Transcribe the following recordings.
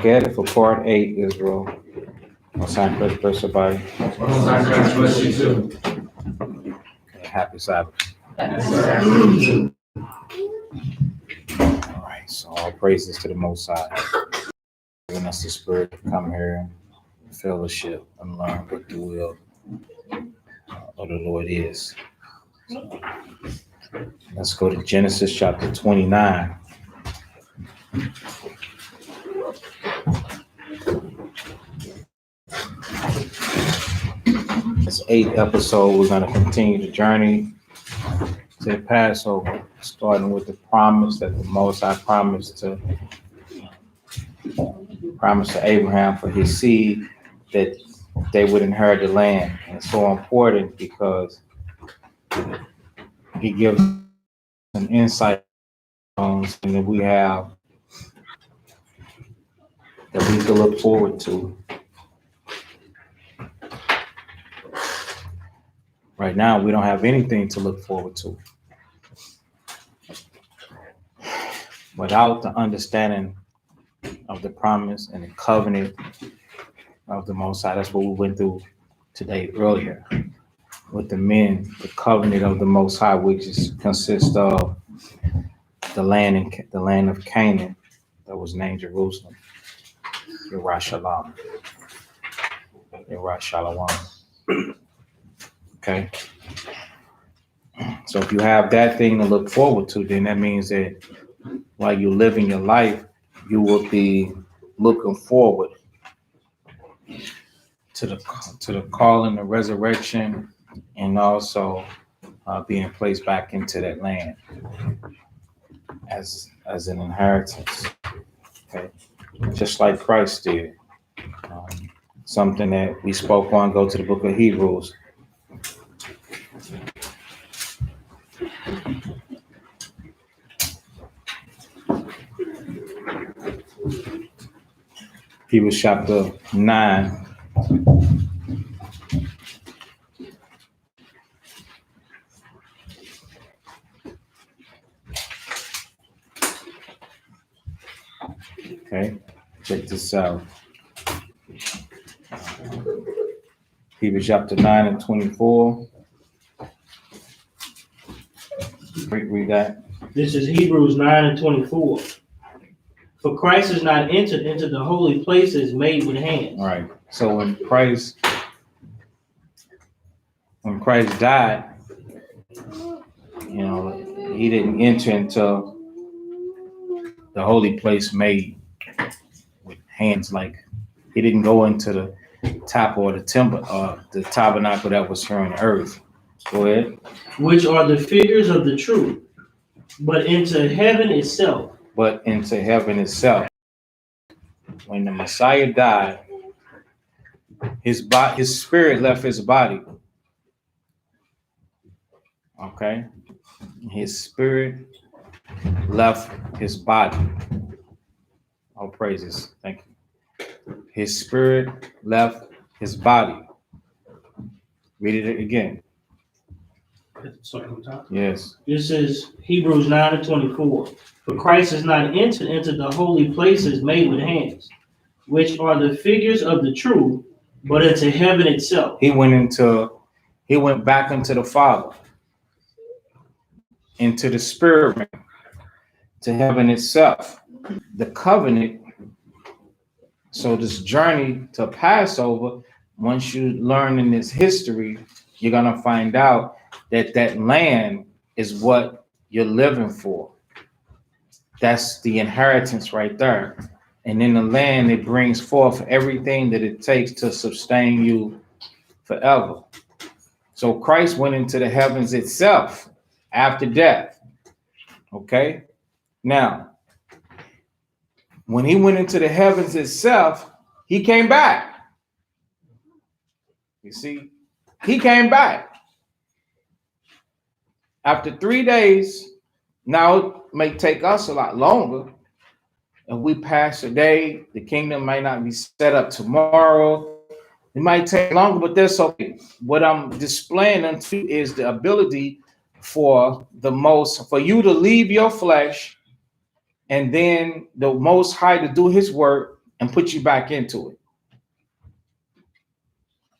back at it for part 8, Israel. Most High bless everybody. Most High bless you too. Happy Sabbath. All right, so all praises to the Most High, giving us the spirit to come here and fellowship and learn what the will of the Lord is. So, let's go to Genesis chapter 29. This 8th episode, we're going to continue the journey to the Passover, starting with the promise that the Most High promised to Abraham for his seed that they would inherit the land. And it's so important because he gives an insight on something that we have that we can look forward to. Right now, we don't have anything to look forward to. Without the understanding of the promise and the covenant of the Most High, that's what we went through today earlier with the men, the covenant of the Most High, which consists of the land of Canaan that was named Jerusalem. Yerushalayim. Yerushalayim. Okay. So if you have that thing to look forward to, then that means that while you're living your life, you will be looking forward to the calling, the resurrection, and also being placed back into that land as an inheritance. Okay, just like Christ did. Something that we spoke on. Go to the book of Hebrews. Hebrews chapter 9. Okay, check this out. Hebrews chapter 9 and 24. Read that. This is Hebrews 9 and 24. For Christ is not entered into the holy places made with hands. All right. So when Christ died, he didn't enter into the holy place made with hands. Like he didn't go into the top or the temple or the tabernacle that was here on the earth. Go ahead. Which are the figures of the truth, but into heaven itself. When the Messiah died, his spirit left his body. Okay? His spirit left his body. All praises. Thank you. His spirit left his body. Read it again. Yes. This is Hebrews 9 and 24. For Christ is not entered into the holy places made with hands, which are the figures of the truth, but into heaven itself. He went back into the Father, into the Spirit realm, to heaven itself. The covenant. So this journey to Passover, once you learn in this history, you're gonna find out that land is what you're living for. That's the inheritance right there. And in the land, it brings forth everything that it takes to sustain you forever. So Christ went into the heavens itself after death. Okay? Now, when he went into the heavens itself, he came back. You see, he came back. After 3 days, now it may take us a lot longer. If we pass a day, the kingdom might not be set up tomorrow. It might take longer, but that's okay. What I'm displaying unto you is the ability for you to leave your flesh and then the Most High to do his work and put you back into it.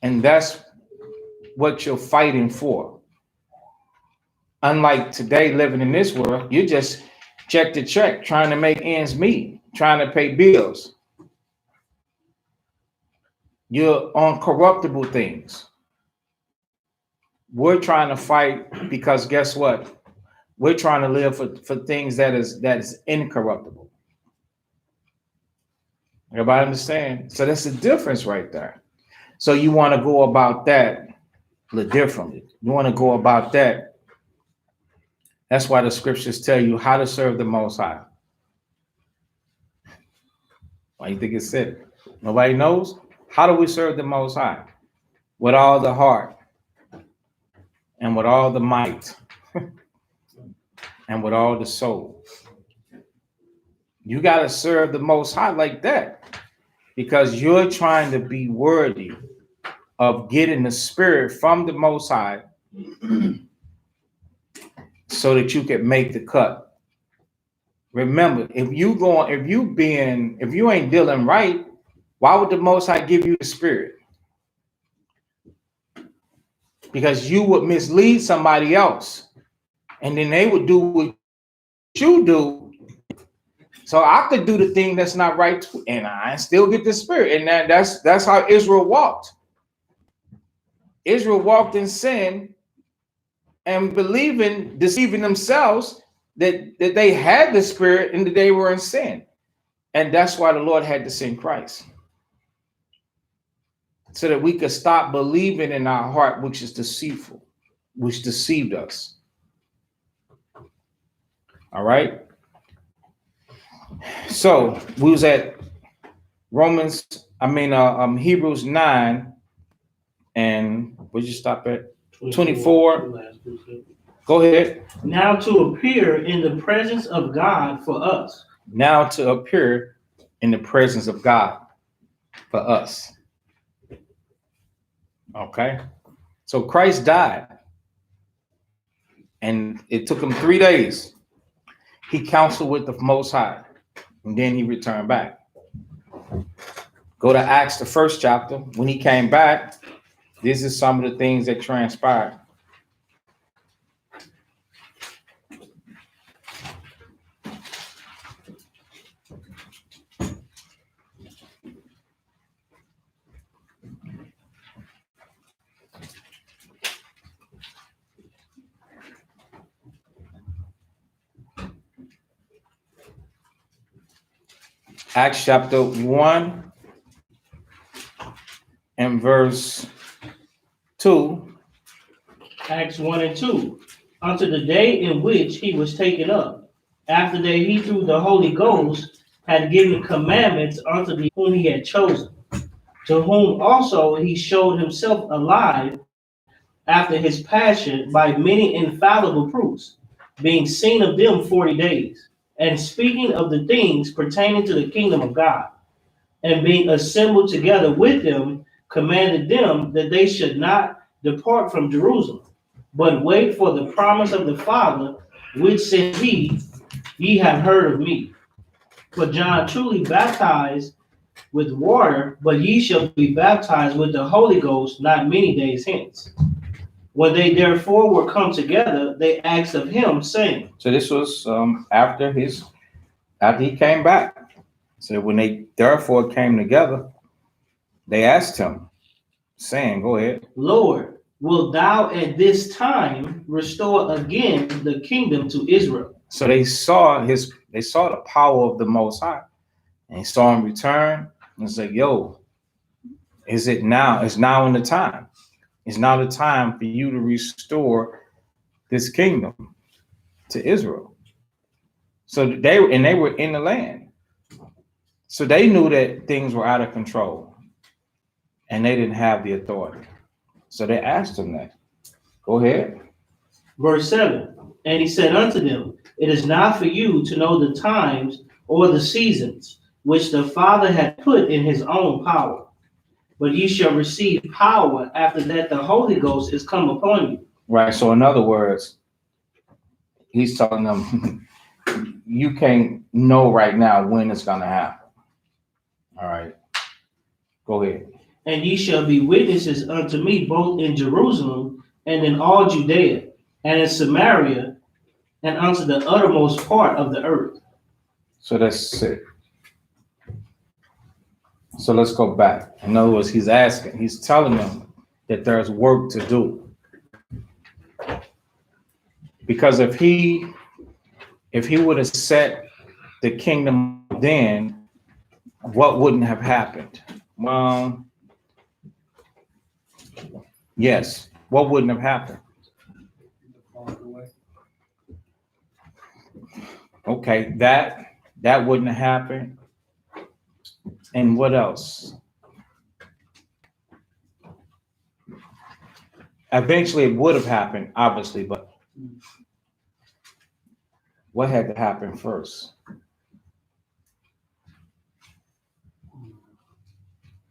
And that's what you're fighting for. Unlike today, living in this world, you just check to check, trying to make ends meet, trying to pay bills. You're on corruptible things. We're trying to fight because guess what? We're trying to live for things that is incorruptible. Everybody understand? So that's the difference right there. So you want to go about that a little differently. You want to go about that. That's why the scriptures tell you how to serve the Most High. Why you think it said it? Nobody knows? How do we serve the Most High? With all the heart and with all the might and with all the soul. You got to serve the Most High like that because you're trying to be worthy of getting the Spirit from the Most High so that you can make the cut. Remember, if you ain't dealing right, why would the Most High give you the Spirit? Because you would mislead somebody else, and then they would do what you do. So I could do the thing that's not right, and I still get the Spirit. And that's how Israel walked. Israel walked in sin and deceiving themselves that they had the Spirit and that they were in sin. And that's why the Lord had to send Christ. So that we could stop believing in our heart, which is deceitful, which deceived us. All right. So we was at Hebrews 9, and where'd you stop at? 24. Go ahead. Now to appear in the presence of God for us. Now to appear in the presence of God for us. Okay. So Christ died, and it took him 3 days. He counseled with the Most High, and then he returned back. Go to Acts, the 1st chapter. When he came back, this is some of the things that transpired. Acts chapter 1 and verse 2. Acts 1 and 2. Unto the day in which he was taken up, after that he through the Holy Ghost had given commandments unto the whom he had chosen, to whom also he showed himself alive after his passion by many infallible proofs, being seen of them 40 days, and speaking of the things pertaining to the kingdom of God, and being assembled together with them, commanded them that they should not depart from Jerusalem, but wait for the promise of the Father, which said he, ye have heard of me. For John truly baptized with water, but ye shall be baptized with the Holy Ghost not many days hence. When they therefore were come together, they asked of him, saying. So this was after he came back. So when they therefore came together, they asked him, saying, go ahead. Lord, wilt thou at this time restore again the kingdom to Israel? So they saw the power of the Most High, and they saw him return and said, yo, is it now? It's now in the time. It's now the time for you to restore this kingdom to Israel. So they were in the land. So they knew that things were out of control and they didn't have the authority. So they asked him that. Go ahead. Verse 7. And he said unto them, it is not for you to know the times or the seasons which the Father had put in his own power. But ye shall receive power after that the Holy Ghost is come upon you. Right. So in other words, he's telling them, you can't know right now when it's going to happen. All right. Go ahead. And ye shall be witnesses unto me both in Jerusalem and in all Judea and in Samaria and unto the uttermost part of the earth. So that's it. So let's go back. In other words, he's telling them that there's work to do. Because if he would have set the kingdom then, what wouldn't have happened? Well, yes. What wouldn't have happened? Okay, that wouldn't have happened. And what else? Eventually it would have happened, obviously, but what had to happen first?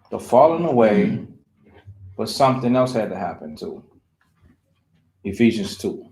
The falling away, but something else had to happen too. Ephesians 2.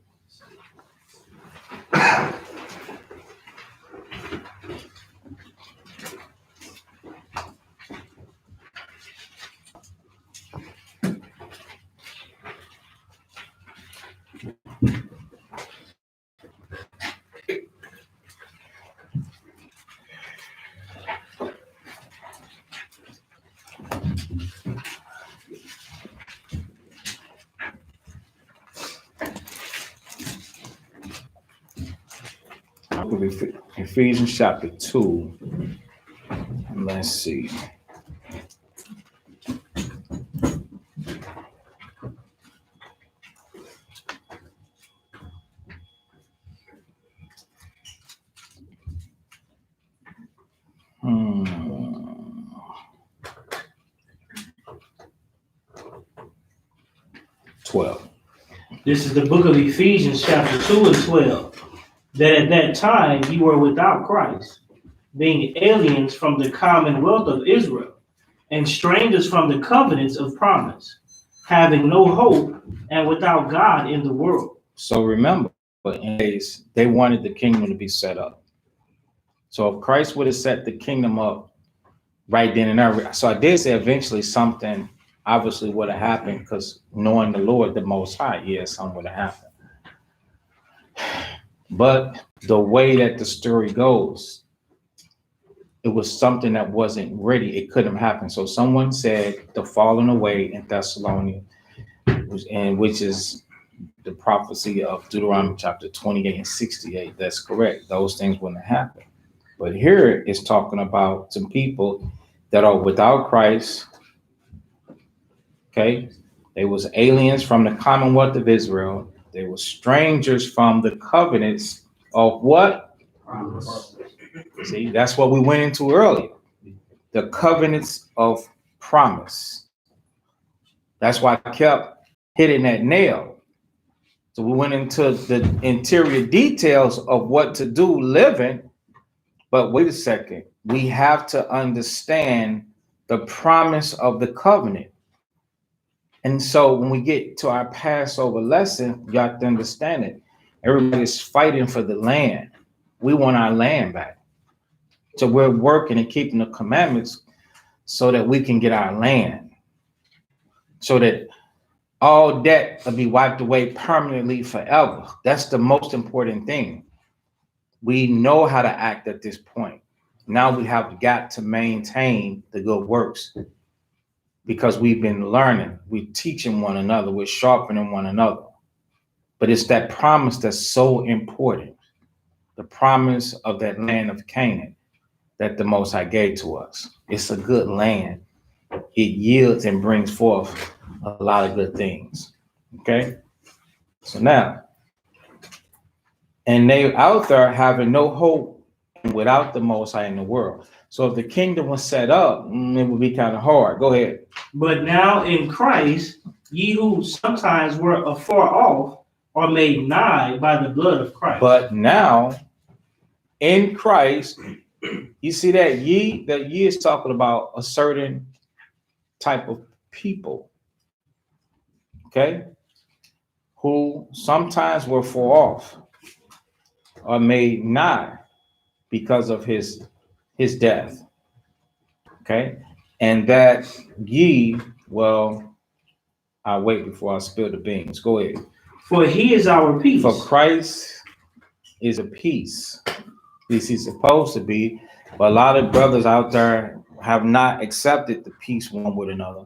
Ephesians chapter 2. Let's see. Hmm. 12. This is the book of Ephesians, chapter 2 and 12. That at that time you were without Christ, being aliens from the commonwealth of Israel, and strangers from the covenants of promise, having no hope and without God in the world. So remember, in case they wanted the kingdom to be set up. So if Christ would have set the kingdom up right then and there, so I did say eventually something obviously would have happened, because knowing the Lord, the Most High, yes, something would have happened. But the way that the story goes, it was something that wasn't ready. It couldn't happen. So someone said the falling away in Thessalonians, which is the prophecy of Deuteronomy chapter 28 and 68. That's correct. Those things wouldn't happen. But here it's talking about some people that are without Christ. Okay. They was aliens from the commonwealth of Israel. They were strangers from the covenants of what? Promise. See, that's what we went into earlier. The covenants of promise. That's why I kept hitting that nail. So we went into the interior details of what to do living. But wait a second. We have to understand the promise of the covenant. And so when we get to our Passover lesson, you have to understand it. Everybody's fighting for the land. We want our land back. So we're working and keeping the commandments so that we can get our land. So that all debt will be wiped away permanently forever. That's the most important thing. We know how to act at this point. Now we have got to maintain the good works, because we've been learning, we're teaching one another, we're sharpening one another. But it's that promise that's so important, the promise of that land of Canaan that the Most High gave to us. It's a good land. It yields and brings forth a lot of good things. Okay? So now, and they out there having no hope and without the Most High in the world. So if the kingdom was set up, it would be kind of hard. Go ahead. But now in Christ, ye who sometimes were afar off are made nigh by the blood of Christ. But now in Christ, you see that ye is talking about a certain type of people, okay, who sometimes were far off, are made nigh because of his death. Okay. And that ye, well, I'll wait before I spill the beans. Go ahead. For he is our peace. For Christ is a peace. At least he's supposed to be. But a lot of brothers out there have not accepted the peace one with another.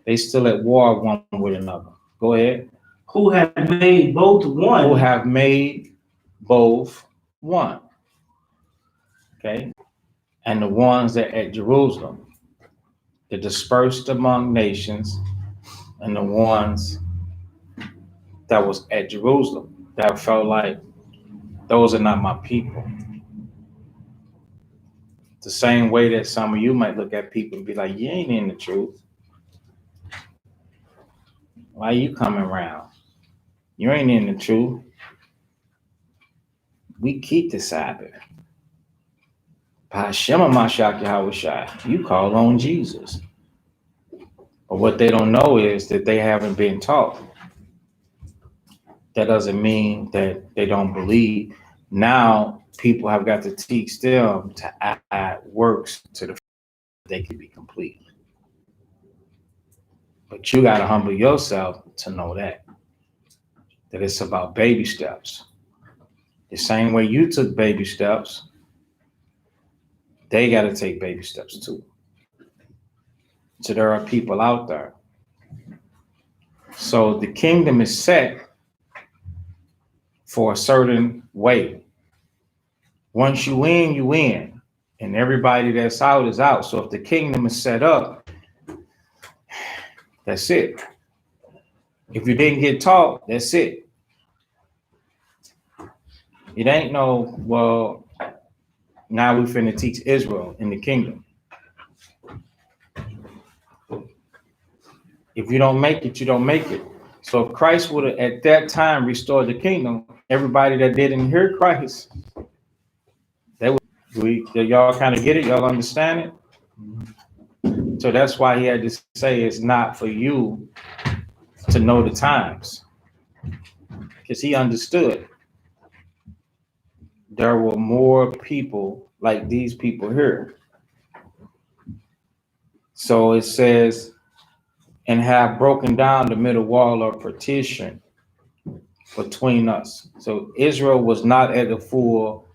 They still at war one with another. Go ahead. Who have made both one. Who have made both one. Okay. And the ones that at Jerusalem, the dispersed among nations, and the ones that was at Jerusalem that felt like those are not my people. The same way that some of you might look at people and be like, you ain't in the truth. Why you coming around? You ain't in the truth. We keep the Sabbath. You call on Jesus. But what they don't know is that they haven't been taught. That doesn't mean that they don't believe. Now people have got to teach them to add works to the they can be complete. But you got to humble yourself to know that it's about baby steps. The same way you took baby steps, they got to take baby steps too. So there are people out there. So the kingdom is set for a certain way. Once you in, you in. And everybody that's out is out. So if the kingdom is set up, that's it. If you didn't get taught, that's it. It ain't no, well, now we finna teach Israel in the kingdom. If you don't make it, you don't make it. So if Christ would have at that time restored the kingdom, everybody that didn't hear Christ, they would. Y'all kind of get it? Y'all understand it? So that's why he had to say it's not for you to know the times, because he understood there were more people like these people here. So it says, and have broken down the middle wall of partition between us. So Israel was not at the full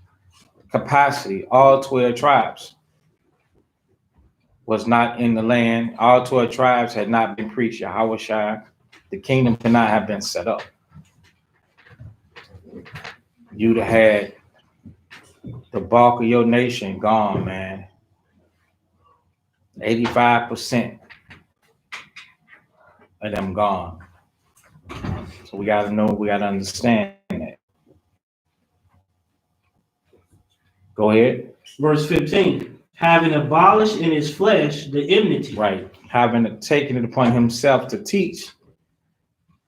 capacity. All 12 tribes was not in the land. All 12 tribes had not been preached Yahweh. The kingdom cannot have been set up. You'd have had the bulk of your nation gone, man. 85% of them gone. So we got to know, we got to understand that. Go ahead. Verse 15. Having abolished in his flesh the enmity. Right. Having taken it upon himself to teach.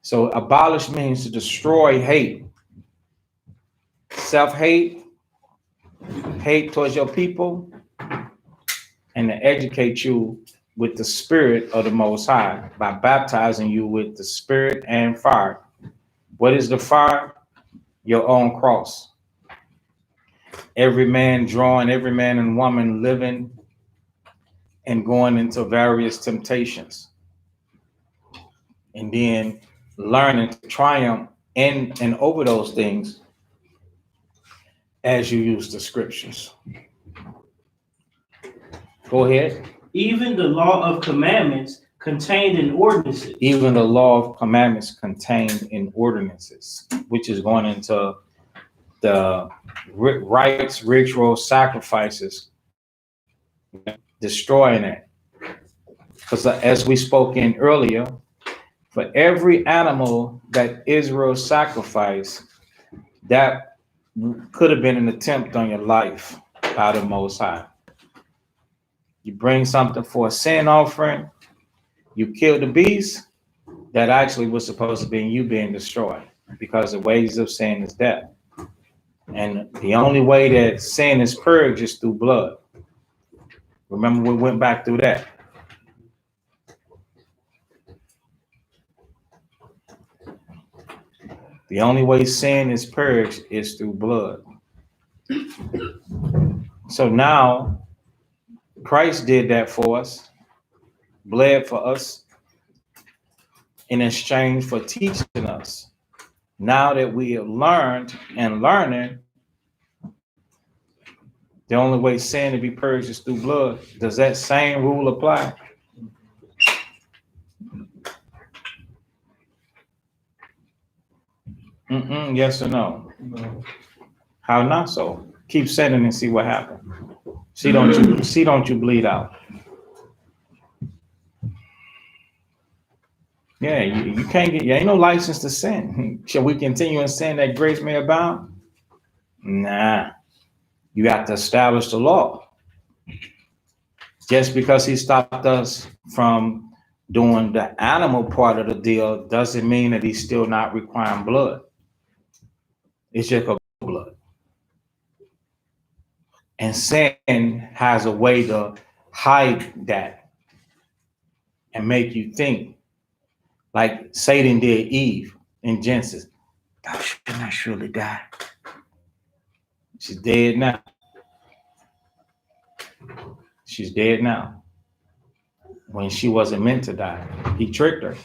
So abolish means to destroy hate. Self-hate, hate towards your people, and to educate you with the spirit of the Most High by baptizing you with the spirit and fire. What is the fire? Your own cross. Every man drawing, every man and woman living and going into various temptations. And then learning to triumph in and over those things as you use the scriptures. Go ahead. Even the law of commandments contained in ordinances. Even the law of commandments contained in ordinances, which is going into the rites, rituals, sacrifices, destroying it. Because as we spoke in earlier, for every animal that Israel sacrificed, that could have been an attempt on your life by the Most High. You bring something for a sin offering, you kill the beast, that actually was supposed to be you being destroyed, because the wages of sin is death. And the only way that sin is purged is through blood. Remember, we went back through that. The only way sin is purged is through blood. So now Christ did that for us, bled for us in exchange for teaching us. Now that we have learned and learning, the only way sin to be purged is through blood. Does that same rule apply? Yes or no? No. How not so? Keep sinning and see what happens. Don't you bleed out? Yeah, you can't get. You ain't no license to sin. Shall we continue in sin that grace may abound? Nah, you have to establish the law. Just because he stopped us from doing the animal part of the deal doesn't mean that he's still not requiring blood. It's just a blood. And sin has a way to hide that and make you think, like Satan did Eve in Genesis. Thou shalt not surely die. She's dead now. She's dead now. When she wasn't meant to die, he tricked her.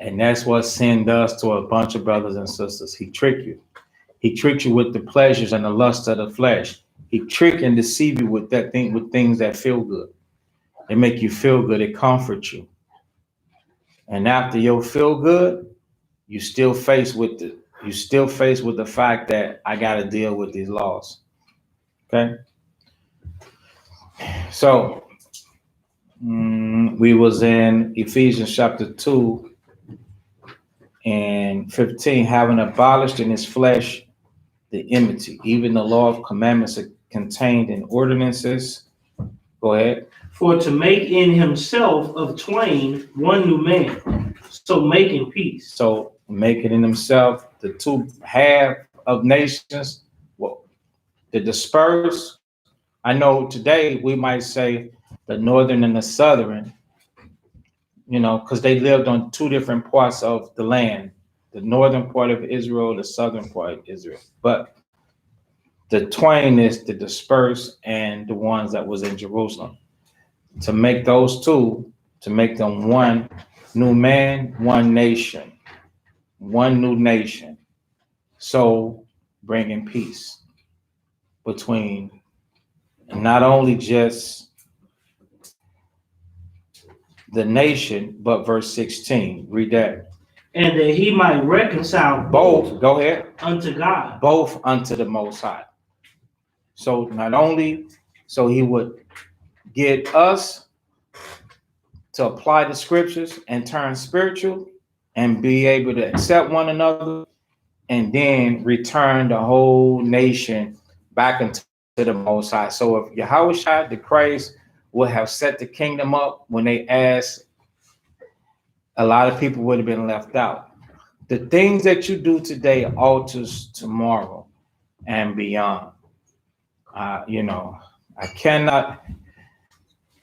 And that's what sin does to a bunch of brothers and sisters. He tricked you. He tricks you with the pleasures and the lust of the flesh. He trick and deceive you with that thing, with things that feel good. They make you feel good. It comforts you. And after you feel good, you still faced with the fact that I got to deal with these laws. Okay. So we was in Ephesians chapter 2 and 15, having abolished in his flesh the enmity, even the law of commandments contained in ordinances. Go ahead. For to make in himself of twain one new man, so making peace. So making in himself the two half of nations, well, the dispersed. I know today we might say the northern and the southern, because they lived on two different parts of the land, the northern part of Israel, the southern part of Israel. But the twain is the dispersed and the ones that was in Jerusalem. To make those two, to make them one new man, one nation, one new nation. So bringing peace between not only just the nation, but verse 16. Read that. And that he might reconcile Both, go ahead, unto God. both unto the Most High. So not only, so he would get us to apply the scriptures and turn spiritual and be able to accept one another and then return the whole nation back into the Most High. So if Yahweh the Christ would have set the kingdom up when they asked, a lot of people would have been left out. The things that you do today alters tomorrow and beyond. I cannot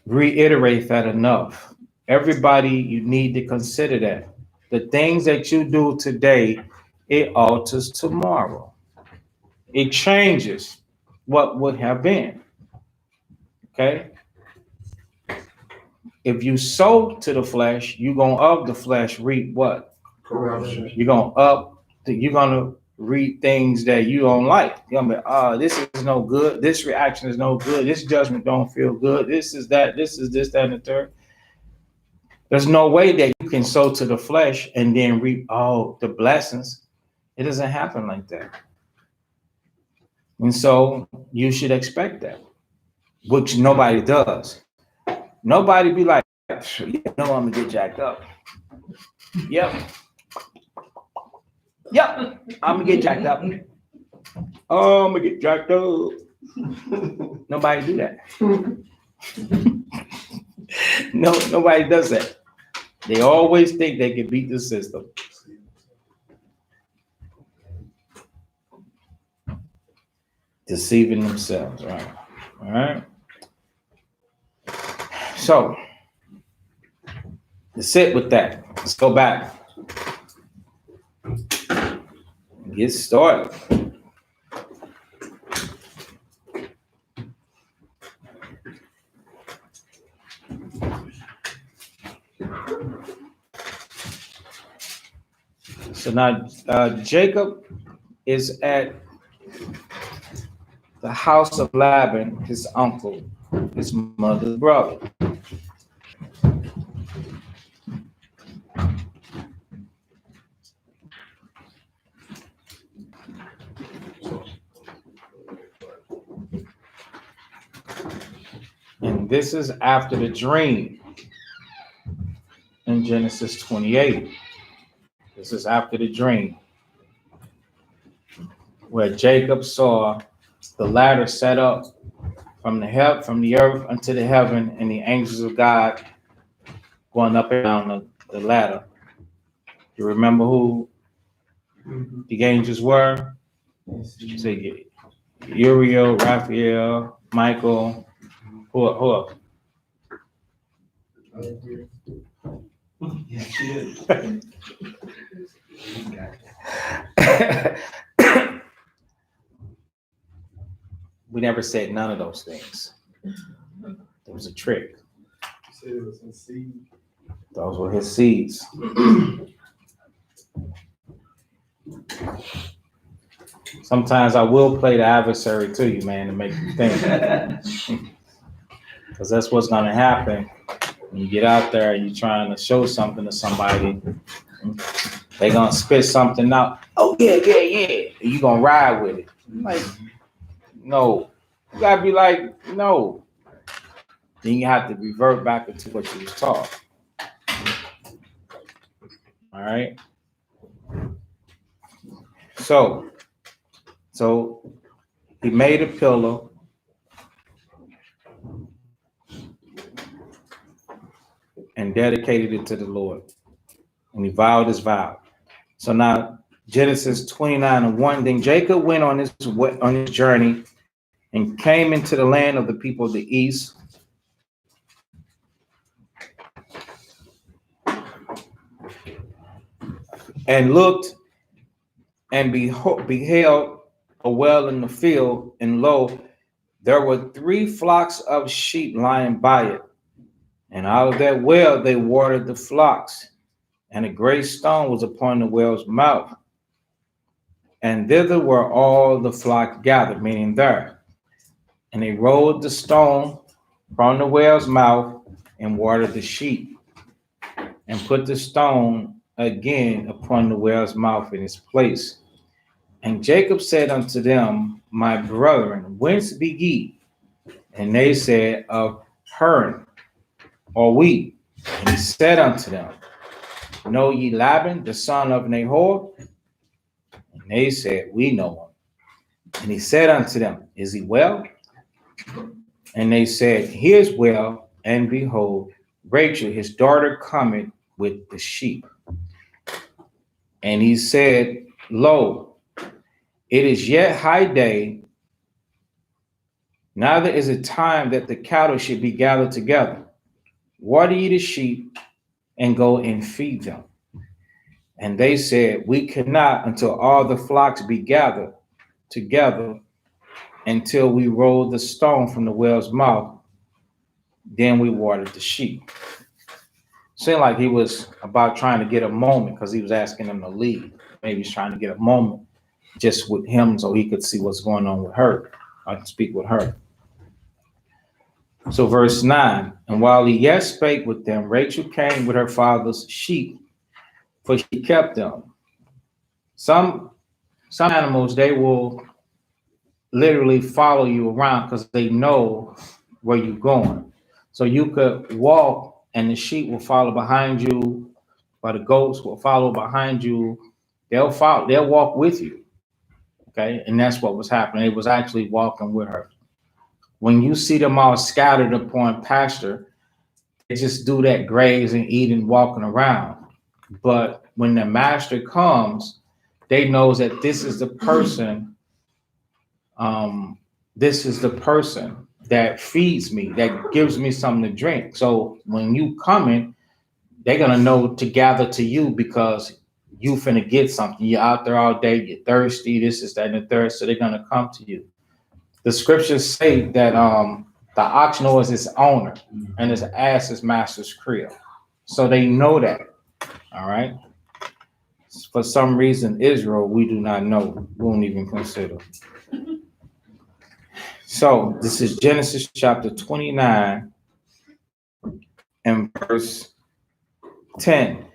reiterate that enough. Everybody, you need to consider that. The things that you do today, it alters tomorrow. It changes what would have been. Okay? If you sow to the flesh, you're going to of the flesh reap what? Corruption. You're going to read things that you don't like. You're going to be, this is no good. This reaction is no good. This judgment don't feel good. This is that. This is this, that, and the third. There's no way that you can sow to the flesh and then reap all the blessings. It doesn't happen like that. And so you should expect that, which nobody does. Nobody be like, I'm going to get jacked up. Yep, I'm going to get jacked up. Oh, I'm going to get jacked up. Nobody do that. No, nobody does that. They always think they can beat the system. Deceiving themselves, right? All right. So, let's sit with that. Let's go back. Get started. So now Jacob is at the house of Laban, his uncle, his mother's brother. And this is after the dream in Genesis 28. This is after the dream where Jacob saw the ladder set up from the earth unto the heaven, and the angels of God going up and down the ladder. You remember who the angels were? Say Uriel, Raphael, Michael, who? We never said none of those things. It was a trick. Those were his seeds. Sometimes I will play the adversary to you, man, to make you think. Because that's what's going to happen when you get out there and you're trying to show something to somebody. They're going to spit something out. Oh, yeah. And you're going to ride with it. Like, no. You got to be like, no. Then you have to revert back into what you was taught. All right? So he made a pillow. And dedicated it to the Lord. And he vowed his vow. So now Genesis 29:1. Then Jacob went on his journey and came into the land of the people of the east. And looked and beheld a well in the field, and lo, there were 3 flocks of sheep lying by it. And out of that well they watered the flocks, and a great stone was upon the well's mouth. And thither were all the flock gathered, meaning there. And they rolled the stone from the well's mouth and watered the sheep, and put the stone again upon the well's mouth in its place. And Jacob said unto them, My brethren, whence be ye? And they said, Of Haran, or we. And he said unto them, Know ye Laban, the son of Nahor? And they said, We know him. And he said unto them, Is he well? And they said, He is well, and behold, Rachel, his daughter, cometh with the sheep. And he said, Lo, it is yet high day, neither is it time that the cattle should be gathered together. Water ye the sheep, and go and feed them. And they said, We cannot until all the flocks be gathered together, until we roll the stone from the well's mouth. Then we watered the sheep. Seemed like he was about trying to get a moment, because he was asking them to leave. Maybe he's trying to get a moment just with him so he could see what's going on with her. I can speak with her. So verse 9, and while he yet spake with them, Rachel came with her father's sheep, for she kept them. Some animals, they will literally follow you around because they know where you're going. So you could walk and the sheep will follow behind you, or the goats will follow behind you. They'll walk with you. Okay, and that's what was happening. It was actually walking with her. When you see them all scattered upon pasture, they just do that grazing, eating, walking around. But when the master comes, they knows that this is the person. This is the person that feeds me, that gives me something to drink. So when you come in, they're gonna know to gather to you because you finna get something. You're out there all day, you're thirsty, this is that and the third, so they're gonna come to you. The scriptures say that the ox knows its owner and his ass is master's crib. So they know that. All right. For some reason, Israel, we do not know. We won't even consider. So this is Genesis chapter 29 and verse 10.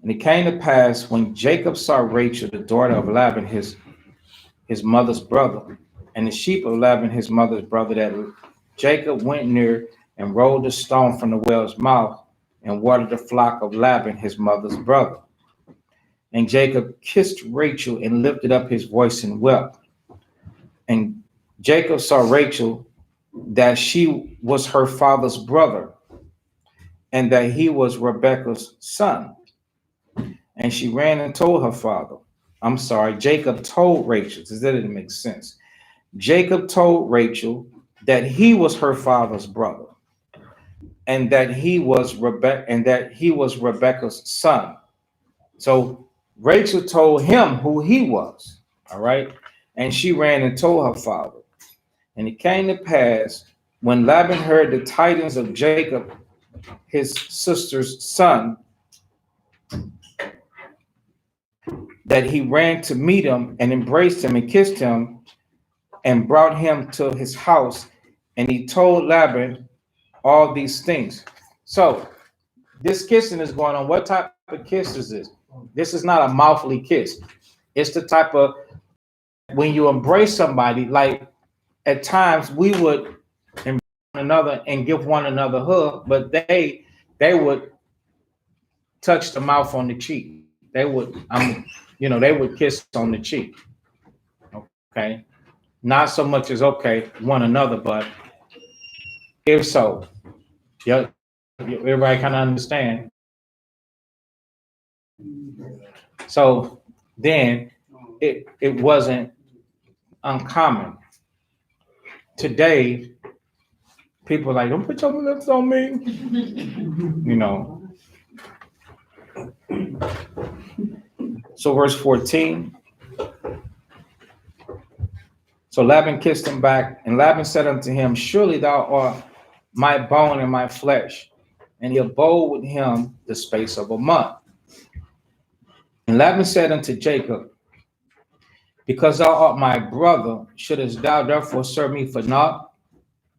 And it came to pass when Jacob saw Rachel, the daughter of Laban, his mother's brother, and the sheep of Laban, his mother's brother, that Jacob went near and rolled a stone from the well's mouth and watered the flock of Laban, his mother's brother. And Jacob kissed Rachel and lifted up his voice and wept. And Jacob saw Rachel, that she was her father's brother, and that he was Rebekah's son. And she ran and told her father. I'm sorry, Jacob told Rachel. That didn't make sense. Jacob told Rachel that he was her father's brother, and that he was Rebekah's son. So Rachel told him who he was. All right. And she ran and told her father. And it came to pass when Laban heard the tidings of Jacob, his sister's son, that he ran to meet him and embraced him and kissed him and brought him to his house. And he told Laban all these things. So this kissing is going on. What type of kiss is this? This is not a mouthly kiss. It's the type of, when you embrace somebody, like at times we would embrace one another and give one another a hug, but they would touch the mouth on the cheek. They would, they would kiss on the cheek. Okay. Not so much as one another, but if so, yeah, everybody kind of understand. So then it wasn't uncommon. Today, people are like, don't put your lips on me. So verse 14. So Laban kissed him back, and Laban said unto him, surely thou art my bone and my flesh. And he abode with him the space of a month. And Laban said unto Jacob, because thou art my brother, shouldest thou therefore serve me for naught?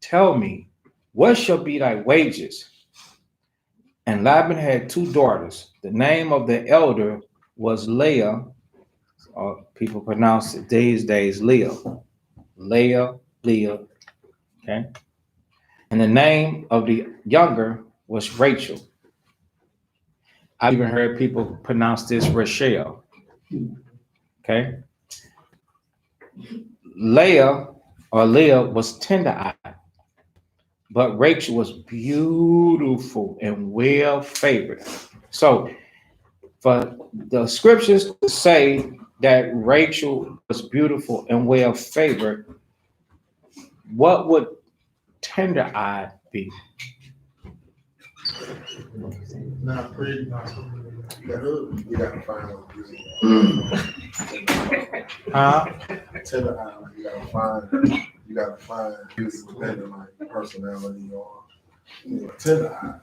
Tell me, what shall be thy wages? And Laban had two daughters. The name of the elder was Leah, or people pronounce it these days Leah. Leah, okay? And the name of the younger was Rachel. I've even heard people pronounce this Rachel, okay? Leah was tender-eyed, but Rachel was beautiful and well favored. So for the scriptures to say that Rachel was beautiful and well favored, what would tender-eyed be? Not pretty. You gotta find one. Huh? Tender eye, you gotta find this depending on like personality or tender eye.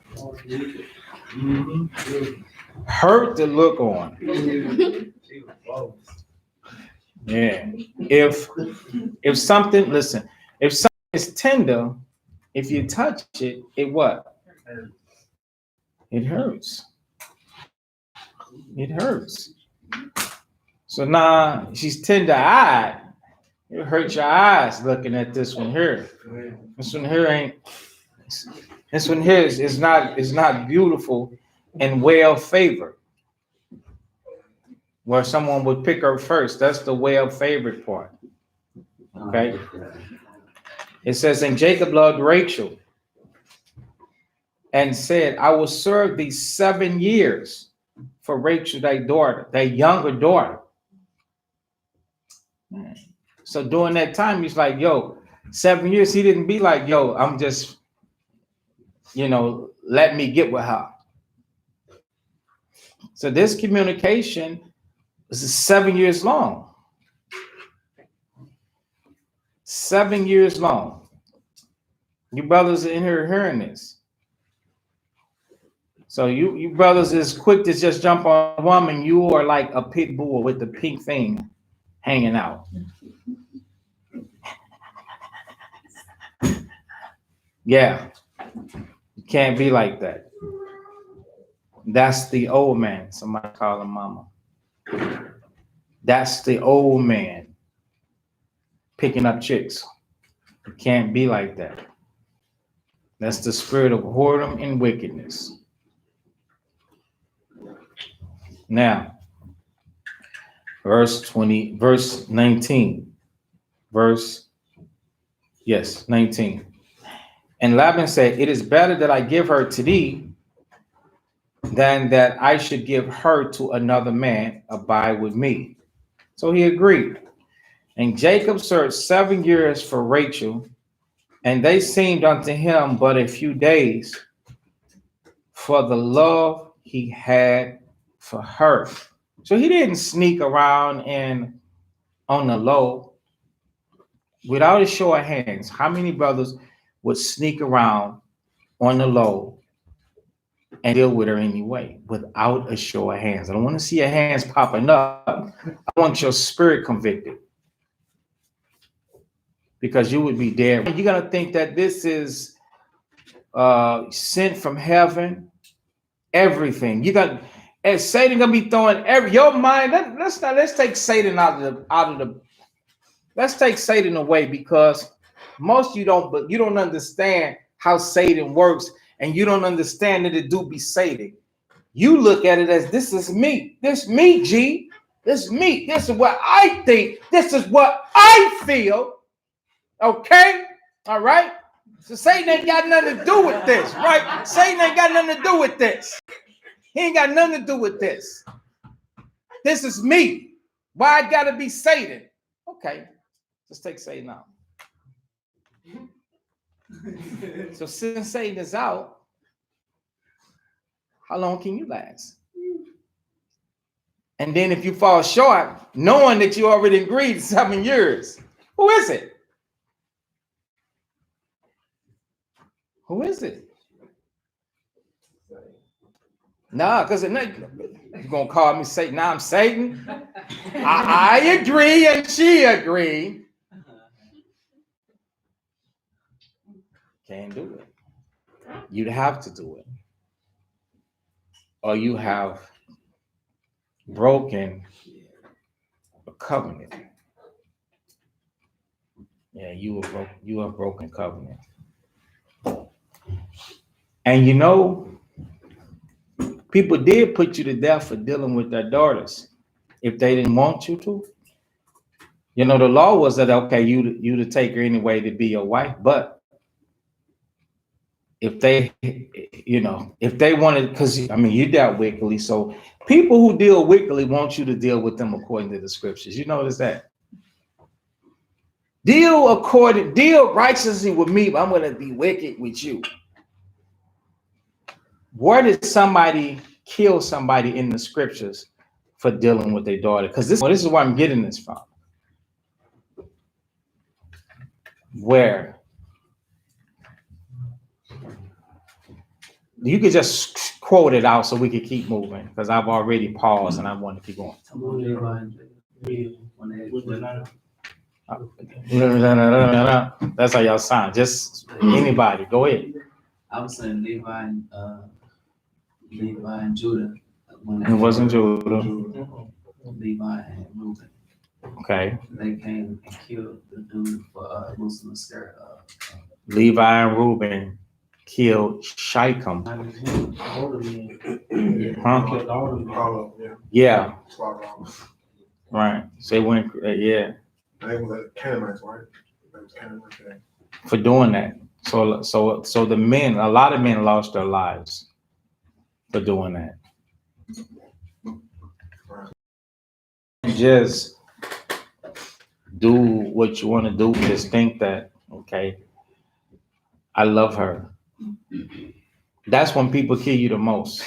Hurt to look on. Yeah. If something, listen, if something is tender, if you touch it, it what? It hurts. It hurts. So now she's tender-eyed. It hurts your eyes looking at this one here. This one here is not beautiful and well favored. Where someone would pick her first. That's the well favored part. Okay. It says, and Jacob loved Rachel and said, I will serve thee 7 years for Rachel, thy daughter, thy younger daughter. So during that time, he's like, yo, 7 years. He didn't be like, yo, I'm just, let me get with her. So this communication is 7 years long. 7 years long. You brothers in here hearing this. So you brothers is quick to just jump on a woman. You are like a pit bull with the pink thing hanging out. Yeah, you can't be like that. That's the old man. Somebody call him mama. That's the old man picking up chicks. You can't be like that. That's the spirit of whoredom and wickedness. Now, verse 19. Yes, 19. And Laban said, it is better that I give her to thee than that I should give her to another man. Abide with me. So he agreed. And Jacob searched 7 years for Rachel, and they seemed unto him but a few days, for the love he had for her. So he didn't sneak around and on the low without a show of hands. How many brothers would sneak around on the low and deal with her anyway without a show of hands? I don't want to see your hands popping up. I want your spirit convicted, because you would be dead. You're gonna think that this is sent from heaven. Everything you got, and Satan gonna be throwing your mind. Let's take Satan out of the. Let's take Satan away, because most you don't understand how Satan works, and you don't understand that it do be Satan. You look at it as, this is me. This me, G. This me. This is what I think. This is what I feel. Okay? All right? So Satan ain't got nothing to do with this, right? Satan ain't got nothing to do with this. He ain't got nothing to do with this. This is me. Why I gotta be Satan? Okay, let's take Satan out. So since Satan is out, how long can you last? And then if you fall short, knowing that you already agreed 7 years, who is it? Who is it? Nah, because you're going to call me Satan. Now I'm Satan. I agree and she agreed. Can't do it. You'd have to do it. Or you have broken a covenant. Yeah, you have broken covenant. And you know, people did put you to death for dealing with their daughters if they didn't want you to. You know, the law was that, okay, you to take her anyway to be your wife, but if they, if they wanted, because I mean, you dealt wickedly, so people who deal wickedly want you to deal with them according to the scriptures. You notice that? Deal righteously with me, but I'm going to be wicked with you. Where did somebody kill somebody in the scriptures for dealing with their daughter? Because this is where I'm getting this from. Where? You could just quote it out so we could keep moving, because I've already paused and I want to keep going. That's how y'all sound. Just anybody, go ahead. I was saying Levi and Judah. It wasn't Judah. Levi and Reuben. Okay. They came and killed the dude for Muslim scare. Levi and Reuben killed Shechem. Huh? Yeah. Right. So they went, yeah. They were Canaanites, right? They was Canaanites, yeah. For doing that. So the men, a lot of men lost their lives for doing that. Just do what you want to do. Just think that, okay, I love her. That's when people kill you the most.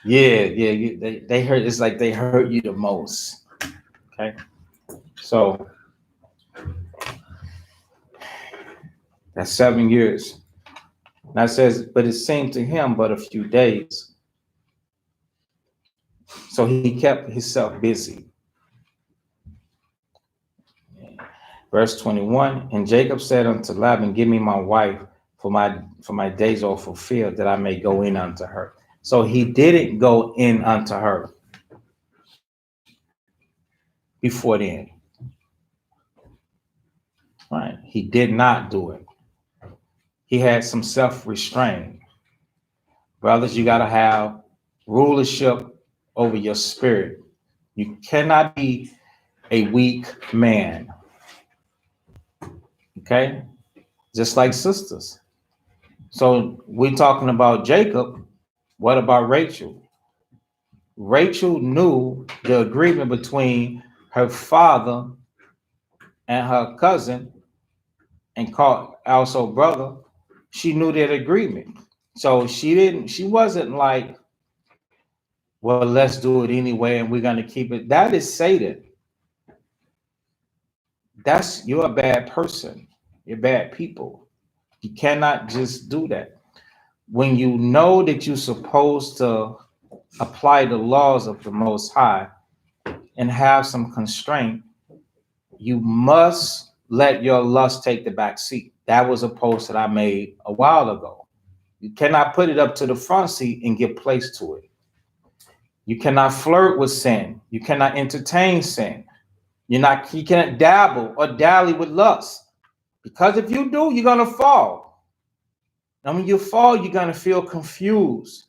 Yeah. They hurt. It's like they hurt you the most. Okay. So that's 7 years. Now it says, but it seemed to him but a few days. So he kept himself busy. Verse 21, and Jacob said unto Laban, give me my wife, for my days are fulfilled, that I may go in unto her. So he didn't go in unto her before then. Right? He did not do it. He had some self-restraint. Brothers, you got to have rulership over your spirit. You cannot be a weak man. Okay? Just like sisters. So we're talking about Jacob. What about Rachel? Rachel knew the agreement between her father and her cousin, and called also brother. She knew that agreement. So she wasn't like, well, let's do it anyway and we're gonna keep it. That is Satan. You're a bad person. You're bad people. You cannot just do that. When you know that you're supposed to apply the laws of the Most High and have some constraint, you must let your lust take the back seat. That was a post that I made a while ago. You cannot put it up to the front seat and give place to it. You cannot flirt with sin. You cannot entertain sin. You can't dabble or dally with lust. Because if you do, you're gonna fall. And when you fall, you're gonna feel confused.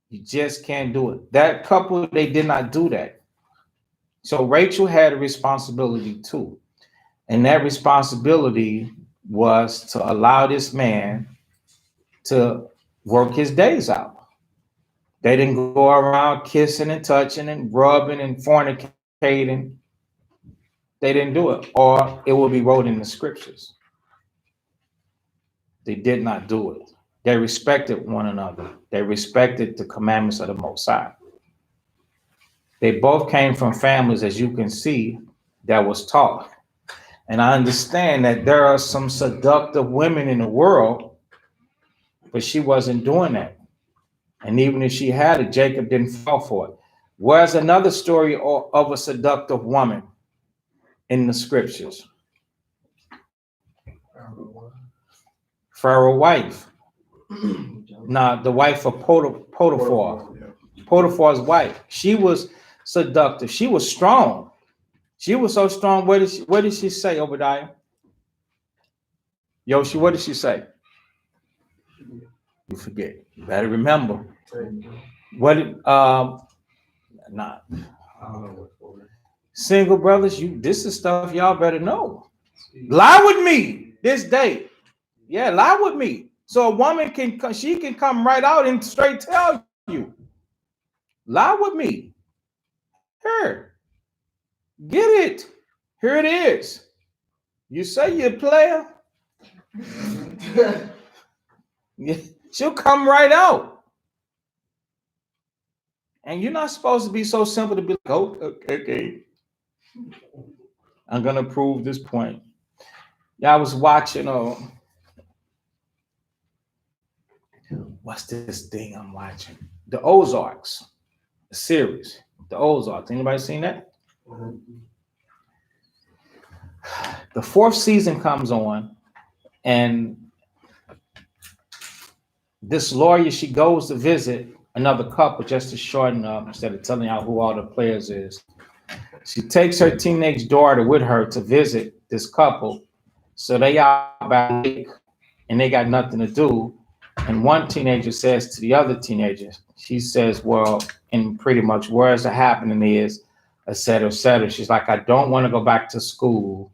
You just can't do it. That couple, they did not do that. So Rachel had a responsibility too. And that responsibility was to allow this man to work his days out. They didn't go around kissing and touching and rubbing and fornicating. They didn't do it, or it will be wrote in the scriptures. They did not do it. They respected one another. They respected the commandments of the Most High. They both came from families, as you can see, that was taught. And I understand that there are some seductive women in the world, but she wasn't doing that. And even if she had it, Jacob didn't fall for it. Where's another story of a seductive woman in the scriptures? Pharaoh's wife. Now, the wife of Potiphar. Potiphar's wife. She was seductive. She was strong. She was so strong. What did she say, Obadiah? Yoshi, what did she say? You forget. You better remember. What not single brothers, this is stuff y'all better know. Lie with me this day. Yeah, lie with me. So a woman can come right out and straight tell you. Lie with me. Here. Get it. Here it is. You say you're a player. She'll come right out. And you're not supposed to be so simple to be like, oh, okay. I'm going to prove this point. Yeah, I was watching, what's this thing I'm watching? The Ozarks, the series. The Ozarks. Anybody seen that? The 4th season comes on, and this lawyer, she goes to visit another couple just to shorten up instead of telling out who all the players is. She takes her teenage daughter with her to visit this couple. So they out by the lake and they got nothing to do. And one teenager says to the other teenager, she says, well, and pretty much where's the happening is, et cetera, et cetera. She's like, I don't want to go back to school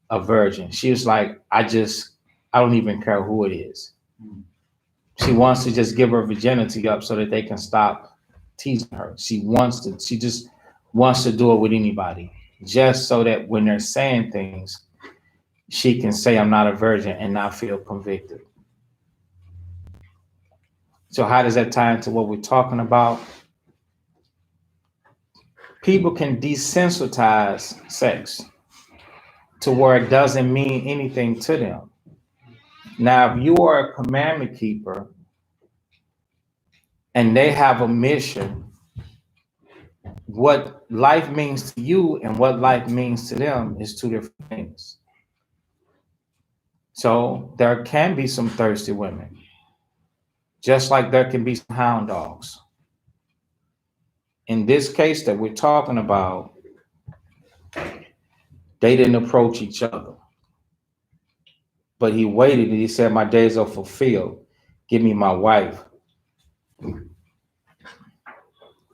a virgin. She was like, I don't even care who it is. She wants to just give her virginity up so that they can stop teasing her. She just wants to do it with anybody, just so that when they're saying things, she can say, I'm not a virgin and not feel convicted. So how does that tie into what we're talking about? People can desensitize sex to where it doesn't mean anything to them. Now, if you are a commandment keeper and they have a mission, what life means to you and what life means to them is two different things. So there can be some thirsty women, just like there can be some hound dogs. In this case that we're talking about, they didn't approach each other. But he waited and he said, my days are fulfilled. Give me my wife.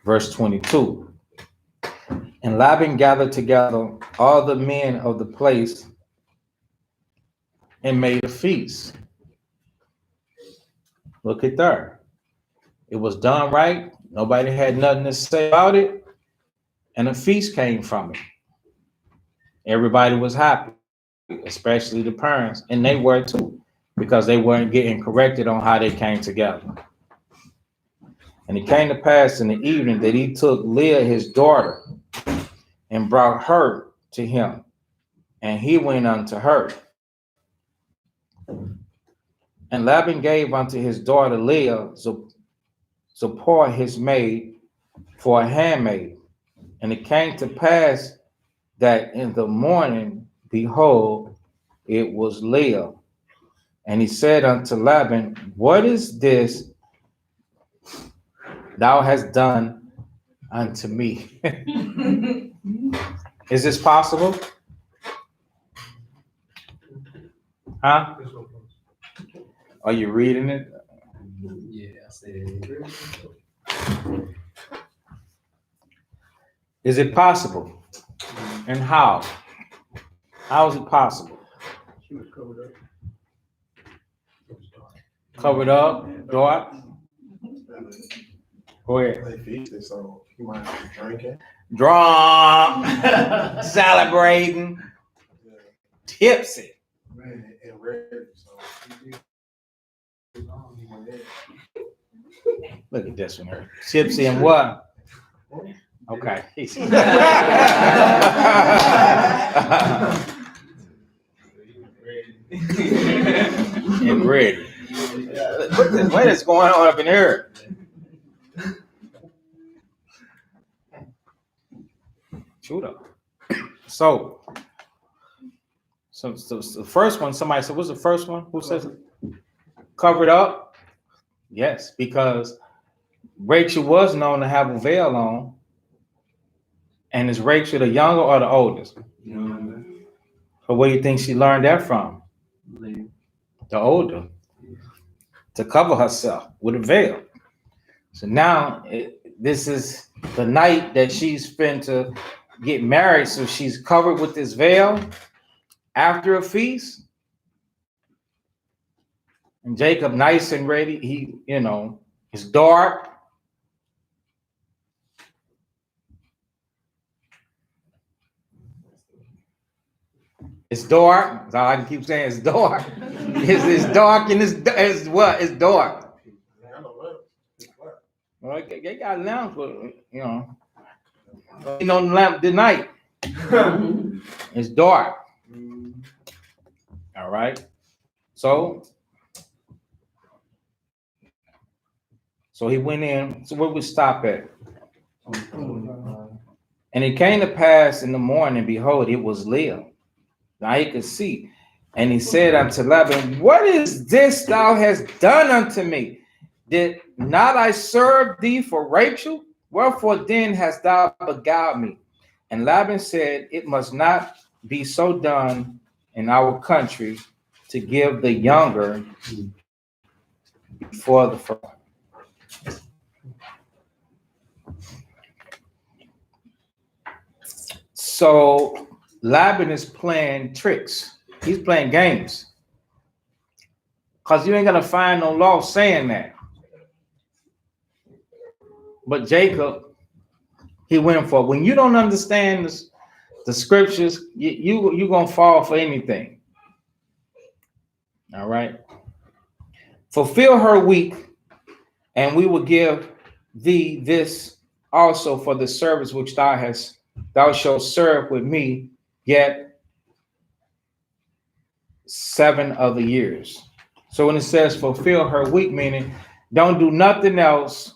Verse 22. And Laban gathered together all the men of the place and made a feast. Look at there. It was done right. Nobody had nothing to say about it. And a feast came from it. Everybody was happy, especially the parents. And they were too, because they weren't getting corrected on how they came together. And it came to pass in the evening that he took Leah, his daughter, and brought her to him. And he went unto her. And Laban gave unto his daughter Leah Zipporah his maid for a handmaid. And it came to pass that in the morning, behold, it was Leah. And he said unto Laban, what is this thou hast done unto me? Is this possible? Huh? Are you reading it? Yeah, I said. Is it possible? And how? How is it possible? She was covered up. Covered up, dark. Go ahead. They feasted, so he might have to drink it. Drunk, celebrating, Yeah. tipsy. Man, and ready. So he went in. Look at this one here. Tipsy and what? Okay. And ready. What is going on up in here? Shoot up. So the first one, somebody said, what's the first one? Who says it? Covered up? Yes, because Rachel was known to have a veil on. And is Rachel the younger or the oldest? But where do you think she learned that from? The older. To cover herself with a veil. So now this is the night that she's been to get married. So she's covered with this veil after a feast. And Jacob, nice and ready, it's dark. It's dark. That's all I can keep saying. It's dark. It's dark and it's what? It's dark. Well, they got lamps, but lamp tonight. It's dark. All right. So he went in. So where we stop at? And it came to pass in the morning, behold, it was Leah. Now he could see. And he said unto Laban, what is this thou hast done unto me? Did not I serve thee for Rachel? Wherefore then hast thou beguiled me? And Laban said, it must not be so done in our country to give the younger before the first. So Laban is playing tricks. He's playing games. Because you ain't going to find no law saying that. But Jacob, he went for it. When you don't understand the scriptures, you're going to fall for anything. All right. Fulfill her week, and we will give thee this also for the service which thou shalt serve with me yet 7 other years. So when it says fulfill her week, meaning don't do nothing else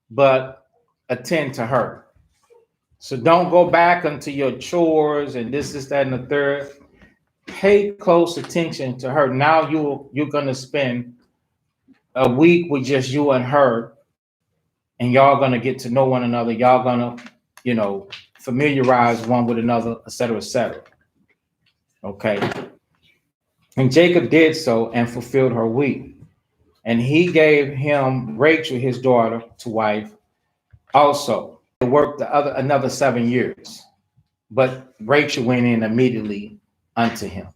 but attend to her. So don't go back into your chores and this, that, and the third. Pay close attention to her. Now you're gonna spend a week with just you and her, and y'all gonna get to know one another. Y'all gonna, familiarize one with another, et cetera, et cetera. Okay. And Jacob did so and fulfilled her week. And he gave him Rachel, his daughter, to wife also. It worked another 7 years. But Rachel went in immediately unto him.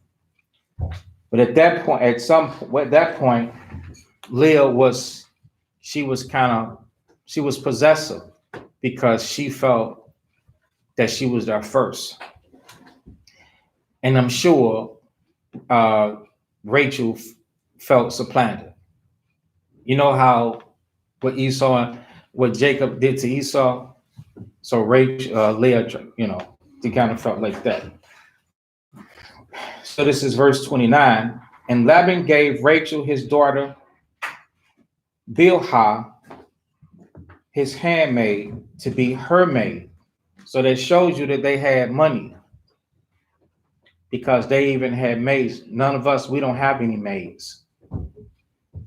But at that point, Leah was possessive because she felt that she was there first. And I'm sure Rachel felt supplanted. You know how what Jacob did to Esau? So Leah, they kind of felt like that. So this is verse 29. And Laban gave Rachel his daughter Bilhah, his handmaid, to be her maid. So that shows you that they had money because they even had maids. None of us, we don't have any maids.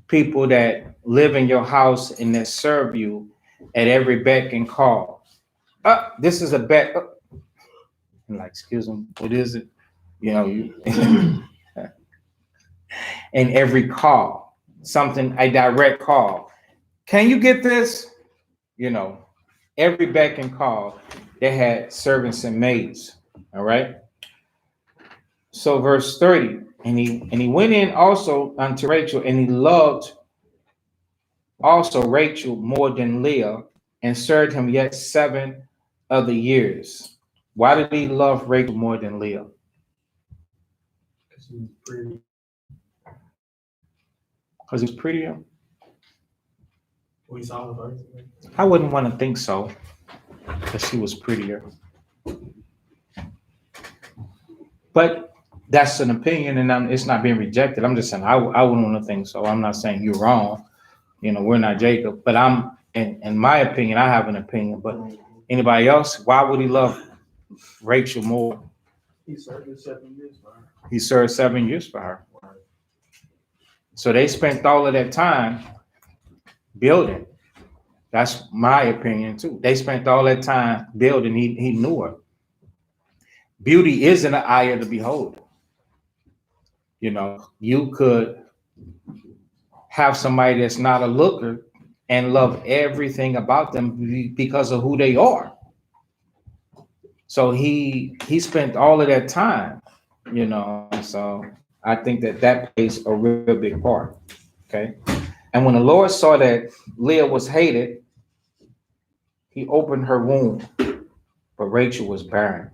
People that live in your house and that serve you at every beck and call. This is a beck. I'm like, excuse me, what is it? In every call, a direct call. Can you get this? Every beck and call, they had servants and maids. All right. So verse 30, and he went in also unto Rachel, and he loved also Rachel more than Leah, and served him yet 7 other years. Why did he love Rachel more than Leah? Because she was pretty. Because he was prettier? We saw her first. I wouldn't want to think so, because she was prettier. But that's an opinion, and it's not being rejected. I'm just saying I wouldn't want to think so. I'm not saying you're wrong. We're not Jacob, but in my opinion, I have an opinion. But anybody else, why would he love Rachel more? He served 7 years for her. He served 7 years for her. So they spent all of that time building. That's my opinion too. They spent all that time building. He knew her. Beauty is in the eye of the beholder. You could have somebody that's not a looker and love everything about them because of who they are. So he spent all of that time, so I think that plays a real big part. Okay. And when the Lord saw that Leah was hated, he opened her womb, but Rachel was barren.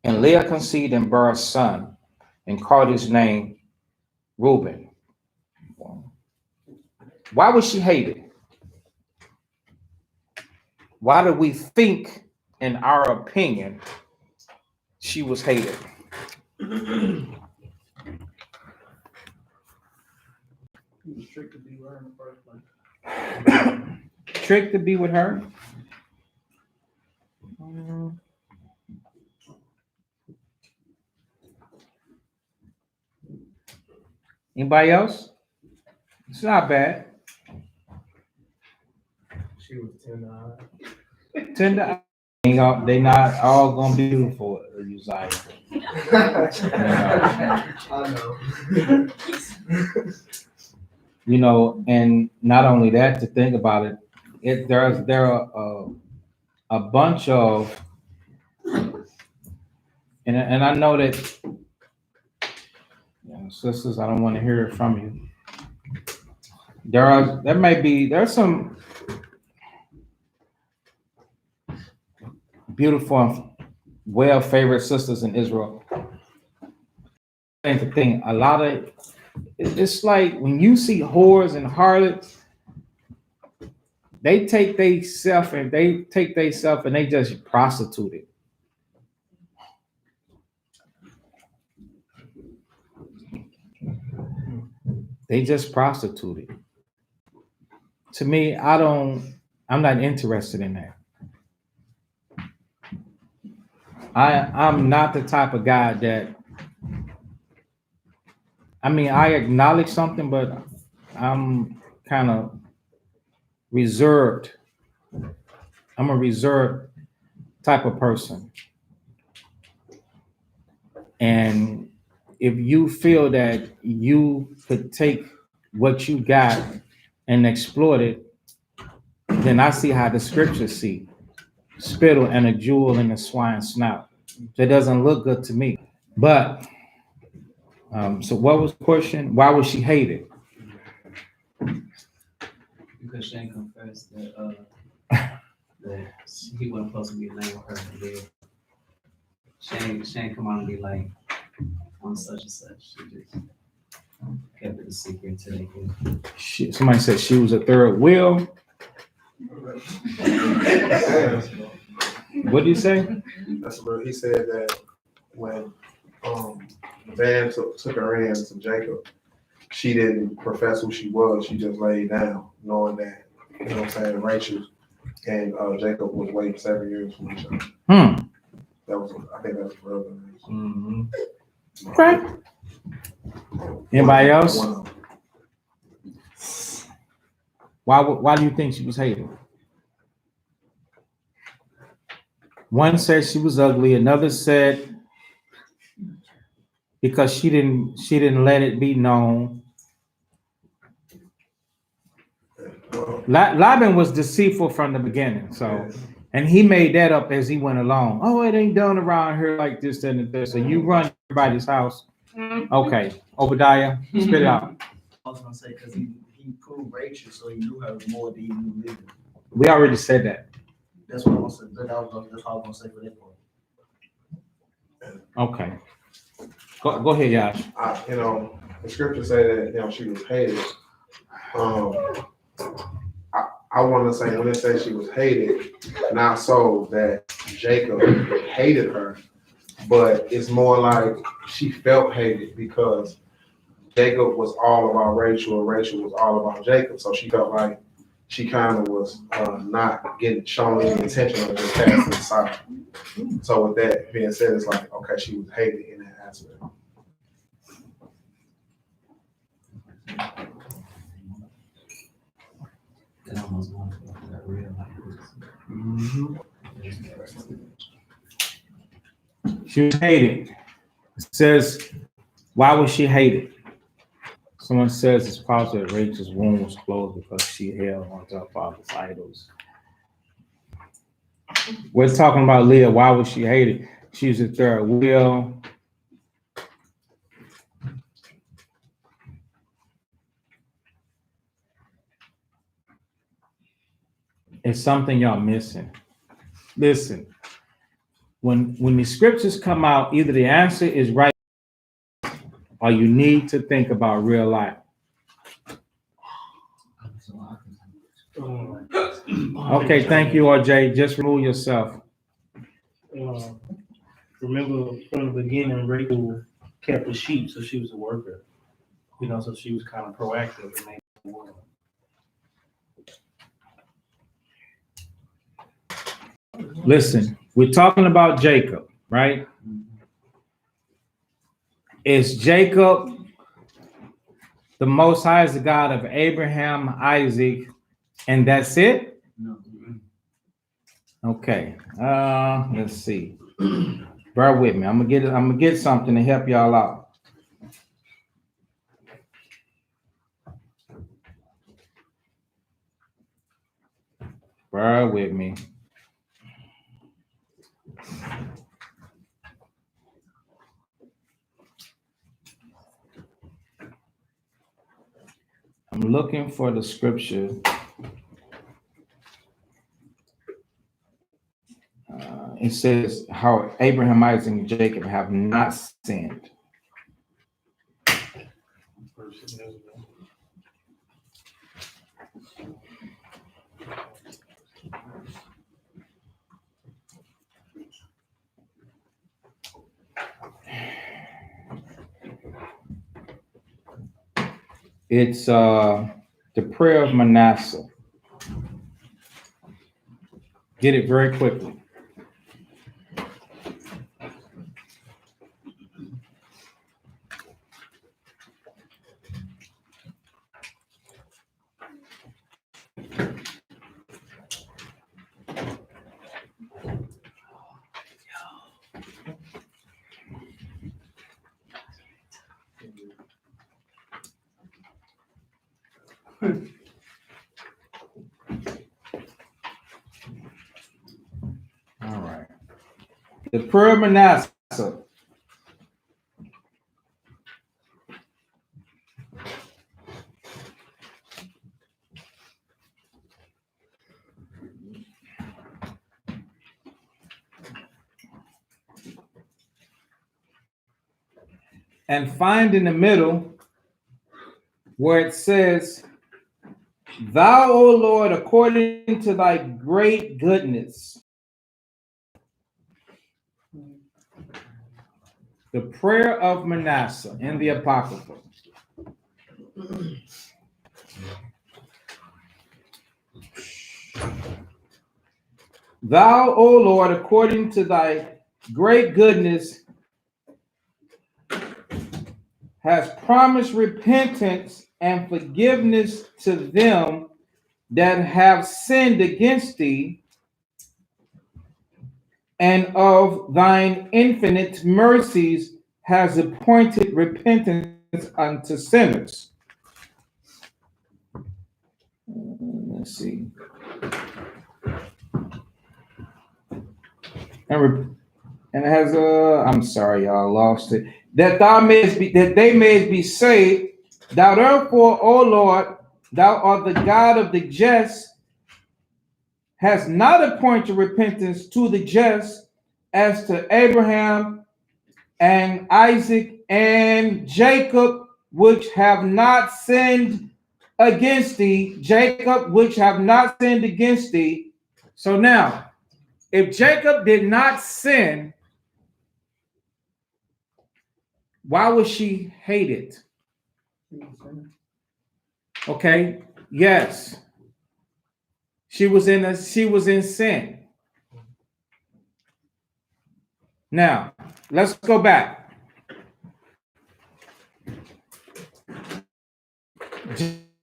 And Leah conceived and bare a son and called his name Reuben. Why was she hated? Why do we think, in our opinion, she was hated? He was tricked to be with her in the first place. Tricked to be with her? Anybody else? It's not bad. She was tender. Tender. They not all gonna be beautiful, Uzziah. I know. And not only that, to think about it, there are a bunch of, and I know that, sisters, I don't want to hear it from you. There's some beautiful and well-favored sisters in Israel. And the thing, a lot of it's like when you see whores and harlots, they take they self and they just prostitute it. They just prostituted. To me, I'm not interested in that. I'm not the type of guy that, I mean, I acknowledge something, but I'm kind of reserved. I'm a reserved type of person. And if you feel that you could take what you got and exploit it, then I see how the scriptures see spittle and a jewel in the swine's snout. That doesn't look good to me. But so what was the question? Why was she hated? Because Shane confessed that he wasn't supposed to be laying with her in bed. Shane come on and be like, on such and such. She just kept it a secret until they could. Somebody said she was a third wheel. What did you say? That's what he said, that when the man took her in to Jacob, she didn't profess who she was. She just laid down, knowing that, you know what I'm saying, Rachel and Jacob was waiting 7 years for each other. That was, I think that's real nice. Mm-hmm. Okay. Anybody else? Why do you think she was hated? One said she was ugly. Another said because she didn't let it be known. Laban was deceitful from the beginning, so, and he made that up as he went along. Oh, it ain't done around here like this and this. So you run everybody's house. Okay, Obadiah, spit it out. I was gonna say, because he proved Rachel, so he knew her more than he knew Leah. We already said that. That's what I was gonna say. That's all I was gonna say for that part. Okay. Go ahead, Yash. You know, the scripture say that, you know, she was hated. I want to say, when it says she was hated, not so that Jacob hated her, but it's more like she felt hated because Jacob was all about Rachel and Rachel was all about Jacob. So she felt like she kind of was not getting shown any attention or just passing aside. So with that being said, it's like, okay, she was hated in that aspect. That almost won that real life. She was hated. It says, why was she hated? Someone says it's possible that Rachel's womb was closed because she held onto her father's idols. We're talking about Leah. Why was she hated? She was a third wheel. It's something y'all missing. Listen, when the scriptures come out, either the answer is right or you need to think about real life. Okay, thank you, RJ. Just remove yourself. Remember from the beginning, Rachel kept the sheep, so she was a worker. You know, so she was kind of proactive in making the work. Listen, we're talking about Jacob, right? Is Jacob the Most High is the God of Abraham, Isaac, and that's it? No. Okay. Let's see. Bear with me. I'm gonna get something to help y'all out. Bear with me. I'm looking for the scripture. It says how Abraham, Isaac, and Jacob have not sinned. It's the prayer of Manasseh. Get it very quickly. All right. The prayer of Manasseh. And find in the middle where it says, Thou, O Lord, according to thy great goodness. The prayer of Manasseh in the Apocrypha. Thou, O Lord, according to thy great goodness, has promised repentance and forgiveness to them that have sinned against thee, and of thine infinite mercies has appointed repentance unto sinners. Let's see. And it has I'm sorry, y'all lost it. That they may be saved. Thou therefore, O Lord, thou art the God of the just, has not appointed repentance to the just, as to Abraham and Isaac and Jacob, which have not sinned against thee. Jacob, which have not sinned against thee. So now, if Jacob did not sin, why was she hated? Okay, yes. She was in sin. Now, let's go back.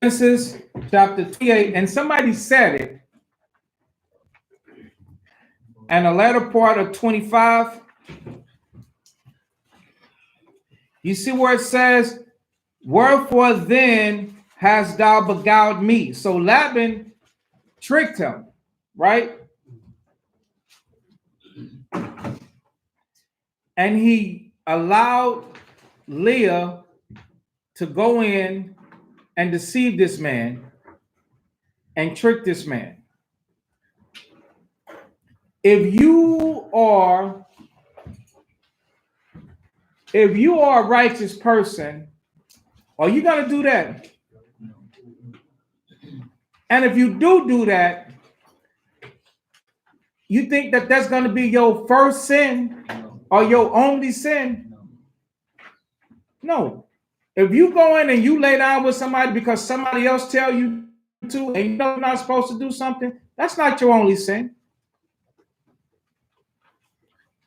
Genesis chapter 28, and somebody said it. And the latter part of 25, you see where it says, Wherefore then hast thou beguiled me? So Laban tricked him, right? And he allowed Leah to go in and deceive this man and trick this man. If you are a righteous person, are you going to do that? And if you do that, you think that that's going to be your first sin or your only sin? No. If you go in and you lay down with somebody because somebody else tell you to, and you know you're not supposed to do something, that's not your only sin.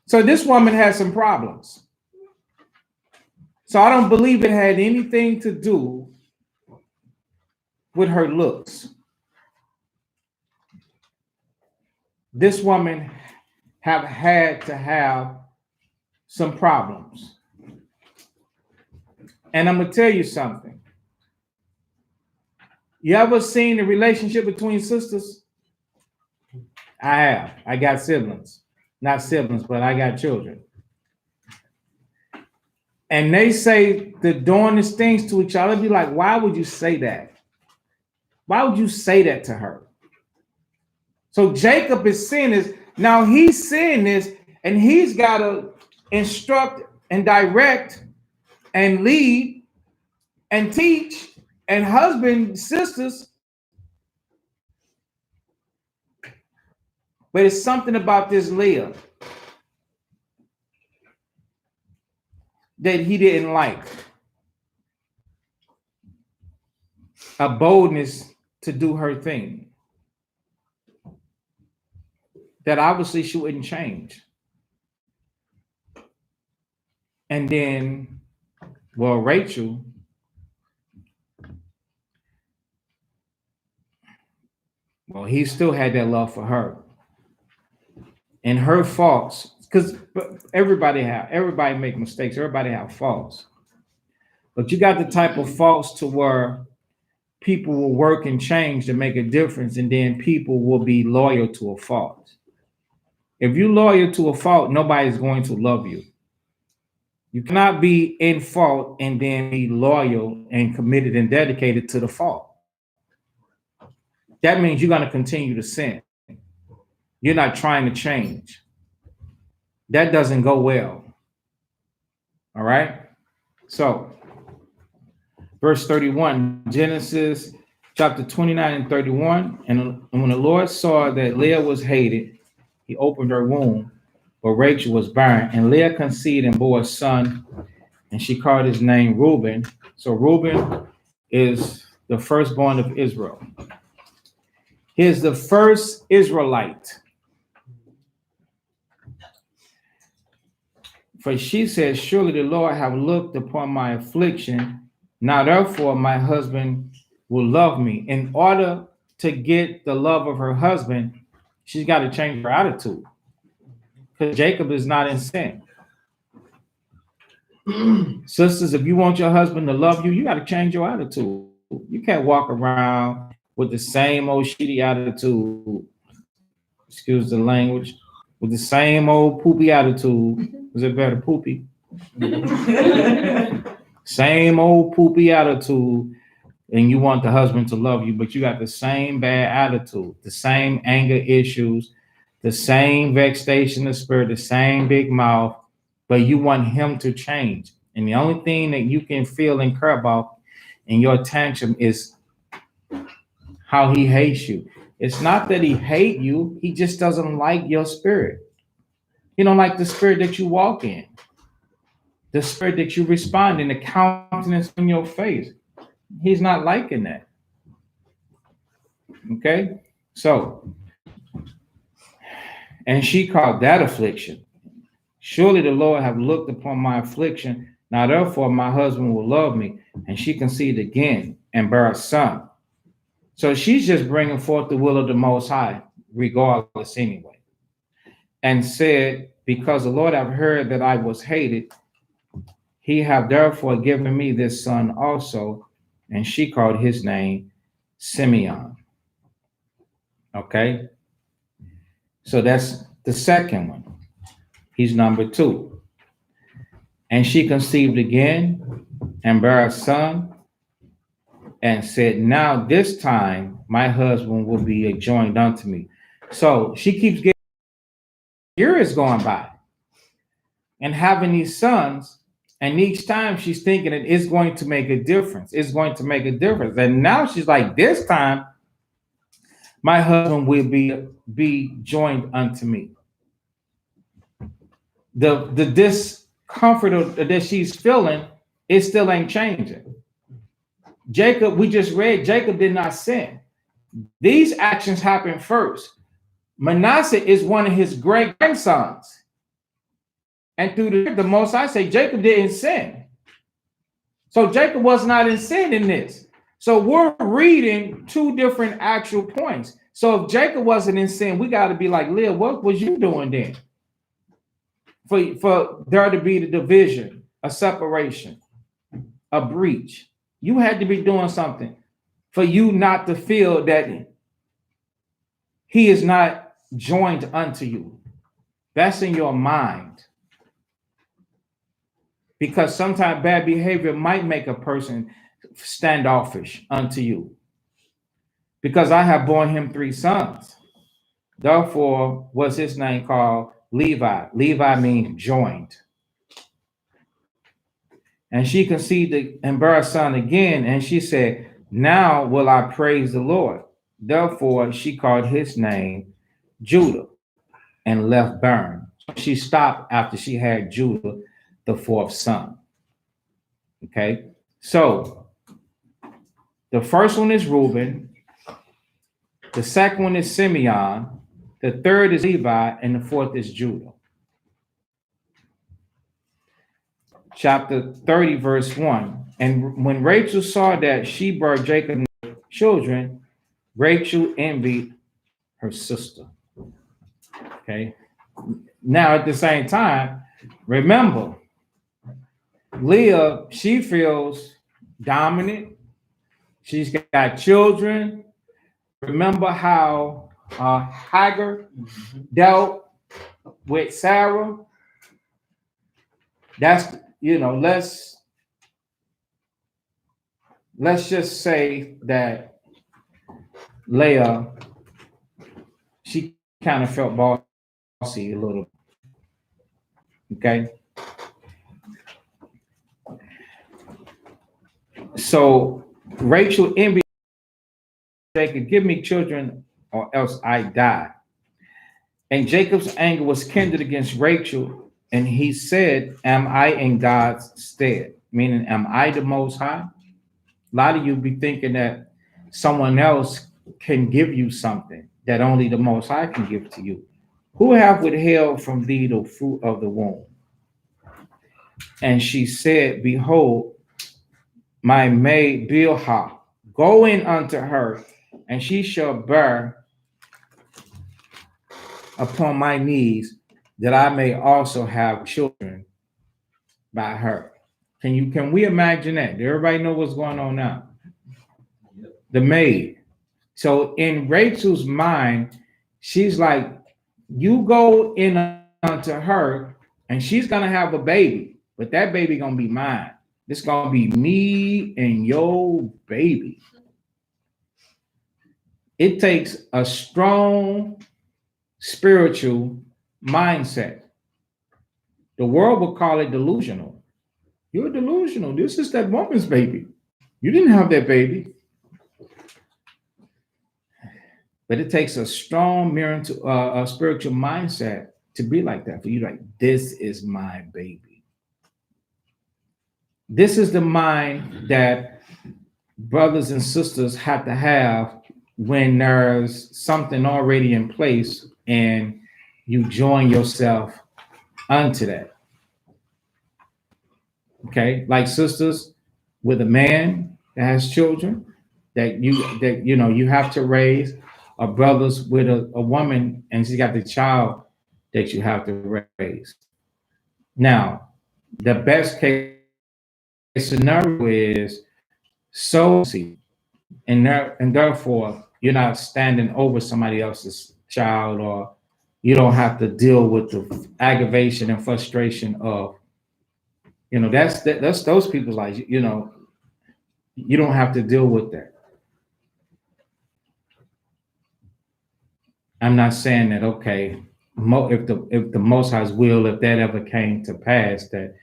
So this woman has some problems. So I don't believe it had anything to do with her looks. This woman have had to have some problems. And I'm going to tell you something. You ever seen a relationship between sisters? I have. I got siblings. Not siblings, but I got children. And they say the darndest things to each other. Be like, why would you say that? Why would you say that to her? So Jacob is seeing this. Now he's seeing this, and he's got to instruct and direct and lead and teach and husband sisters. But it's something about this Leah that he didn't like. a boldness to do her thing that obviously she wouldn't change. And then, well, Rachel, well, he still had that love for her. And her faults, because everybody make mistakes, everybody have faults. But you got the type of faults to where people will work and change to make a difference, and then people will be loyal to a fault. If you're loyal to a fault, nobody's going to love you. You cannot be in fault and then be loyal and committed and dedicated to the fault. That means you're going to continue to sin. You're not trying to change. That doesn't go well. All right? So, verse 31, Genesis chapter 29 and 31. And when the Lord saw that Leah was hated, he opened her womb, but Rachel was barren. And Leah conceived and bore a son, and she called his name Reuben. So Reuben is the firstborn of Israel. He is the first Israelite. For she said, surely the Lord have looked upon my affliction. Now therefore my husband will love me. In order to get the love of her husband, she's got to change her attitude. Because Jacob is not in sin. Sisters, if you want your husband to love you, you got to change your attitude. You can't walk around with the same old shitty attitude, excuse the language, with the same old poopy attitude. Is it better, poopy? Same old poopy attitude, and you want the husband to love you, but you got the same bad attitude, the same anger issues, the same vexation of spirit, the same big mouth, but you want him to change. And the only thing that you can feel and care about in your tantrum is how he hates you. It's not that he hates you, he just doesn't like your spirit. He don't like the spirit that you walk in, the spirit that you respond in, the countenance on your face. He's not liking that. Okay? So, and she called that affliction. Surely the Lord have looked upon my affliction. Now therefore my husband will love me. And she conceived again and bare a son. So she's just bringing forth the will of the Most High, regardless anyway. And said, because the Lord have heard that I was hated, he have therefore given me this son also. And she called his name Simeon. Okay? So that's the second one. He's number 2. And she conceived again and bare a son and said, now this time my husband will be joined unto me. So she keeps getting years going by and having these sons. And each time she's thinking that it's going to make a difference. It's going to make a difference. And now she's like, this time my husband will be joined unto me. The discomfort that she's feeling, it still ain't changing. Jacob, we just read, Jacob did not sin. These actions happened first. Manasseh is one of his great grandsons. And through the Most High say, Jacob didn't sin. So Jacob was not in sin in this. So we're reading 2 different actual points. So if Jacob wasn't in sin, we got to be like, Leah, what was you doing then? For there to be the division, a separation, a breach. You had to be doing something for you not to feel that he is not joined unto you. That's in your mind. Because sometimes bad behavior might make a person standoffish unto you. Because I have borne him 3 sons. Therefore was his name called Levi. Levi means joined. And she conceived and bare a son again, and she said, now will I praise the Lord. Therefore she called his name Judah and left barren. She stopped after she had Judah, the 4th son. Okay, so The first one is Reuben. The second one is Simeon. The third is Levi, and the fourth is Judah. Chapter 30, verse 1. And when Rachel saw that she bore Jacob children, Rachel envied her sister. Okay. Now, at the same time, remember, Leah, she feels dominant. She's got children. Remember how Hagar dealt with Sarah? That's, let's just say that Leah, she kind of felt bossy a little. Okay. So Rachel envied Jacob, give me children or else I die. And Jacob's anger was kindled against Rachel, and he said, am I in God's stead? Meaning, am I the Most High? A lot of you be thinking that someone else can give you something that only the Most High can give to you. Who have withheld from thee the fruit of the womb? And she said, behold, my maid Bilhah, go in unto her, and she shall bear upon my knees, that I may also have children by her. Can we imagine that? Everybody know what's going on now? The maid. So in Rachel's mind, she's like, you go in unto her, and she's gonna have a baby, but that baby gonna be mine. It's gonna be me and your baby. It takes a strong spiritual mindset. The world will call it delusional. You're delusional. This is that woman's baby. You didn't have that baby. But it takes a strong spiritual mindset to be like that. For you, like, this is my baby. This is the mind that brothers and sisters have to have when there's something already in place and you join yourself unto that. Okay, like sisters with a man that has children that you have to raise, or brothers with a woman and she's got the child that you have to raise. Now, the best case scenario is so and therefore you're not standing over somebody else's child, or you don't have to deal with the aggravation and frustration of, that's those people's lives. You don't have to deal with that. I'm not saying that, okay, if the Most High's will, if that ever came to pass, that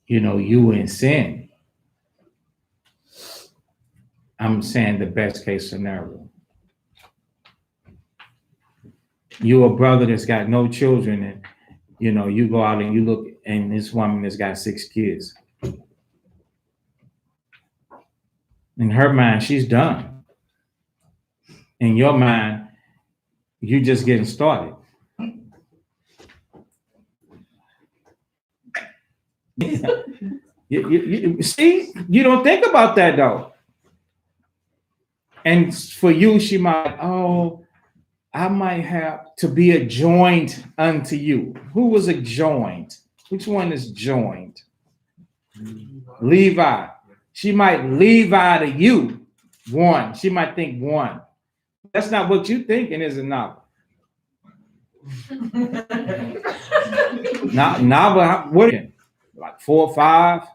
you in sin. I'm saying the best case scenario. You a brother that's got no children, and you go out and you look, and this woman has got 6 kids. In her mind, she's done. In your mind, you just getting started. You see, you don't think about that though. And for you, she might, I might have to be a joint unto you. Who was a joint? Which one is joined? Levi. She might Levi to you. One. She might think one. That's not what you thinking, is it not? Now, what? Like 4 or 5?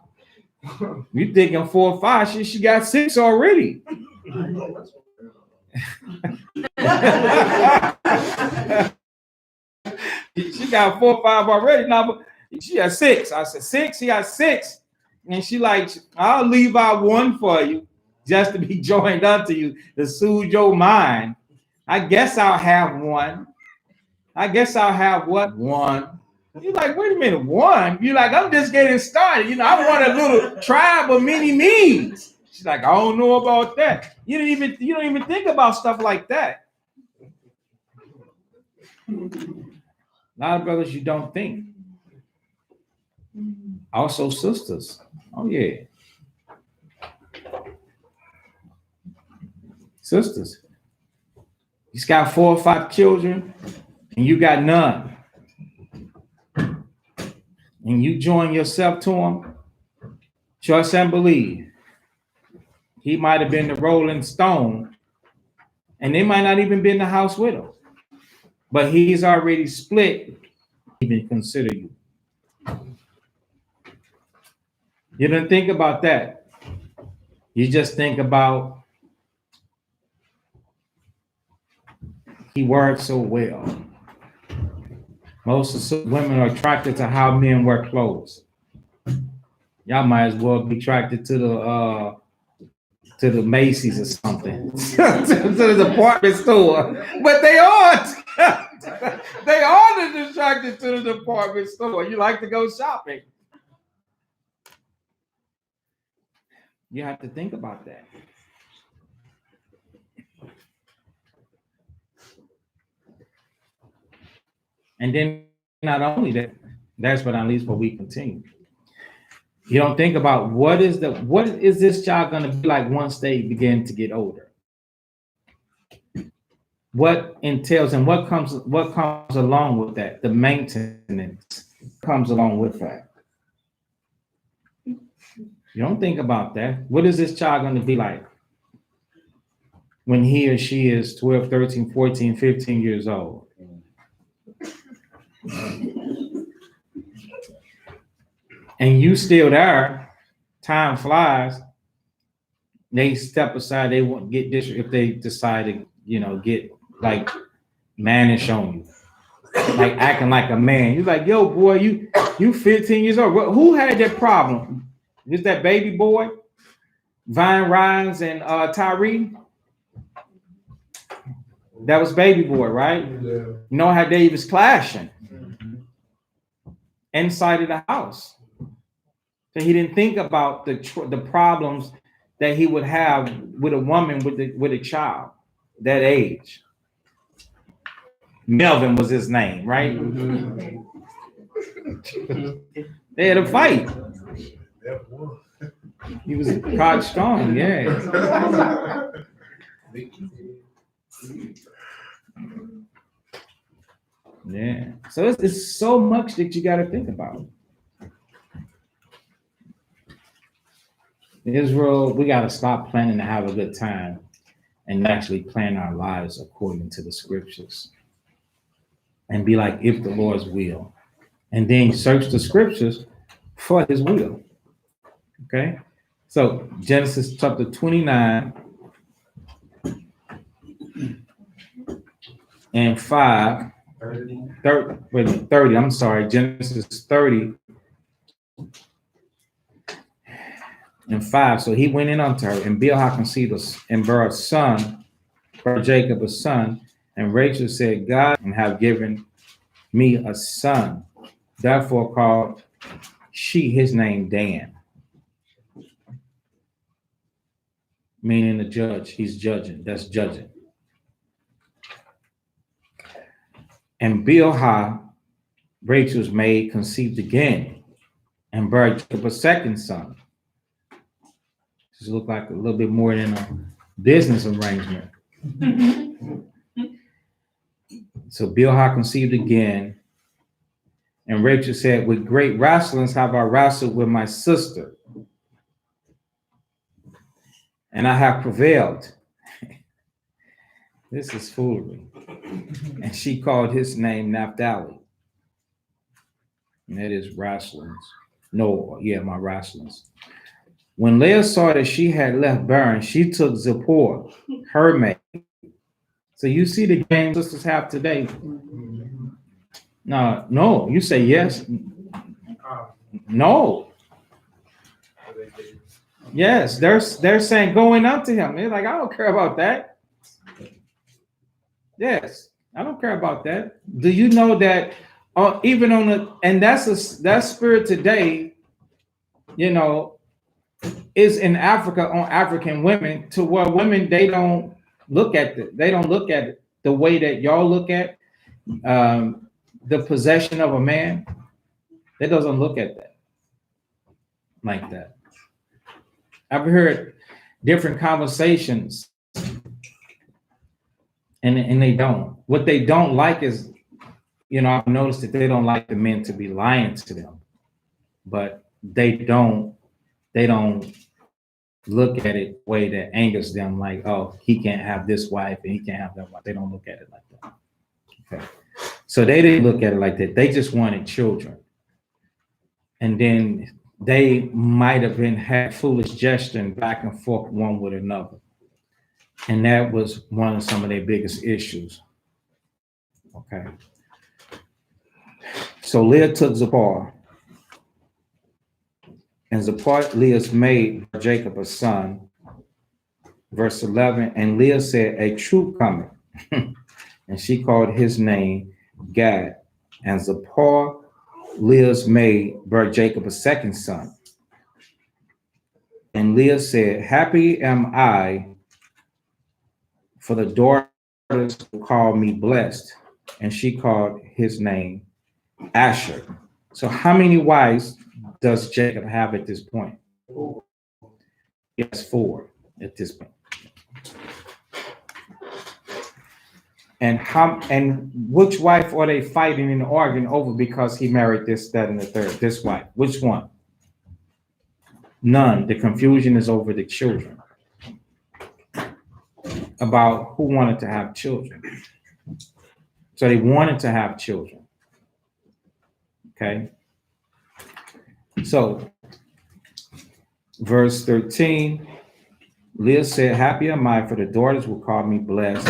You thinking 4 or 5? She got 6 already. She got 4 or 5 already. Now she has 6. I said 6. She got 6, and she like, I'll leave out 1 for you, just to be joined unto you, to soothe your mind. I guess I'll have 1. I guess I'll have what? 1. You're like, wait a minute, 1? You're like, I'm just getting started. I want a little tribe of many me's. She's like, I don't know about that. You don't even think about stuff like that. A lot of brothers, you don't think. Also, sisters. Oh yeah, sisters. He's got 4 or 5 children, and you got none. And you join yourself to him. Trust and believe. He might have been the Rolling Stone, and they might not even be in the house with him. But he's already split. Even consider you. You don't think about that. You just think about he works so well. Most women are attracted to how men wear clothes. Y'all might as well be attracted to the Macy's or something, to the department store. But they aren't. They aren't attracted to the department store. You like to go shopping. You have to think about that. And then not only that, that's but not least, but we continue. You don't think about what is this child going to be like once they begin to get older? What entails and what comes along with that? The maintenance comes along with that. You don't think about that. What is this child going to be like when he or she is 12, 13, 14, 15 years old? And you still there, time flies. They step aside, they won't get this if they decide to, get like mannish on you. Like acting like a man. You're like, yo, boy, you 15 years old. Who had that problem? Is that baby boy? Vine Rhymes and Tyree? That was baby boy, right? Yeah. You know how they was clashing inside of the house. So he didn't think about the problems that he would have with a woman with a child that age. Melvin was his name, right? They had a fight. He was Cod Strong, yeah. Yeah. So it's so much that you got to think about. Israel, we got to stop planning to have a good time and actually plan our lives according to the scriptures. And be like, if the Lord's will. And then search the scriptures for his will. Okay? So Genesis chapter 29 and 5. 30. I'm sorry, Genesis 30 and 5. So he went in unto her, and Bilhah conceived and bare a son, for Jacob a son. And Rachel said, God have given me a son. Therefore called she his name Dan. Meaning the judge. He's judging. That's judging. And Bilhah, Rachel's maid, conceived again and bare Jacob a second son. This looked like a little bit more than a business arrangement. So Bilhah conceived again, and Rachel said, with great wrestlings have I wrestled with my sister, and I have prevailed. This is foolery. And she called his name Naphtali. And that is wrestlings. No, yeah, my wrestlings. When Leah saw that she had left barren, she took Zipporah, her maid. So you see the game sisters have today. No, you say yes. No. Yes, they're saying going up to him. They're like, I don't care about that. Yes, I don't care about that. Do you know that even on the, and that's spirit today, is in Africa on African women to where women they don't look at it the way that y'all look at the possession of a man. They doesn't look at that like that. I've heard different conversations, and they don't. What they don't like is, I've noticed that they don't like the men to be lying to them, but they don't look at it the way that angers them, like, oh, he can't have this wife and he can't have that wife. They don't look at it like that. Okay. So they didn't look at it like that. They just wanted children. And then they might have had foolish gesturing back and forth one with another. And that was one of some of their biggest issues. Okay. So Leah took Zipporah, and Zipporah, Leah's maid, Jacob a son. Verse 11, and Leah said, a troop cometh. And she called his name Gad. And Zipporah, Leah's maid, bare Jacob a second son. And Leah said, happy am I, for the daughters will call me blessed. And she called his name Asher. So how many wives does Jacob have at this point? Yes, 4 at this point. And which wife are they fighting and arguing over because he married this, that, and the third? This wife. Which one? None. The confusion is over the children. About who wanted to have children. So they wanted to have children. Okay. So, verse 13, Leah said, happy am I, for the daughters will call me blessed.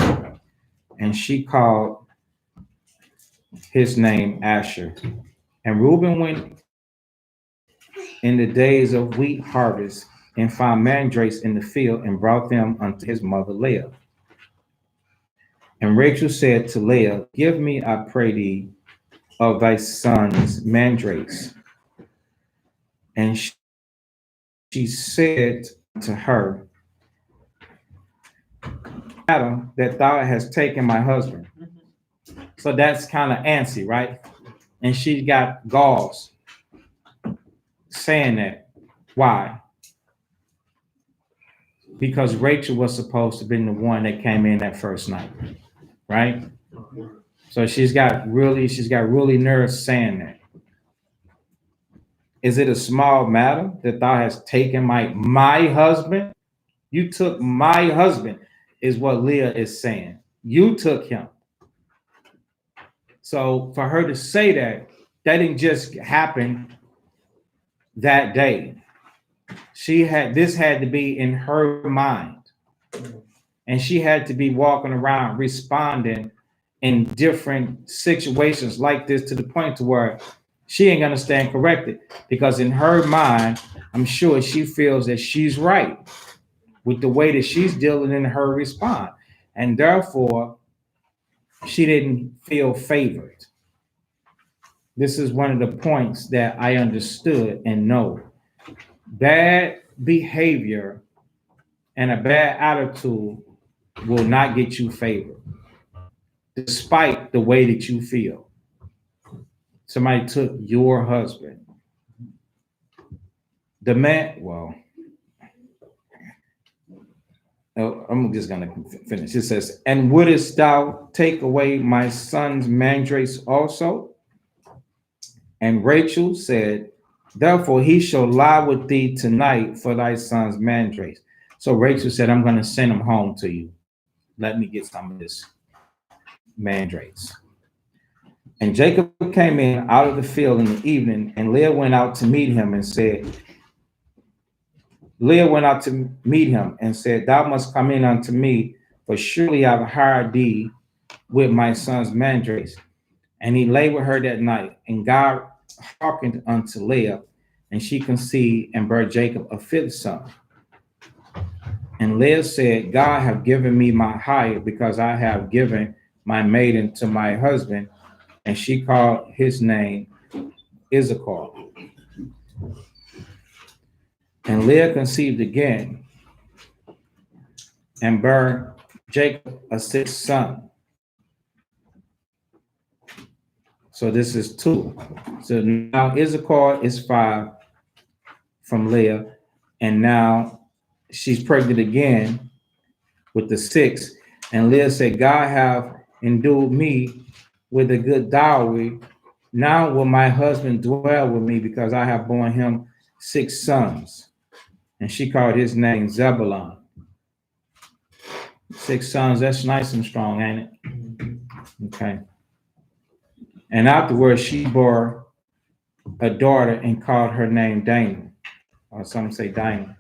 And she called his name Asher. And Reuben went in the days of wheat harvest and found mandrakes in the field and brought them unto his mother Leah. And Rachel said to Leah, give me, I pray thee, of thy son's mandrakes. And she said to her, Adam, that thou hast taken my husband. So that's kind of antsy, right? And she got galls saying that. Why? Because Rachel was supposed to be the one that came in that first night, right? So she's got really nerves saying that. Is it a small matter that thou hast taken my husband? You took my husband, is what Leah is saying. You took him. So for her to say that didn't just happen that day. This had to be in her mind. And she had to be walking around responding in different situations like this to the point to where she ain't gonna stand corrected, because in her mind, I'm sure she feels that she's right with the way that she's dealing in her response. And therefore, she didn't feel favored. This is one of the points that I understood and know. Bad behavior and a bad attitude will not get you favored, despite the way that you feel. Somebody took your husband. The man, I'm just going to finish. It says, and wouldest thou take away my son's mandrakes also? And Rachel said, therefore he shall lie with thee tonight for thy son's mandrakes. So Rachel said, I'm going to send him home to you. Let me get some of this mandrakes. And Jacob came in out of the field in the evening, and Leah went out to meet him and said, thou must come in unto me, for surely I've hired thee with my son's mandrakes. And he lay with her that night, and God hearkened unto Leah, and she conceived and bare Jacob a fifth son. And Leah said, God have given me my hire, because I have given my maiden to my husband. And she called his name Issachar. And Leah conceived again and bare Jacob a sixth son. So this is two. So now Issachar is 5 from Leah, and now she's pregnant again with the 6. And Leah said, God have endued me with a good dowry. Now will my husband dwell with me, because I have borne him 6 sons. And she called his name Zebulon. 6 sons, that's nice and strong, ain't it? Okay. And afterwards she bore a daughter and called her name Dana, or some say Dinah.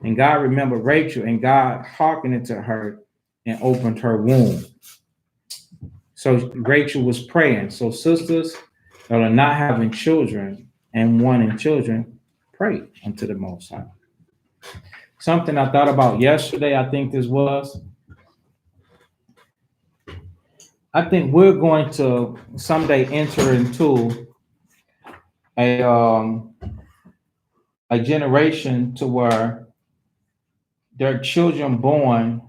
And God remembered Rachel, and God hearkened to her and opened her womb. So Rachel was praying. So sisters that are not having children and wanting children, pray unto the Most High. Something I thought about yesterday, I think this was, I think we're going to someday enter into a generation to where there are children born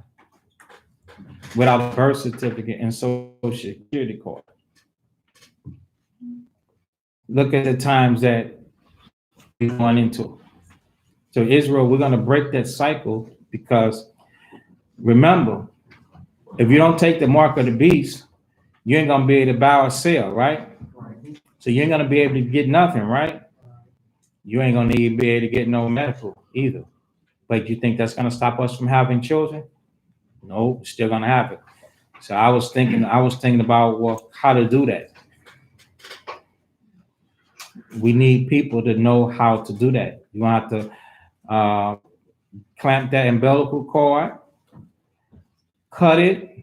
without a birth certificate and social security card. Look at the times that we're going into. So Israel, we're going to break that cycle, because remember, if you don't take the mark of the beast, you ain't going to be able to buy or sell, right? So you ain't going to be able to get nothing, right? You ain't going to even be able to get no medical either. But you think that's going to stop us from having children? No, still going to have it. So I was thinking about, well, how to do that. We need people to know how to do that. You have to clamp that umbilical cord, cut it,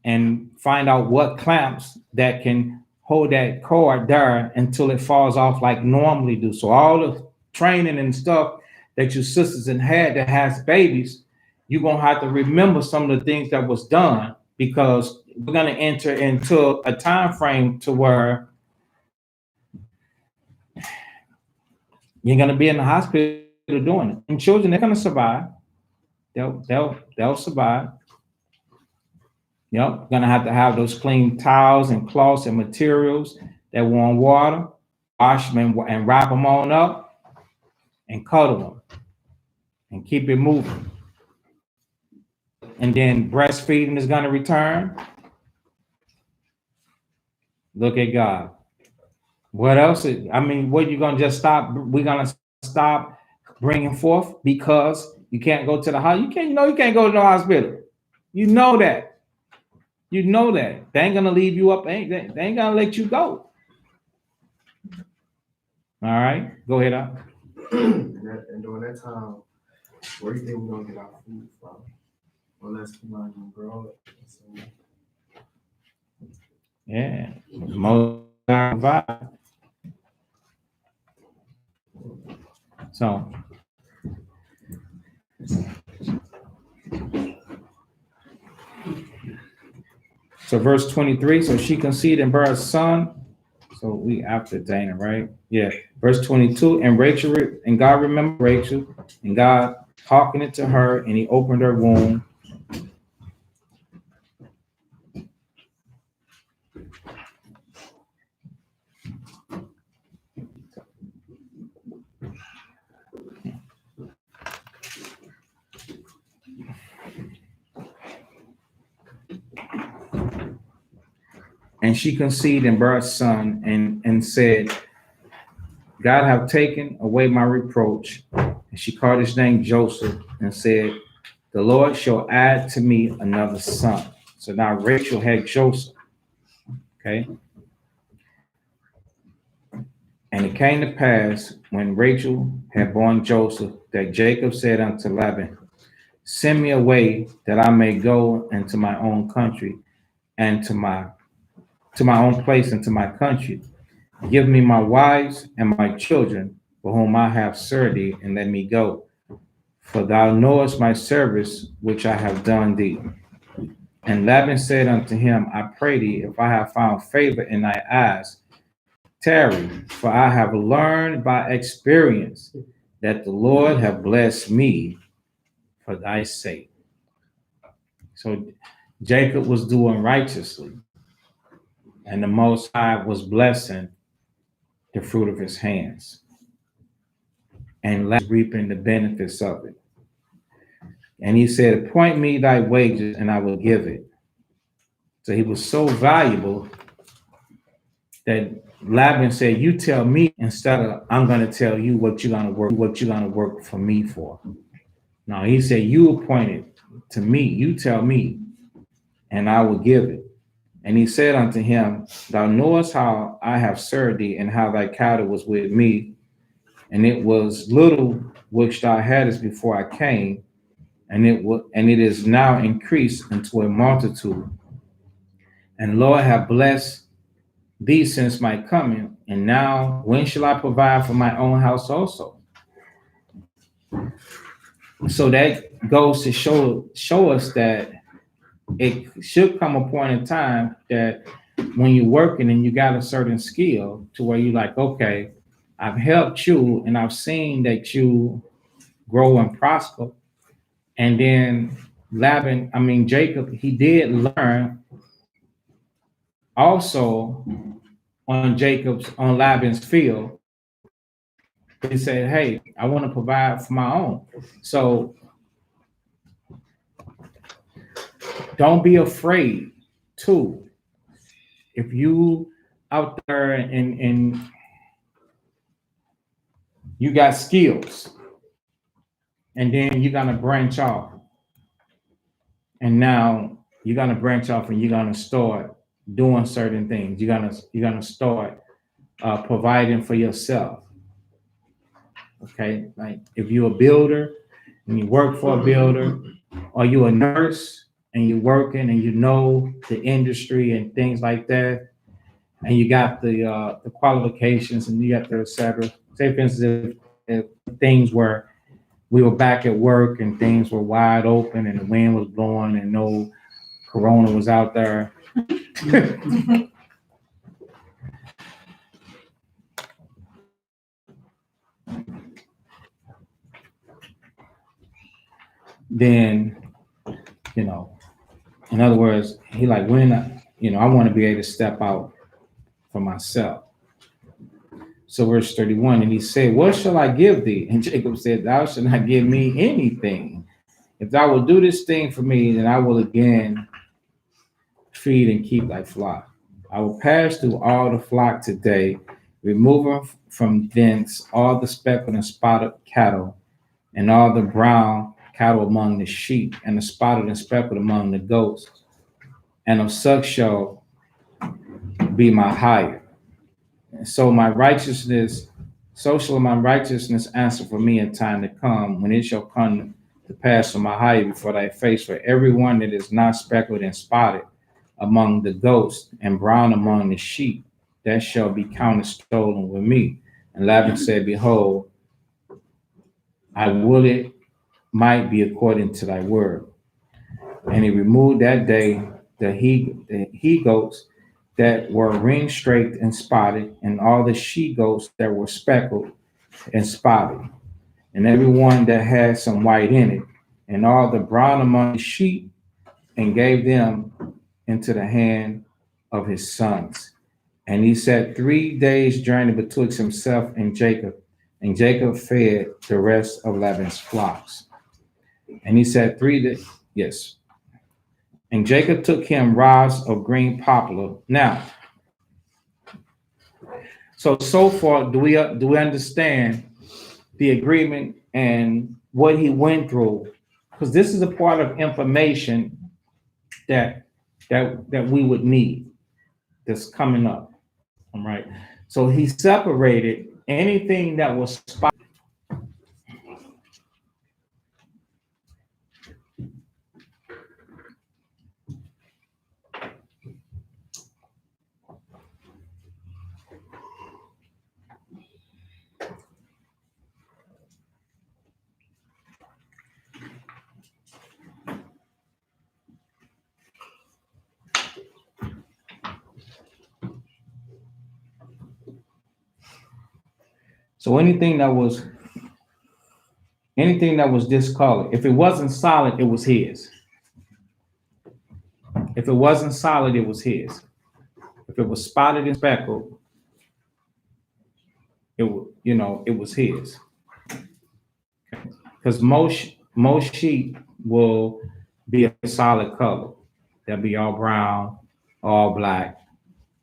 and find out what clamps that can hold that cord there until it falls off like normally do. So all the training and stuff that your sisters and had that has babies, you're gonna have to remember some of the things that was done, because we're gonna enter into a time frame to where you're gonna be in the hospital doing it. And children, they're gonna survive. They'll survive. Yep, gonna have to have those clean towels and cloths and materials that warm water, wash them and wrap them on up and cuddle them and keep it moving. And then breastfeeding is gonna return. Look at God. What else? What are you gonna just stop? We're gonna stop bringing forth because you can't go to the hospital. You can't go to the hospital. You know that. You know that. They ain't gonna leave you up. They ain't gonna let you go. All right, go ahead. And during that time, where do you think we're gonna get our food from? Unless we might grow it. So, Yeah, most vibe. So verse 23, so she conceived and bare a son. So we after Dana, right? Yeah. Verse 22, and Rachel, and God remembered Rachel, and God hearkened it to her, and he opened her womb. And she conceived and bare a son, and said, God have taken away my reproach. And she called his name Joseph, and said, the Lord shall add to me another son. So now Rachel had Joseph. Okay. And it came to pass, when Rachel had born Joseph, that Jacob said unto Laban, send me away, that I may go into my own country, and to my own place and to my country. Give me my wives and my children, for whom I have served thee, and let me go. For thou knowest my service which I have done thee. And Laban said unto him, I pray thee, if I have found favor in thy eyes, tarry, for I have learned by experience that the Lord have blessed me for thy sake. So Jacob was doing righteously, and the Most High was blessing the fruit of his hands and reaping the benefits of it. And he said, appoint me thy wages and I will give it. So he was so valuable that Laban said, you tell me instead of I'm going to tell you what you're going to work for me for. No, he said, you appoint it to me. You tell me and I will give it. And he said unto him, thou knowest how I have served thee and how thy cattle was with me. And it was little which thou hadst before I came. And it is now increased into a multitude. And Lord have blessed thee since my coming. And now when shall I provide for my own house also? So that goes to show us that it should come a point in time that when you're working and you got a certain skill to where you're like, okay, I've helped you and I've seen that you grow and prosper. And then Jacob, he did learn also on Laban's field. He said, hey, I want to provide for my own. So don't be afraid too. If you out there and you got skills, and then you're gonna branch off, and now you're gonna branch off and you're gonna start doing certain things. You're gonna start providing for yourself. Okay, like if you're a builder and you work for a builder, or you're a nurse and you're working and you know the industry and things like that, and you got the qualifications and you got the et cetera. Say for instance, if things were we were back at work and things were wide open and the wind was blowing and no corona was out there. Then, in other words, he like, when, I want to be able to step out for myself. So verse 31, and he said, what shall I give thee? And Jacob said, thou shalt not give me anything. If thou will do this thing for me, then I will again feed and keep thy flock. I will pass through all the flock today, removing from thence all the speckled and spotted cattle, and all the brown cattle among the sheep, and the spotted and speckled among the goats. And of such shall be my hire. And so shall my righteousness answer for me in time to come, when it shall come to pass from my hire before thy face, for everyone that is not speckled and spotted among the goats and brown among the sheep, that shall be counted stolen with me. And Laban said, behold, I will it might be according to thy word. And he removed that day the he goats that were ring straight and spotted, and all the she goats that were speckled and spotted, and every one that had some white in it, and all the brown among the sheep, and gave them into the hand of his sons. And he set 3 days' journey betwixt himself and Jacob fed the rest of Laban's flocks. And he said 3 days, yes. And Jacob took him rods of green poplar. Now, so far, do we understand the agreement and what he went through? Because this is a part of information that we would need that's coming up. All right. So he separated anything that was spotted. So anything that was anything that was discolored. If it wasn't solid, it was his. If it wasn't solid, it was his. If it was spotted and speckled, it was his. Because most sheep will be a solid color. They'll be all brown, all black,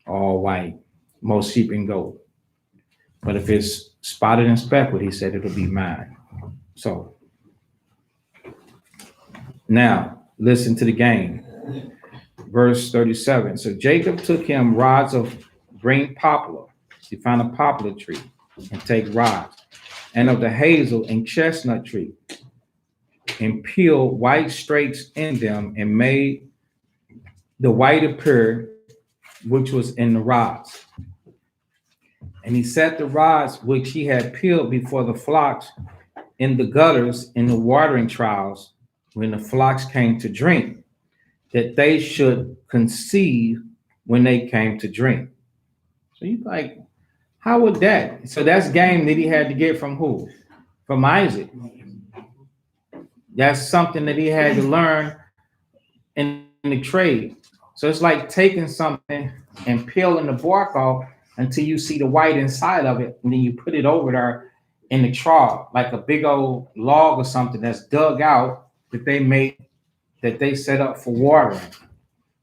all white. Most sheep and goat. But if it's spotted and speckled, he said it'll be mine. So now listen to the game. Verse 37. So Jacob took him rods of green poplar. He found a poplar tree and take rods, and of the hazel and chestnut tree, and peel white streaks in them, and made the white appear which was in the rods. And he set the rods which he had peeled before the flocks in the gutters in the watering troughs when the flocks came to drink, that they should conceive when they came to drink. So you like, how would that? So that's game that he had to get from who? From Isaac. That's something that he had to learn in the trade. So it's like taking something and peeling the bark off until you see the white inside of it, and then you put it over there in the trough, like a big old log or something that's dug out that they set up for watering.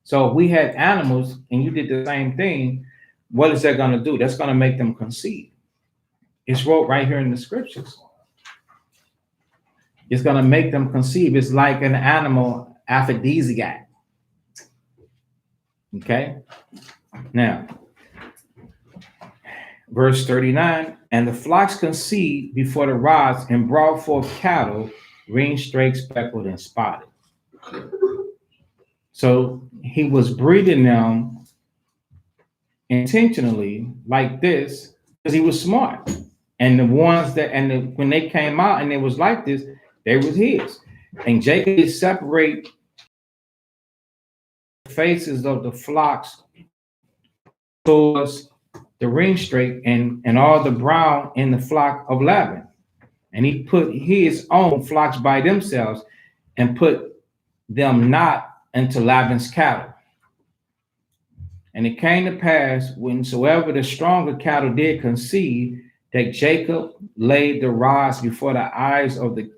So if we had animals and you did the same thing, what is that going to do? That's going to make them conceive. It's wrote right here in the scriptures. It's going to make them conceive. It's like an animal aphrodisiac. Okay. Now, verse 39, and the flocks conceived before the rods and brought forth cattle, ring, straight, speckled, and spotted. So he was breeding them intentionally like this because he was smart. And the ones when they came out and it was like this, they was his. And Jacob did separate the faces of the flocks towards the ring straight and all the brown in the flock of Laban. And he put his own flocks by themselves and put them not into Laban's cattle. And it came to pass, whensoever the stronger cattle did conceive, that Jacob laid the rods before the eyes of the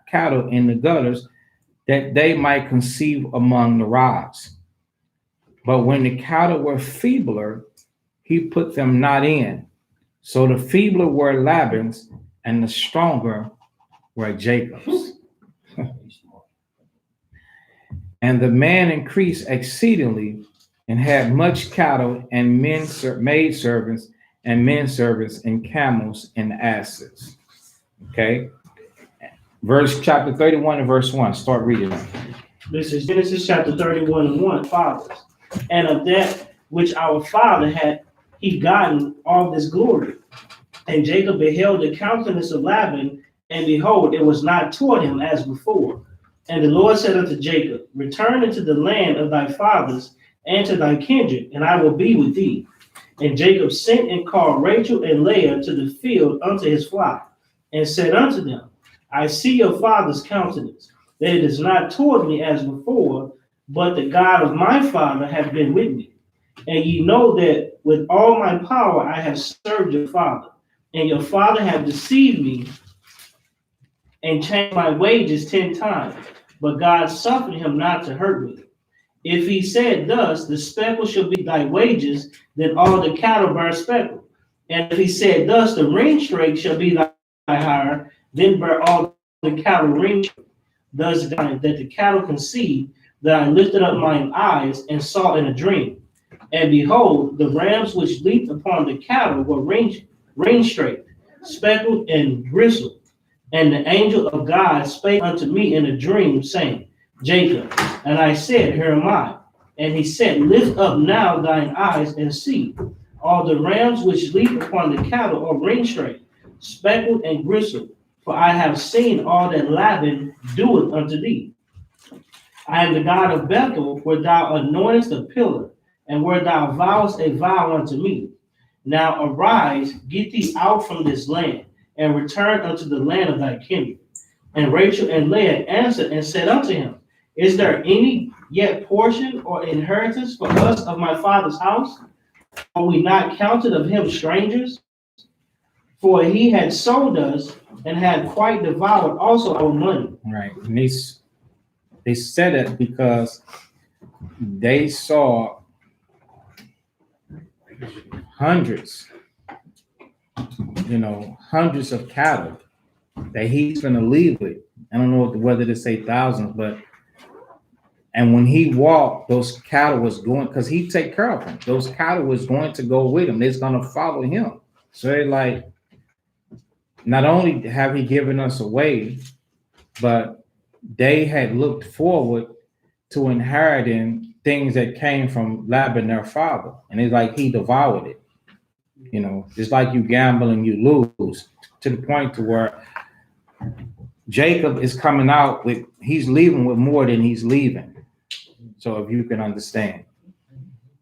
cattle in the gutters, that they might conceive among the rods. But when the cattle were feebler, he put them not in. So the feebler were Laban's, and the stronger were Jacob's. And the man increased exceedingly, and had much cattle, and maid servants, and men servants, and camels, and asses. Okay. Chapter 31 and verse 1. Start reading it. This is Genesis chapter 31 and 1, fathers. And of that which our father had he gotten all this glory. And Jacob beheld the countenance of Laban, and behold, it was not toward him as before. And the Lord said unto Jacob, return into the land of thy fathers and to thy kindred, and I will be with thee. And Jacob sent and called Rachel and Leah to the field unto his flock, and said unto them, I see your father's countenance, that it is not toward me as before, but the God of my father hath been with me. And ye know that with all my power I have served your father, and your father hath deceived me and changed my wages 10 times, but God suffered him not to hurt me. If he said thus, the speckle shall be thy wages, then all the cattle bear speckle. And if he said thus, the ring straight shall be thy hire, then bear all the cattle ring straight. Thus that the cattle conceived, that I lifted up mine eyes and saw in a dream. And behold, the rams which leaped upon the cattle were ring straight, speckled and bristled. And the angel of God spake unto me in a dream, saying, Jacob. And I said, here am I. And he said, lift up now thine eyes and see. All the rams which leap upon the cattle are ring straight, speckled and bristled. For I have seen all that Laban doeth unto thee. I am the God of Bethel, where thou anointest a pillar, and where thou vowest a vow unto me. Now arise, get thee out from this land, and return unto the land of thy kindred. And Rachel and Leah answered and said unto him, Is there any yet portion or inheritance for us of my father's house? Are we not counted of him strangers? For he had sold us and had quite devoured also our money. Right. And they said it because they saw hundreds of cattle that he's gonna leave with. I don't know whether to say thousands, but and when he walked, those cattle was going because he take care of them. Those cattle was going to go with him. They're gonna follow him. So they like, not only have he given us away, but they had looked forward to inheriting things that came from Laban, their father. And it's like he devoured it. It's like you gamble and you lose to the point to where Jacob is coming out with, he's leaving with more than he's leaving. So if you can understand,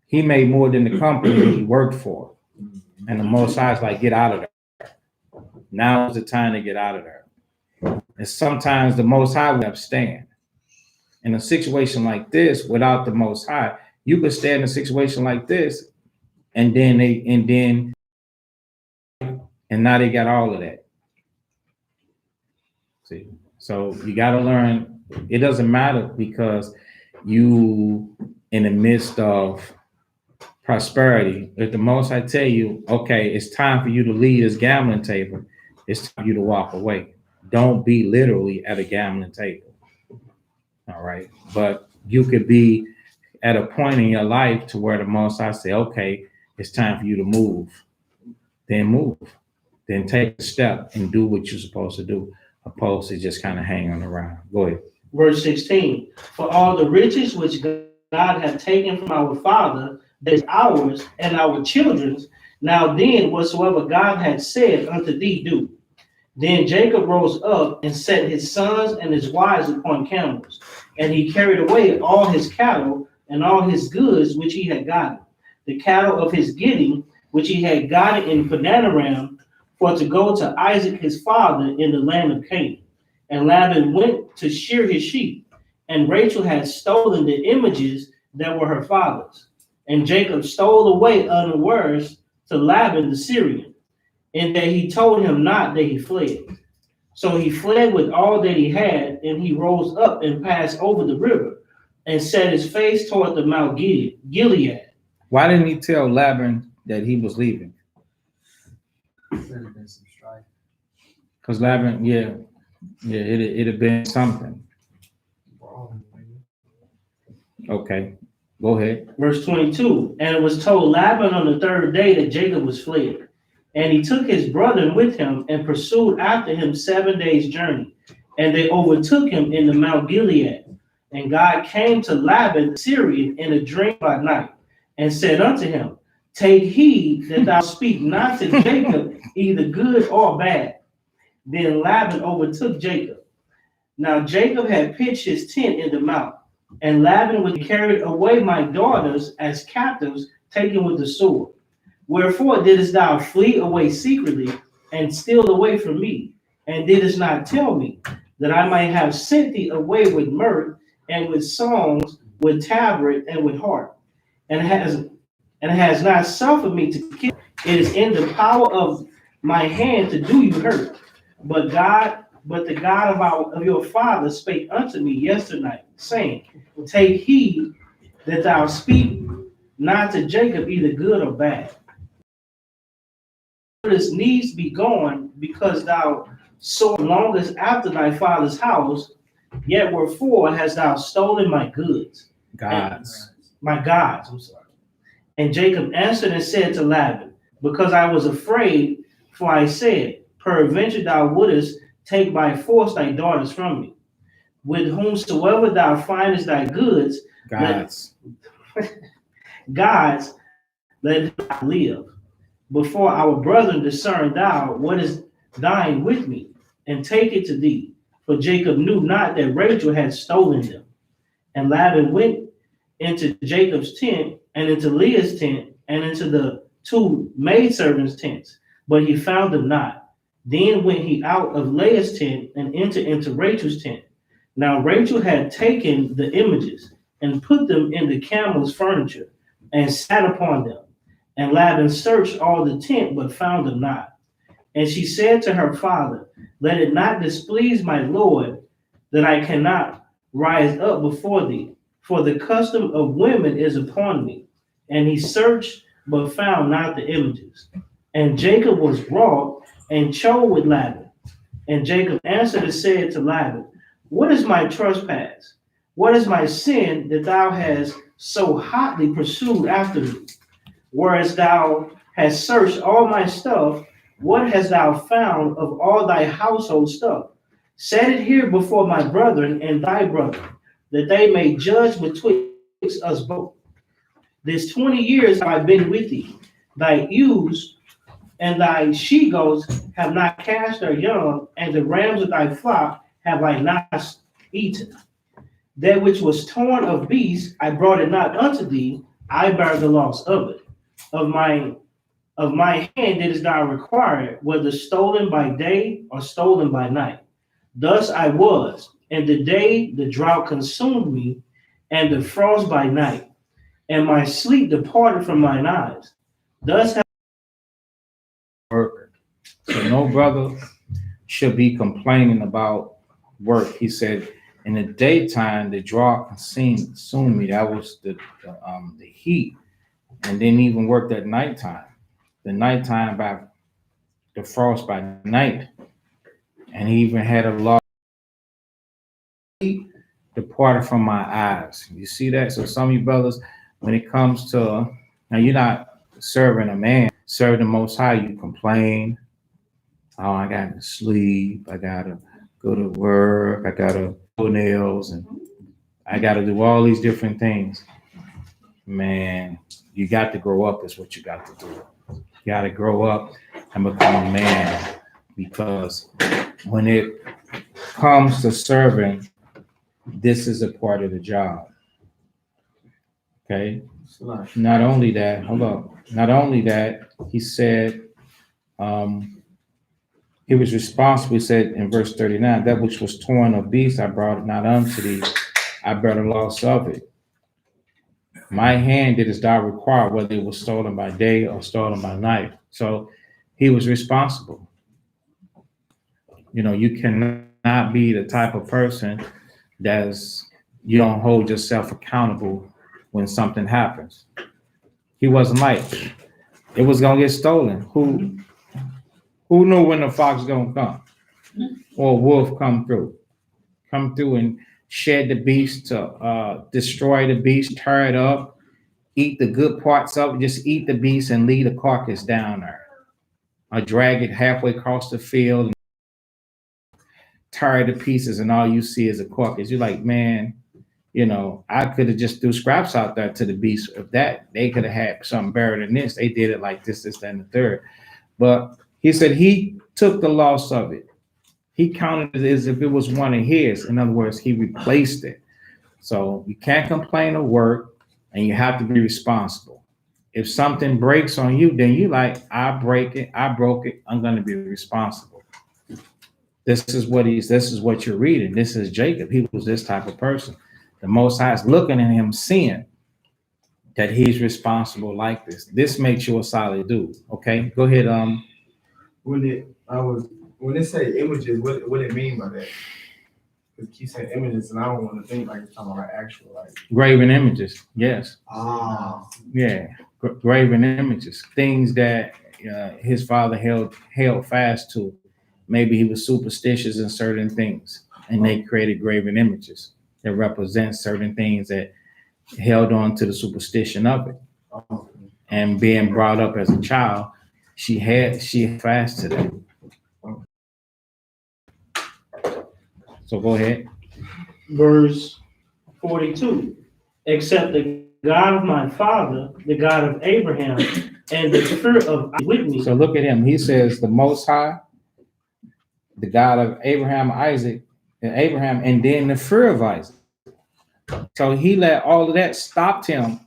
he made more than the company he worked for. And the Most High is like, get out of there. Now is the time to get out of there. And sometimes the Most High will abstain. In a situation like this, without the Most High, you could stay in a situation like this, and now they got all of that. See, so you got to learn. It doesn't matter because you in the midst of prosperity. If the Most High tell you, okay, it's time for you to leave this gambling table, it's time for you to walk away. Don't be literally at a gambling table. All right. But you could be at a point in your life to where the Most High say, okay, it's time for you to move. Then move. Then take a step and do what you're supposed to do, opposed to just kind of hanging around. Go ahead. Verse 16, for all the riches which God hath taken from our father, that is ours and our children's, now then whatsoever God had said unto thee, do. Then Jacob rose up and set his sons and his wives upon camels, and he carried away all his cattle and all his goods which he had gotten, the cattle of his getting which he had gotten in Padanaram, for to go to Isaac his father in the land of Canaan. And Laban went to shear his sheep, and Rachel had stolen the images that were her father's. And Jacob stole away unawares to Laban the Syrian, and that he told him not that he fled. So he fled with all that he had, and he rose up and passed over the river, and set his face toward the Mount Gilead. Why didn't he tell Laban that he was leaving? Because Laban, it'd have been something. Okay, go ahead. Verse 22, and it was told Laban on the third day that Jacob was fled. And he took his brethren with him and pursued after him 7 days' journey. And they overtook him in the Mount Gilead. And God came to Laban the Syrian in a dream by night, and said unto him, take heed that thou speak not to Jacob either good or bad. Then Laban overtook Jacob. Now Jacob had pitched his tent in the mount, and Laban would carry away my daughters as captives taken with the sword. Wherefore didst thou flee away secretly and steal away from me, and didst not tell me, that I might have sent thee away with mirth and with songs, with tabret and with harp, and has not suffered me to kill. It is in the power of my hand to do you hurt. But the God of your father spake unto me yesternight, saying, take heed that thou speak not to Jacob either good or bad. This needs be gone, because thou so longest after thy father's house, yet wherefore hast thou stolen my goods? My gods, I'm sorry. And Jacob answered and said to Laban, because I was afraid, for I said, peradventure thou wouldest take by force thy daughters from me. With whomsoever thou findest thy goods, gods, let him live. Before our brethren discern thou what is thine with me, and take it to thee. For Jacob knew not that Rachel had stolen them. And Laban went into Jacob's tent, and into Leah's tent, and into the two maidservants' tents, but he found them not. Then went he out of Leah's tent and entered into Rachel's tent. Now Rachel had taken the images and put them in the camel's furniture and sat upon them. And Laban searched all the tent, but found them not. And she said to her father, let it not displease my lord that I cannot rise up before thee, for the custom of women is upon me. And he searched, but found not the images. And Jacob was wroth and chose with Laban. And Jacob answered and said to Laban, what is my trespass? What is my sin that thou hast so hotly pursued after me? Whereas thou hast searched all my stuff, what hast thou found of all thy household stuff? Set it here before my brethren and thy brethren, that they may judge betwixt us both. This 20 years have I been with thee. Thy ewes and thy she goats have not cast their young, and the rams of thy flock have I not eaten. That which was torn of beasts, I brought it not unto thee, I bear the loss of it. Of my hand didst thou require it, whether stolen by day or stolen by night. Thus I was, and the day the drought consumed me, and the frost by night, and my sleep departed from mine eyes. Thus have work. So no brother should be complaining about work. He said, in the daytime, the drought consumed me. That was the heat, and didn't even work at nighttime. The nighttime by the frost by night, and he even had a lot departed from my eyes. You see that? So some of you brothers, when it comes to, now you're not serving a man, serve the Most High, you complain. Oh, I got to sleep. I got to go to work. I got to do nails, and I got to do all these different things. Man, you got to grow up is what you got to do. You got to grow up and become a man, because when it comes to serving, this is a part of the job. Okay. Not only that, hold on. Not only that, he said, he was responsible. He said in verse 39, that which was torn of beast, I brought it not unto thee. I bear the loss of it. My hand didst thou require, whether it was stolen by day or stolen by night. So he was responsible. You know, you cannot be the type of person you don't hold yourself accountable when something happens. He wasn't like, it was gonna get stolen. Who knew when the fox gonna come or a wolf come through and shed the beast to destroy the beast, tear it up, eat the good parts of it, just eat the beast and leave the carcass down there, or drag it halfway across the field and tear it to pieces, and all you see is a carcass. You're like, man, you know, I could have just threw scraps out there to the beast. If that, they could have had something better than this. They did it like this, that, and the third. But he said he took the loss of it. He counted it as if it was one of his. In other words, he replaced it. So you can't complain of work, and you have to be responsible. If something breaks on you, then you like, I broke it, I'm going to be responsible. This is what you're reading. This is Jacob. He was this type of person. The Most High is looking at him, seeing that he's responsible like this. This makes you a solid dude. Okay, go ahead. When they say images, what it mean by that? Because keep saying images, and I don't want to think like it's talking about actual like Graven images. Yes. Yeah. Graven images. Things that his father held fast to. Maybe he was superstitious in certain things, and they created graven images that represent certain things that held on to the superstition of it. And being brought up as a child, she fast to that. So go ahead. verse 42. Except the God of my father, the God of Abraham, and the fear of with me. So look at him. He says the Most High, the God of Abraham, Isaac, and Abraham, and then the fear of Isaac. So he let all of that stopped him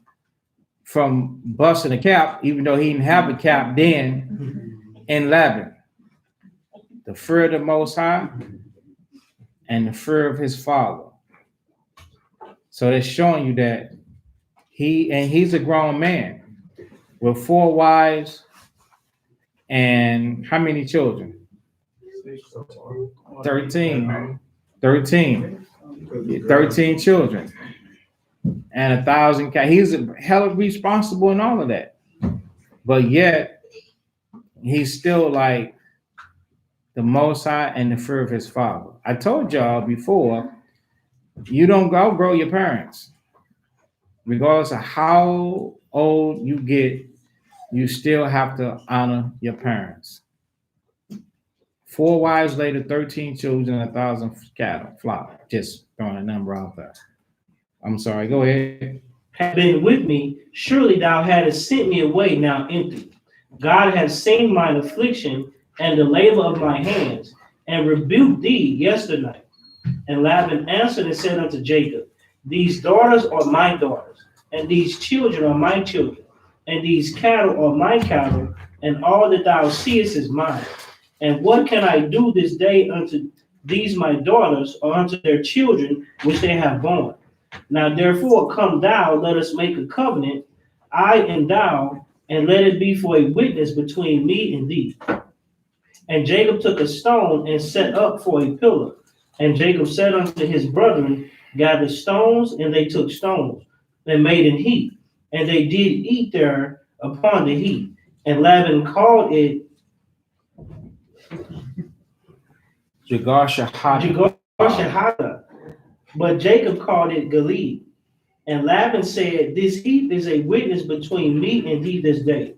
from busting a cap, even though he didn't have a cap then in Laban. the fear of the Most High and the fear of his father. So that's showing you that he's a grown man with 4 wives and how many children? 13. 13. 13 children and 1,000 cats. He's hella responsible and all of that. But yet he's still like the Most High and the fear of his father. I told y'all before, you don't outgrow your parents. Regardless of how old you get, you still have to honor your parents. 4 wives later, 13 children, 1,000 cattle, flock. Just throwing a number out there. I'm sorry, go ahead. Have been with me, surely thou hadst sent me away now empty. God has seen mine affliction and the labor of my hands, and rebuked thee yesternight. And Laban answered and said unto Jacob, these daughters are my daughters, and these children are my children, and these cattle are my cattle, and all that thou seest is mine. And what can I do this day unto these my daughters, or unto their children which they have borne? Now therefore come thou, let us make a covenant, I and thou, and let it be for a witness between me and thee. And Jacob took a stone and set up for a pillar. And Jacob said unto his brethren, gather stones, and they took stones, and made an heap, and they did eat there upon the heap. And Laban called it Jegar-Shahada, but Jacob called it Gilead. And Laban said, this heap is a witness between me and thee this day.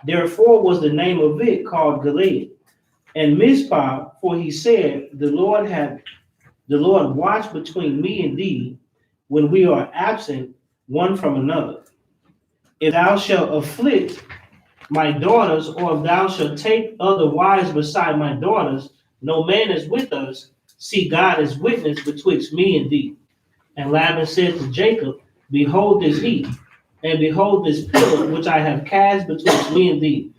Therefore was the name of it called Gilead. And Mizpah, for he said, the Lord watched between me and thee when we are absent one from another. If thou shalt afflict my daughters, or if thou shalt take other wives beside my daughters, no man is with us. See, God is witness betwixt me and thee. And Laban said to Jacob, behold this heap, and behold this pillar which I have cast betwixt me and thee.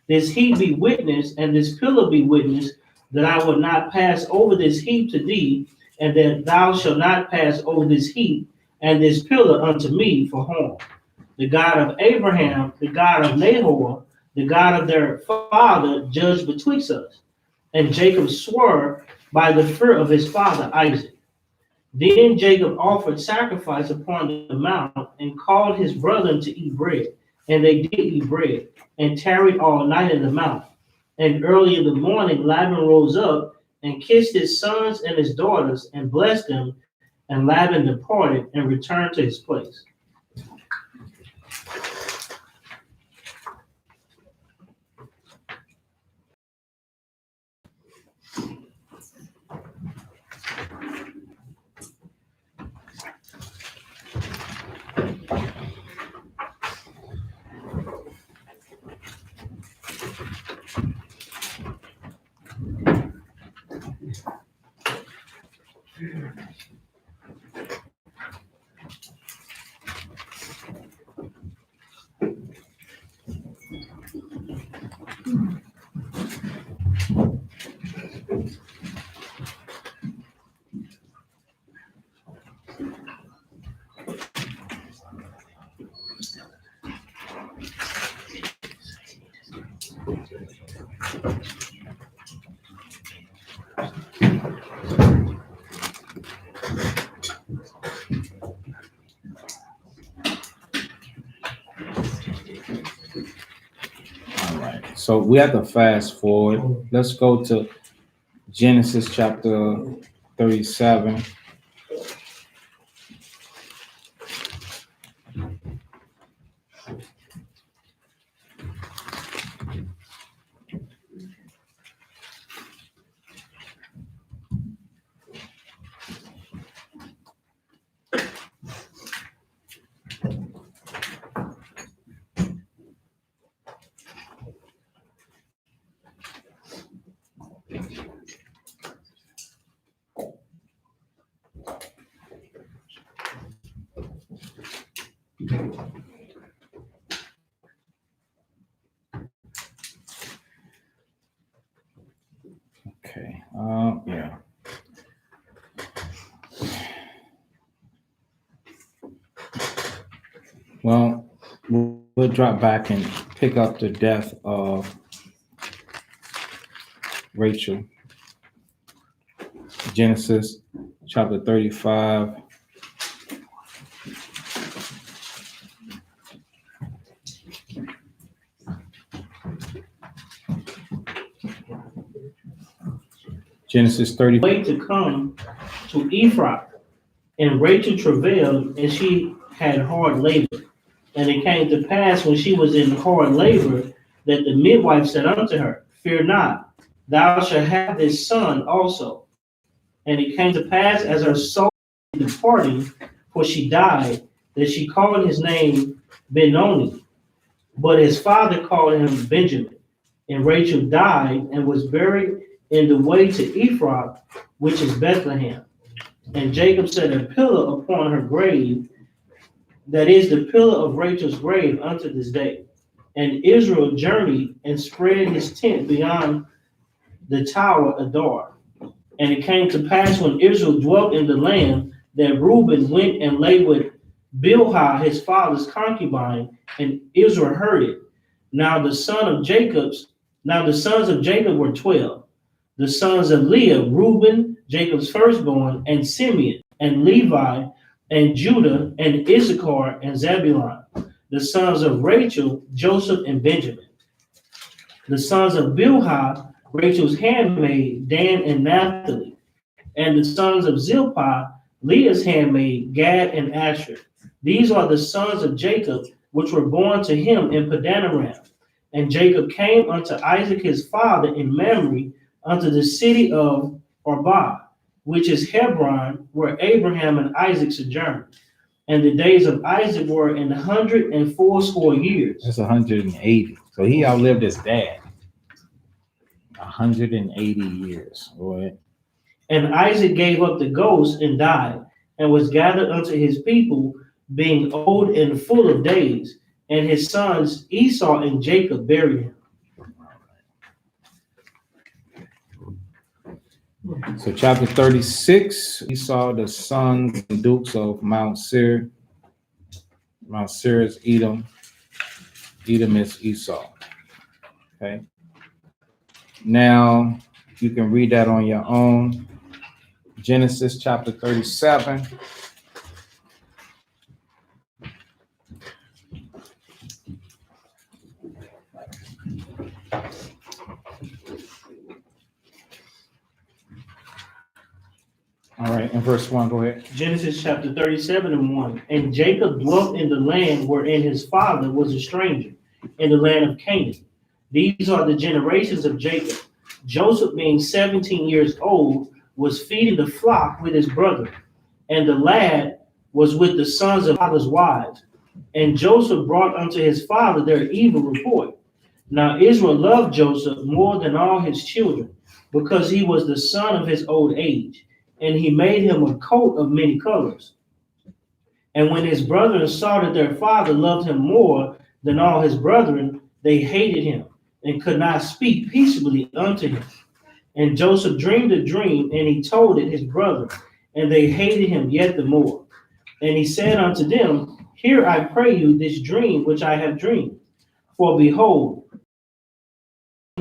This heap be witness, and this pillar be witness, that I will not pass over this heap to thee, and that thou shalt not pass over this heap and this pillar unto me for harm. The God of Abraham, the God of Nahor, the God of their father, judge betwixt us. And Jacob swore by the fear of his father Isaac. Then Jacob offered sacrifice upon the mount, and called his brethren to eat bread. And they did eat bread, and tarried all night in the mount. And early in the morning Laban rose up, and kissed his sons and his daughters, and blessed them. And Laban departed, and returned to his place. All right. So we have to fast forward. Let's go to Genesis chapter 37. Well, we'll drop back and pick up the death of Rachel. Genesis chapter 35. Genesis 30. Way to come to Ephraim, and Rachel travailed, and she had hard labor. And it came to pass when she was in hard labor that the midwife said unto her, Fear not, thou shalt have this son also. And it came to pass as her soul was departing, for she died, that she called his name Benoni, but his father called him Benjamin. And Rachel died and was buried in the way to Ephraim, which is Bethlehem. And Jacob set a pillar upon her grave, that is the pillar of Rachel's grave unto this day. And Israel journeyed and spread his tent beyond the tower Adar. And it came to pass when Israel dwelt in the land that Reuben went and lay with Bilhah his father's concubine, and Israel heard it. Now the sons of Jacob were 12. The sons of Leah, Reuben, Jacob's firstborn, and Simeon, and Levi, and Judah, and Issachar, and Zebulun. The sons of Rachel, Joseph, and Benjamin. The sons of Bilhah, Rachel's handmaid, Dan and Naphtali. And the sons of Zilpah, Leah's handmaid, Gad and Asher. These are the sons of Jacob, which were born to him in Padanaram. And Jacob came unto Isaac his father in Mamre, unto the city of Arba, which is Hebron, where Abraham and Isaac sojourned. And the days of Isaac were 180 years. That's 180. So he outlived his dad. 180 years. Go ahead. And Isaac gave up the ghost and died, and was gathered unto his people, being old and full of days. And his sons Esau and Jacob buried him. So chapter 36, we saw the sons and dukes of Mount Seir. Mount Seir is Edom. Edom is Esau. Okay. Now you can read that on your own. Genesis chapter 37. All right, in verse 1, go ahead. Genesis chapter 37 and 1. And Jacob dwelt in the land wherein his father was a stranger, in the land of Canaan. These are the generations of Jacob. Joseph, being 17 years old, was feeding the flock with his brother, and the lad was with the sons of father's wives. And Joseph brought unto his father their evil report. Now Israel loved Joseph more than all his children, because he was the son of his old age. And he made him a coat of many colors. And when his brethren saw that their father loved him more than all his brethren, they hated him, and could not speak peaceably unto him. And Joseph dreamed a dream, and he told it his brethren, and they hated him yet the more. And he said unto them, Hear, I pray you, this dream which I have dreamed. For behold,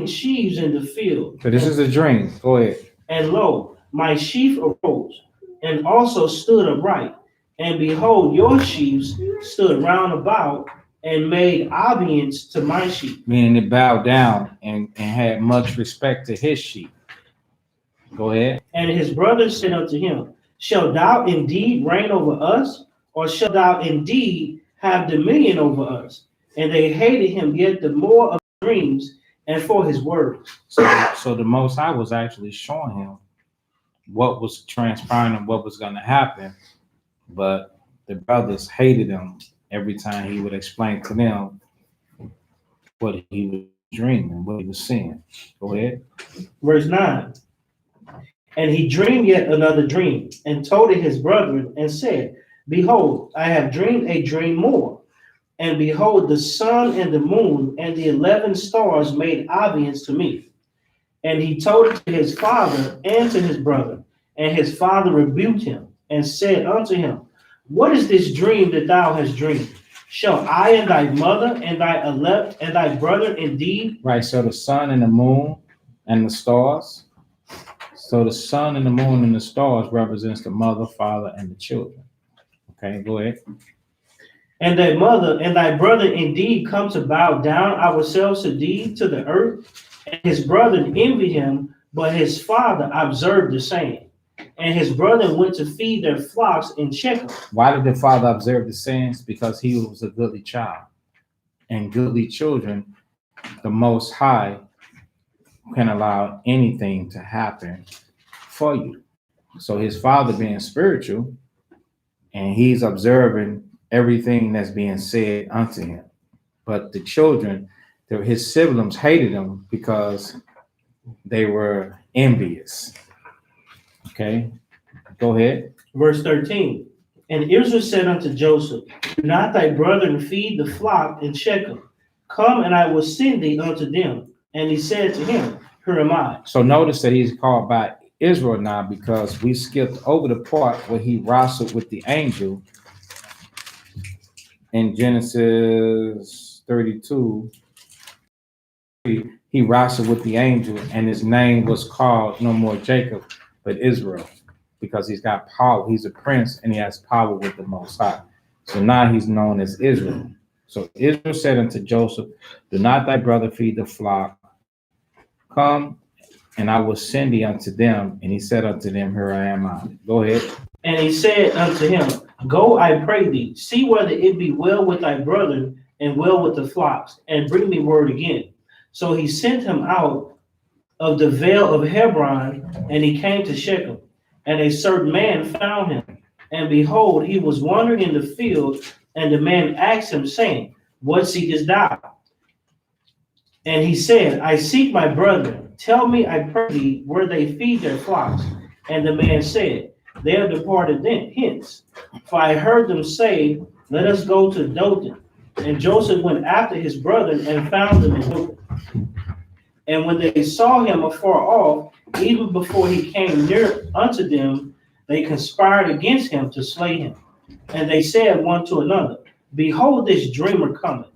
sheaves in the field. So this is a dream. Go ahead. And lo, my sheaf arose, and also stood upright. And behold, your sheaves stood round about, and made obedience to my sheep. Meaning it bowed down and had much respect to his sheep. Go ahead. And his brothers said unto him, Shalt thou indeed reign over us, or shalt thou indeed have dominion over us? And they hated him yet the more of his dreams and for his words. So the Most High was actually showing him what was transpiring and what was going to happen, but the brothers hated him every time he would explain to them what he was dreaming, what he was seeing. Go ahead. Verse 9. And he dreamed yet another dream, and told it his brethren, and said, Behold, I have dreamed a dream more. And behold, the sun and the moon and the 11 stars made obedience to me. And he told it to his father and to his brother. And his father rebuked him, and said unto him, What is this dream that thou hast dreamed? Shall I and thy mother and thy elect and thy brother indeed? Right. So the sun and the moon and the stars. So the sun and the moon and the stars represents the mother, father, and the children. Okay, go ahead. And thy mother and thy brother indeed come to bow down ourselves to thee to the earth. And his brother envied him, but his father observed the same. And his brother went to feed their flocks in Shechem. Why did the father observe the sins? Because he was a goodly child. And goodly children, the Most High can allow anything to happen for you. So his father being spiritual, and he's observing everything that's being said unto him. But the children, his siblings hated him because they were envious. Okay, go ahead. Verse 13. And Israel said unto Joseph, do not thy brethren feed the flock in Shechem? Come, and I will send thee unto them. And he said to him, here am I. So notice that he's called by Israel now, because we skipped over the part where he wrestled with the angel in Genesis 32. He wrestled with the angel, and his name was called no more Jacob, but Israel, because he's got power. He's a prince, and he has power with the Most High. So now he's known as Israel. So Israel said unto Joseph, do not thy brother feed the flock? Come, and I will send thee unto them. And he said unto them, here I am I. Go ahead. And he said unto him, go, I pray thee, see whether it be well with thy brethren and well with the flocks, and bring me word again. So he sent him out of the vale of Hebron, and he came to Shechem. And a certain man found him. And behold, he was wandering in the field, and the man asked him, saying, what seekest thou? And he said, I seek my brethren. Tell me, I pray thee, where they feed their flocks. And the man said, they are departed hence. For I heard them say, let us go to Dothan. And Joseph went after his brethren and found them in Dothan. And when they saw him afar off, even before he came near unto them, they conspired against him to slay him. And they said one to another, behold, this dreamer cometh.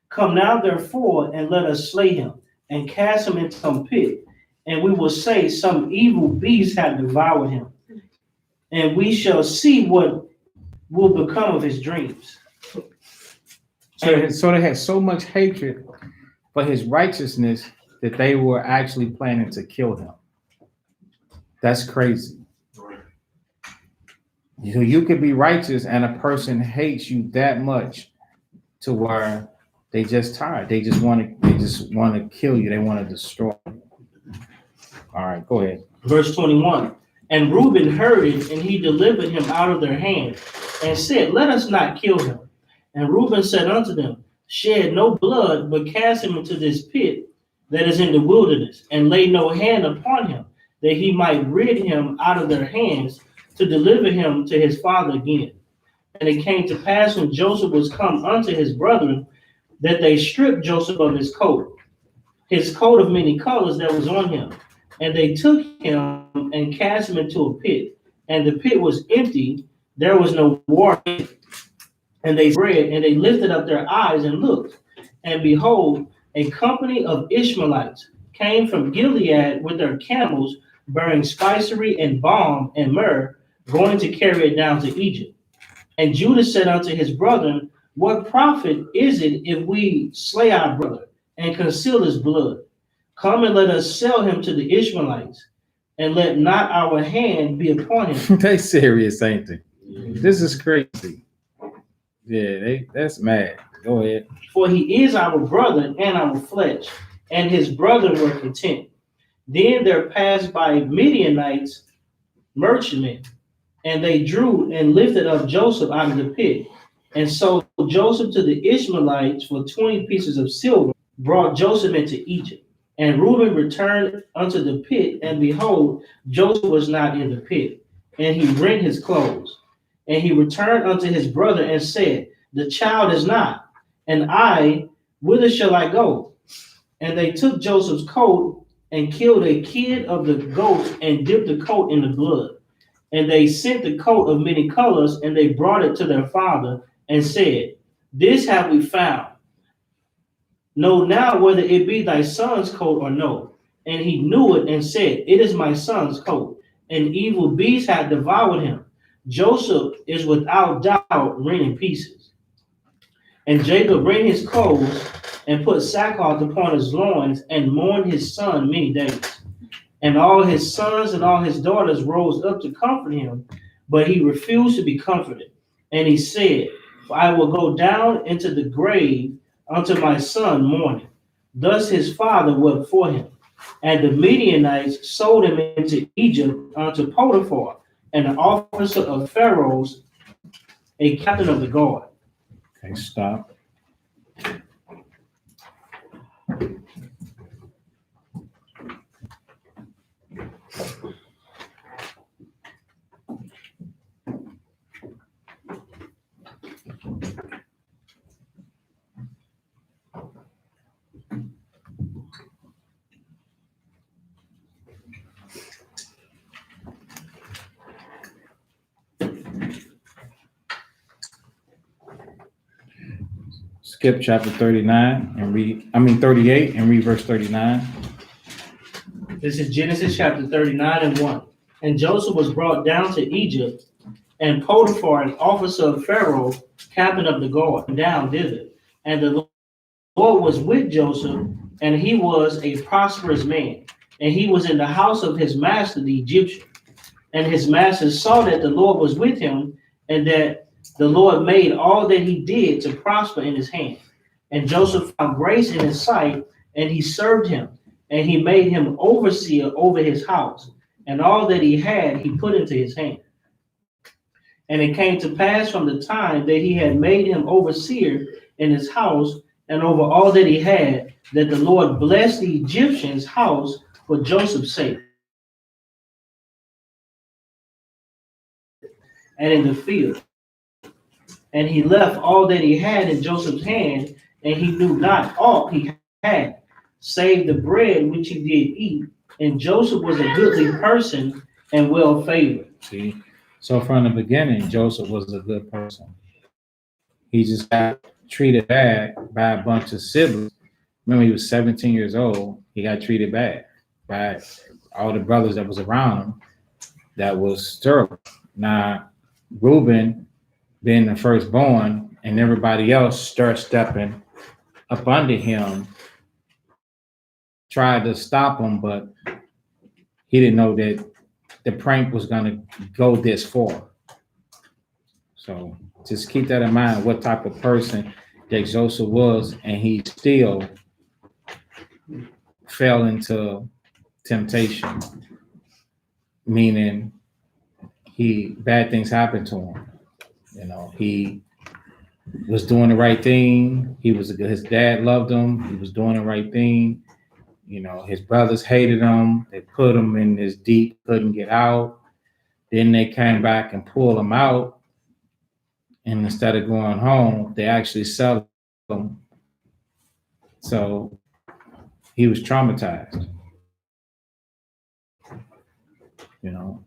Come now, therefore, and let us slay him, and cast him into some pit. And we will say, some evil beast hath devoured him. And we shall see what will become of his dreams. So they had so much hatred for his righteousness that they were actually planning to kill him. That's crazy. You could be righteous and a person hates you that much to where they just tired. They just want to kill you. They want to destroy you. All right, go ahead. Verse 21. And Reuben heard it, and he delivered him out of their hand, and said, let us not kill him. And Reuben said unto them, shed no blood, but cast him into this pit that is in the wilderness, and lay no hand upon him, that he might rid him out of their hands, to deliver him to his father again. And it came to pass, when Joseph was come unto his brethren, that they stripped Joseph of his coat of many colors that was on him. And they took him and cast him into a pit. And the pit was empty, there was no water in it. And they read, and they lifted up their eyes and looked. And behold, a company of Ishmaelites came from Gilead with their camels, bearing spicery and balm and myrrh, going to carry it down to Egypt. And Judah said unto his brethren, what profit is it if we slay our brother and conceal his blood? Come and let us sell him to the Ishmaelites, and let not our hand be upon him. They serious, ain't they? This is crazy. Yeah, that's mad. Go ahead. For he is our brother and our flesh. And his brethren were content. Then there passed by Midianites, merchantmen, and they drew and lifted up Joseph out of the pit, and sold Joseph to the Ishmaelites for 20 pieces of silver, brought Joseph into Egypt. And Reuben returned unto the pit, and behold, Joseph was not in the pit, and he rent his clothes. And he returned unto his brother and said, the child is not, and I, whither shall I go? And they took Joseph's coat and killed a kid of the goats and dipped the coat in the blood. And they sent the coat of many colors, and they brought it to their father and said, This have we found. Know now whether it be thy son's coat or no. And he knew it and said, It is my son's coat. An evil beast hath devoured him. Joseph is without doubt rent in pieces. And Jacob rent his clothes and put sackcloth upon his loins and mourned his son many days. And all his sons and all his daughters rose up to comfort him, but he refused to be comforted. And he said, I will go down into the grave unto my son mourning. Thus his father wept for him. And the Midianites sold him into Egypt unto Potiphar, an officer of Pharaoh's, a captain of the guard. Okay, stop. Skip chapter 39 and read, 38 and read verse 39. This is Genesis chapter 39 and 1. And Joseph was brought down to Egypt, and Potiphar, an officer of Pharaoh, captain of the guard, down thither. And the Lord was with Joseph, and he was a prosperous man. And he was in the house of his master, the Egyptian. And his master saw that the Lord was with him, and that the Lord made all that he did to prosper in his hand. And Joseph found grace in his sight, and he served him. And he made him overseer over his house, and all that he had he put into his hand. And it came to pass from the time that he had made him overseer in his house and over all that he had, that the Lord blessed the Egyptian's house for Joseph's sake. And in the field. And he left all that he had in Joseph's hand, and he knew not aught he had, save the bread which he did eat. And Joseph was a goodly person and well favored. See, so from the beginning, Joseph was a good person. He just got treated bad by a bunch of siblings. Remember, he was 17 years old. He got treated bad by all the brothers that was around him. That was terrible. Now, Reuben, being the firstborn, and everybody else start stepping up under him, tried to stop him, but he didn't know that the prank was going to go this far. So just keep that in mind, what type of person that Joseph was, and he still fell into temptation, meaning bad things happened to him. You know, he was doing the right thing. His dad loved him. He was doing the right thing. You know, his brothers hated him. They put him in this deep, couldn't get out. Then they came back and pulled him out. And instead of going home, they actually sold him. So he was traumatized. You know,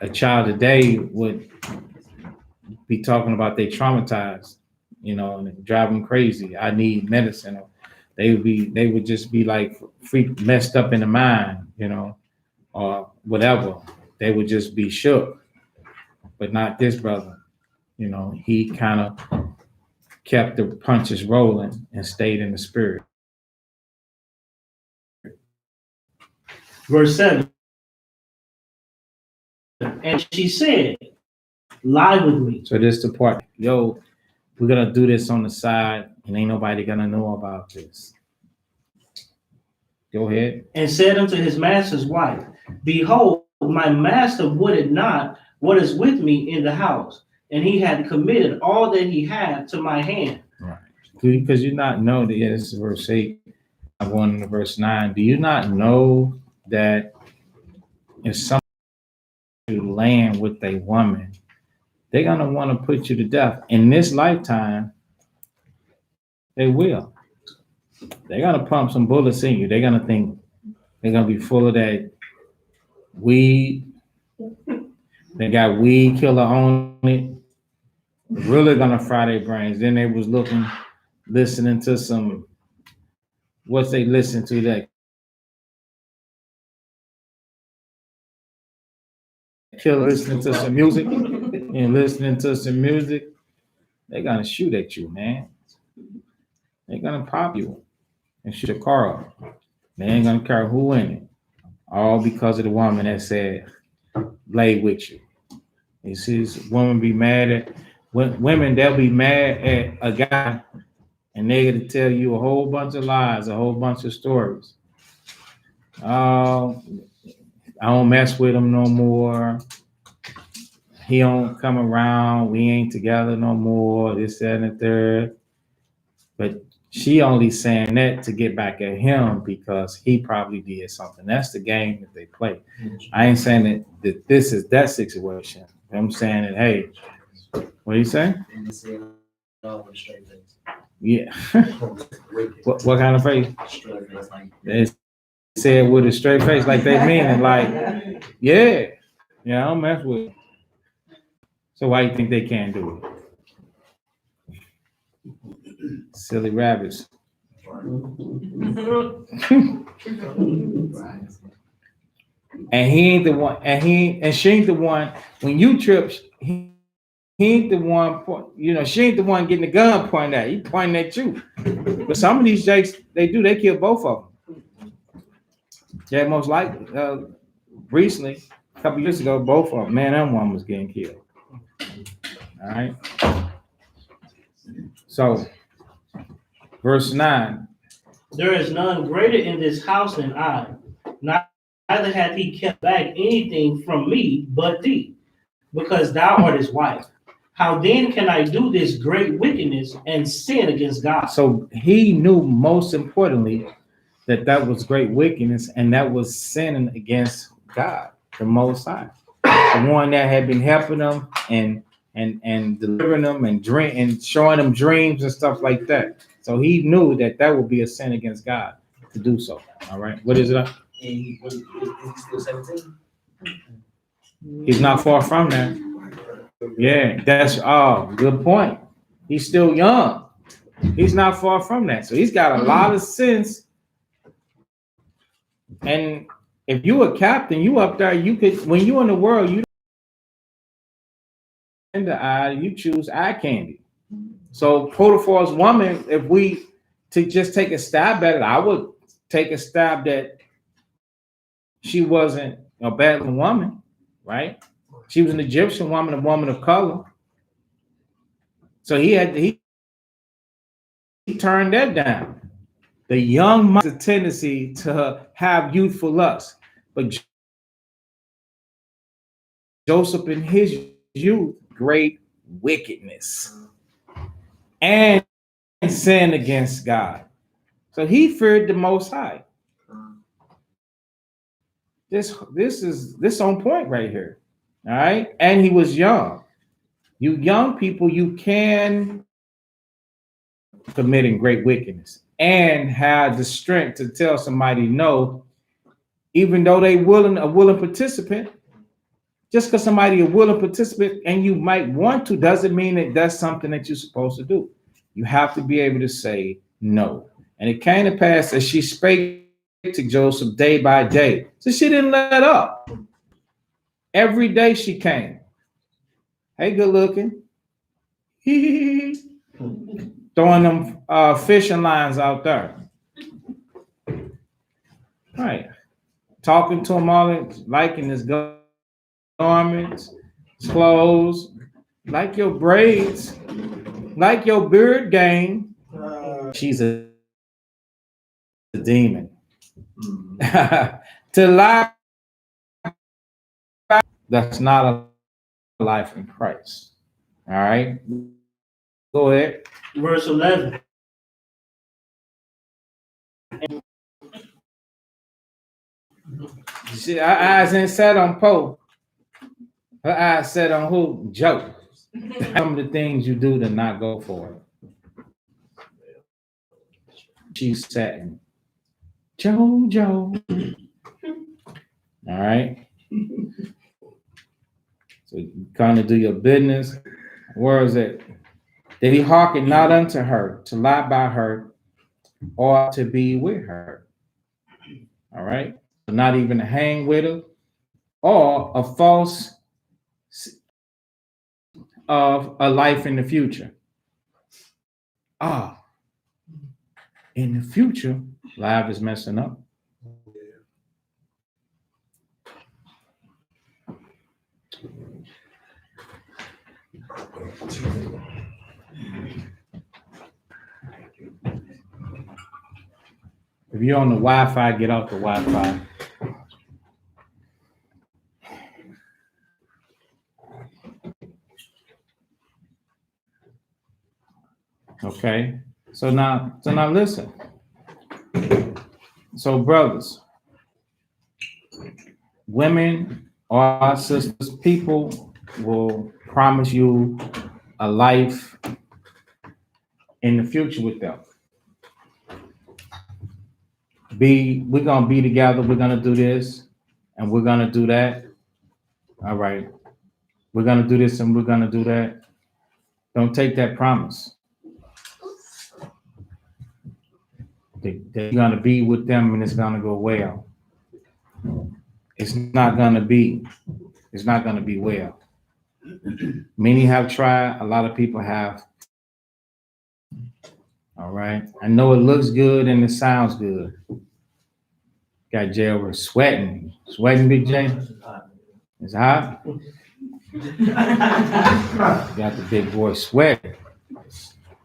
a child today would be talking about they traumatized, you know, and drive them crazy. I need medicine. They would just be like freak messed up in the mind, you know, or whatever. They would just be shook, but not this brother. You know, he kind of kept the punches rolling and stayed in the spirit. Verse 7. And she said, lie with me. So this the part, yo, we're gonna do this on the side, and ain't nobody gonna know about this. Go ahead. And said unto his master's wife, behold, my master would not what is with me in the house, and he had committed all that he had to my hand. Right. Because you not know that, yeah, this is verse 8. I'm going to verse 9. Do you not know that if someone to land with a woman, they're gonna want to put you to death in this lifetime? They will. They're gonna pump some bullets in you. They're gonna think they're gonna be full of that weed. They got weed killer on it. really gonna fry their brains. Then they was listening to some, what's they listen to that killer, listening to some music and listening to some music, they're gonna shoot at you, man. They're gonna pop you and shoot your car up. They ain't gonna care who in it. All because of the woman that said, lay with you. You see, this woman be mad at women, they'll be mad at a guy and they gonna tell you a whole bunch of lies, a whole bunch of stories. Oh, I don't mess with him no more. He don't come around. We ain't together no more. This, that, and the third. But she only saying that to get back at him because he probably did something. That's the game that they play. I ain't saying that this is that situation. I'm saying that, hey, what are you saying? And they say it all with a straight face. Yeah. Wicked. What kind of face? Straight face, like. They say it with a straight face, like they mean it. Like, yeah, I don't mess with it. So why you think they can't do it? Silly rabbits. And he ain't the one, and she ain't the one. When you trip, he ain't the one. She ain't the one getting the gun pointed at. He pointing at you. But some of these jakes, they kill both of them. Yeah, most likely. Recently, a couple years ago, both of them, man and woman, was getting killed. All right. So, verse 9. There is none greater in this house than I. Neither hath he kept back anything from me but thee, because thou art his wife. How then can I do this great wickedness and sin against God? So he knew, most importantly, that was great wickedness, and that was sinning against God, the Most High, the one that had been helping them and delivering them and showing them dreams and stuff like that. So he knew that would be a sin against God to do so. All right, what is it? And he still 17? He's not far from that. Yeah, that's good point. He's still young. He's not far from that. So he's got a lot of sense. And if you a captain, you up there, you could, when you in the world, you in the eye, you choose eye candy. So Potiphar's woman, if we to just take a stab at it, I would take a stab that she wasn't a Bedouin woman, right? She was an Egyptian woman, a woman of color. So he turned that down. The young has a tendency to have youthful lust, but Joseph in his youth, great wickedness and sin against God. So he feared the Most High. This is on point right here. All right. And he was young. You young people, you can committing great wickedness and have the strength to tell somebody no, even though they a willing participant. Just because somebody a willing participant and you might want to doesn't mean that that's something that you're supposed to do. You have to be able to say no. And it came to pass as she spake to Joseph day by day. So she didn't let up. Every day she came. Hey, good looking. Throwing them fishing lines out there. Right. Talking to him all, liking his garments, his clothes, like your braids, like your beard game. She's a demon. To lie, that's not a life in Christ. All right. Go ahead. Verse 11. Her eyes ain't set on Poe. Her eyes set on who? Joe. Some of the things you do to not go for it. She's setting Joe. All right. So you kind of do your business. Where is it? That he hearken not unto her to lie by her or to be with her. All right. So not even to hang with her or a false of a life in the future. Ah, in the future, life is messing up. If you're on the Wi-Fi, get off the Wi-Fi. Okay. So now listen. So brothers, women or our sisters, people will promise you a life in the future with them. We're gonna be together, we're gonna do this, and we're gonna do that. All right. We're gonna do this and we're gonna do that. Don't take that promise. That you're gonna be with them and it's gonna go well. It's not gonna be. It's not gonna be well. Many have tried. A lot of people have. All right. I know it looks good and it sounds good. Got Jay over sweating. Sweating, Big J? It's hot. Got the big boy sweating.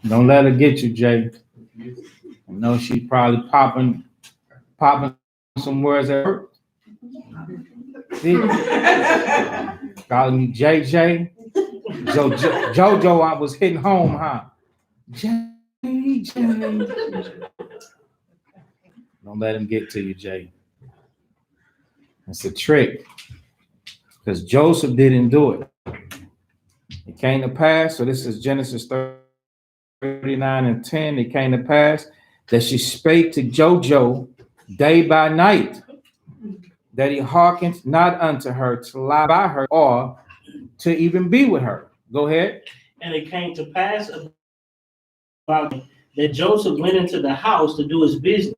Don't let her get you, Jay. I know she's probably popping some words at her. See? Calling me JJ. Jojo, I was hitting home, huh? JJ. Don't let him get to you, Jay. It's a trick. Because Joseph didn't do it. It came to pass, so this is Genesis 39 and 10. It came to pass that she spake to Jojo day by night, that he hearkened not unto her to lie by her or to even be with her. Go ahead. And it came to pass about that Joseph went into the house to do his business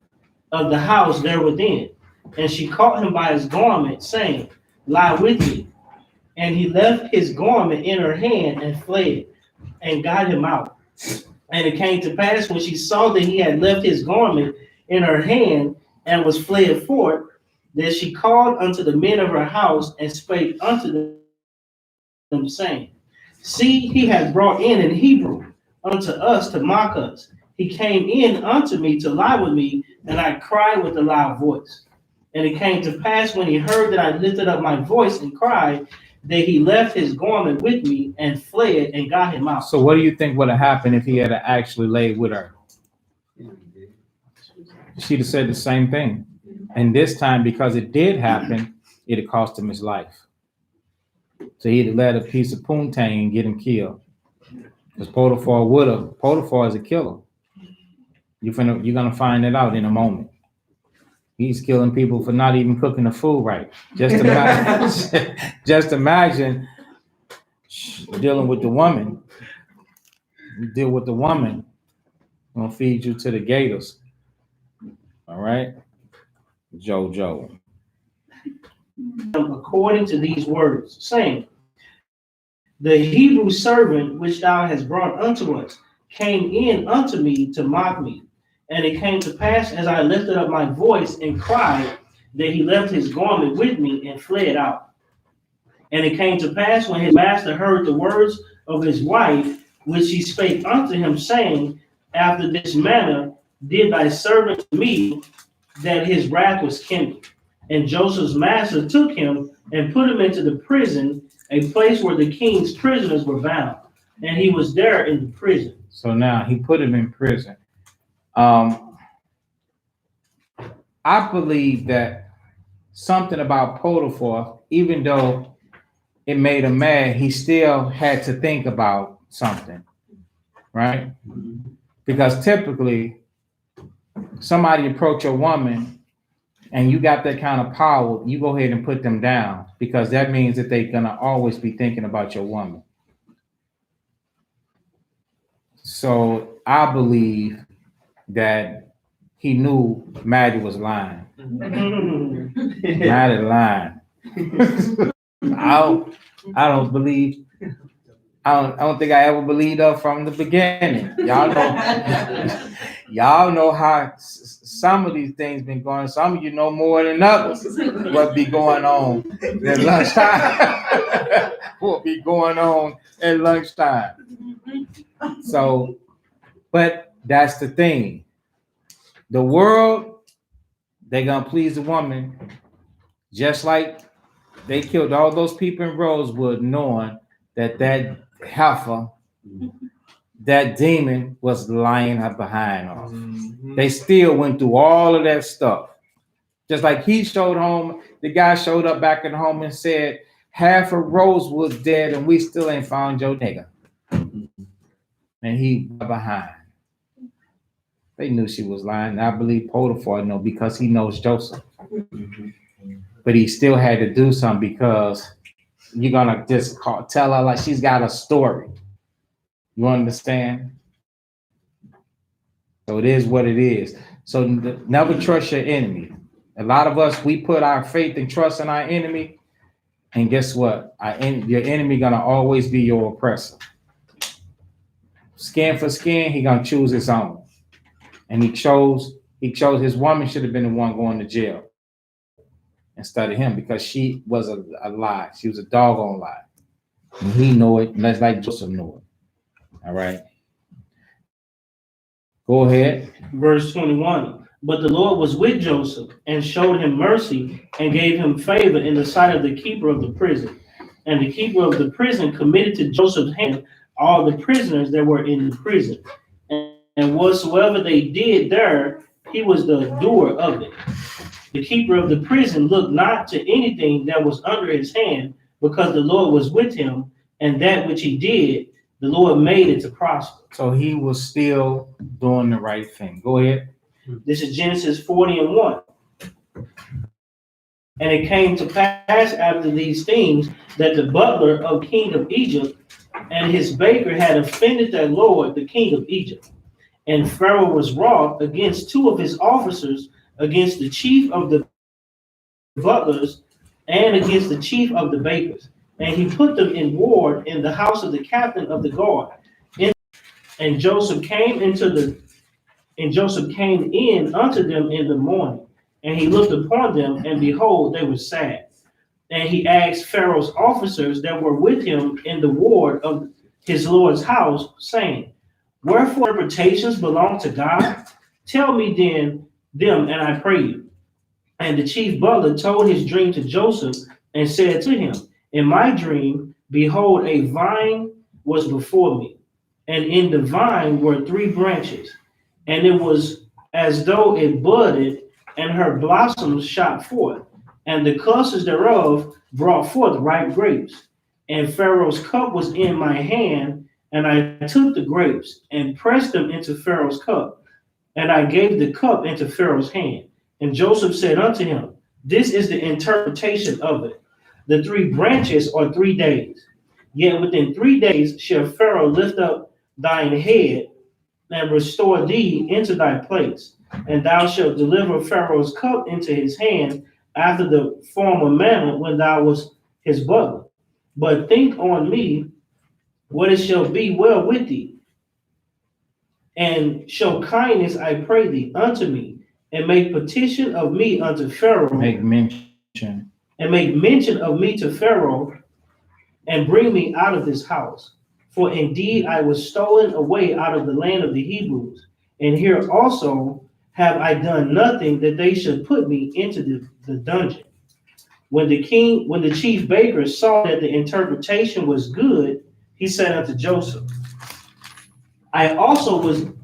of the house there within. And she caught him by his garment, saying, Lie with me. And he left his garment in her hand and fled and got him out. And it came to pass when she saw that he had left his garment in her hand and was fled forth, that she called unto the men of her house and spake unto them, saying, See, he hath brought in an Hebrew unto us to mock us. He came in unto me to lie with me, and I cried with a loud voice. And it came to pass when he heard that I lifted up my voice and cried, that he left his garment with me and fled and got him out. So what do you think would have happened if he had actually laid with her? She'd have said the same thing. And this time, because it did happen, it had cost him his life. So he'd have let a piece of poontang get him killed. Because Potiphar is a killer. You're gonna find it out in a moment. He's killing people for not even cooking the food right. Just imagine dealing with the woman. You deal with the woman, gonna feed you to the gators. All right, Jojo. According to these words, saying, The Hebrew servant which thou hast brought unto us came in unto me to mock me. And it came to pass as I lifted up my voice and cried, that he left his garment with me and fled out. And it came to pass when his master heard the words of his wife, which she spake unto him, saying, After this manner did thy servant to me, that his wrath was kindled. And Joseph's master took him and put him into the prison, a place where the king's prisoners were bound. And he was there in the prison. So now he put him in prison. I believe that something about Potiphar, even though it made him mad, he still had to think about something, right? Because typically, somebody approach a woman and you got that kind of power, you go ahead and put them down, because that means that they're gonna always be thinking about your woman. So I believe that he knew Maddie was lying. Maddie lying. I don't believe. I don't think I ever believed her from the beginning. Y'all know how some of these things been going. Some of you know more than others. What be going on at lunchtime? What be going on at lunchtime? So, but that's the thing. The world, they gonna please the woman, just like they killed all those people in Rosewood, knowing that heifer, that demon was lying her behind off. They still went through all of that stuff. Just like he showed home, the guy showed up back at home and said, half of Rosewood's dead and we still ain't found your nigga. And he got behind. They knew she was lying. I believe Potiphar know because he knows Joseph. But he still had to do something because you're gonna just tell her like she's got a story. You understand? So it is what it is. So never trust your enemy. A lot of us, we put our faith and trust in our enemy, and guess what? Your enemy gonna always be your oppressor. Skin for skin, he gonna choose his own. And he chose his woman should have been the one going to jail instead of him because she was a lie. She was a doggone lie. And he knew it, and that's like Joseph knew it. All right. Go ahead. Verse 21. But the Lord was with Joseph and showed him mercy and gave him favor in the sight of the keeper of the prison. And the keeper of the prison committed to Joseph's hand all the prisoners that were in the prison. And whatsoever they did there, he was the doer of it. The keeper of the prison looked not to anything that was under his hand, because the Lord was with him, and that which he did, the Lord made it to prosper. So he was still doing the right thing. Go ahead. This is Genesis 40:1. And it came to pass after these things that the butler of king of Egypt and his baker had offended their lord, the king of Egypt. And Pharaoh was wroth against two of his officers, against the chief of the butlers and against the chief of the bakers. And he put them in ward in the house of the captain of the guard. And Joseph came in unto them in the morning, and he looked upon them, and behold, they were sad. And he asked Pharaoh's officers that were with him in the ward of his lord's house, saying, wherefore interpretations belong to God? Tell me then them, and I pray you. And the chief butler told his dream to Joseph, and said to him, in my dream, behold, a vine was before me, and in the vine were 3 branches, and it was as though it budded, and her blossoms shot forth, and the clusters thereof brought forth ripe grapes. And Pharaoh's cup was in my hand, and I took the grapes, and pressed them into Pharaoh's cup, and I gave the cup into Pharaoh's hand. And Joseph said unto him, this is the interpretation of it. The 3 branches are 3 days. Yet within 3 days shall Pharaoh lift up thine head, and restore thee into thy place. And thou shalt deliver Pharaoh's cup into his hand after the former manner when thou wast his butler. But think on me what it shall be well with thee, and show kindness, I pray thee, unto me, and make petition of me unto Pharaoh. Make mention of me to Pharaoh, and bring me out of this house. For indeed I was stolen away out of the land of the Hebrews, and here also have I done nothing that they should put me into the dungeon. When the chief baker saw that the interpretation was good, he said unto Joseph, I also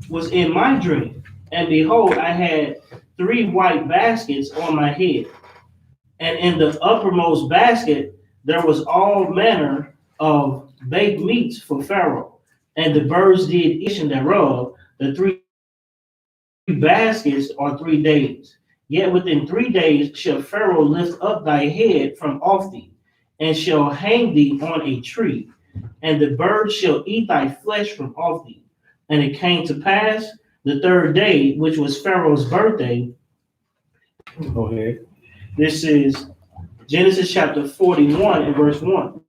was in my dream, and behold, I had 3 white baskets on my head, and in the uppermost basket there was all manner of baked meats for Pharaoh, and the birds did eat thereof. The 3 baskets are 3 days. Yet within 3 days shall Pharaoh lift up thy head from off thee, and shall hang thee on a tree, and the birds shall eat thy flesh from off thee. And it came to pass the third day, which was Pharaoh's birthday. Go ahead. This is Genesis chapter 41 and verse 1.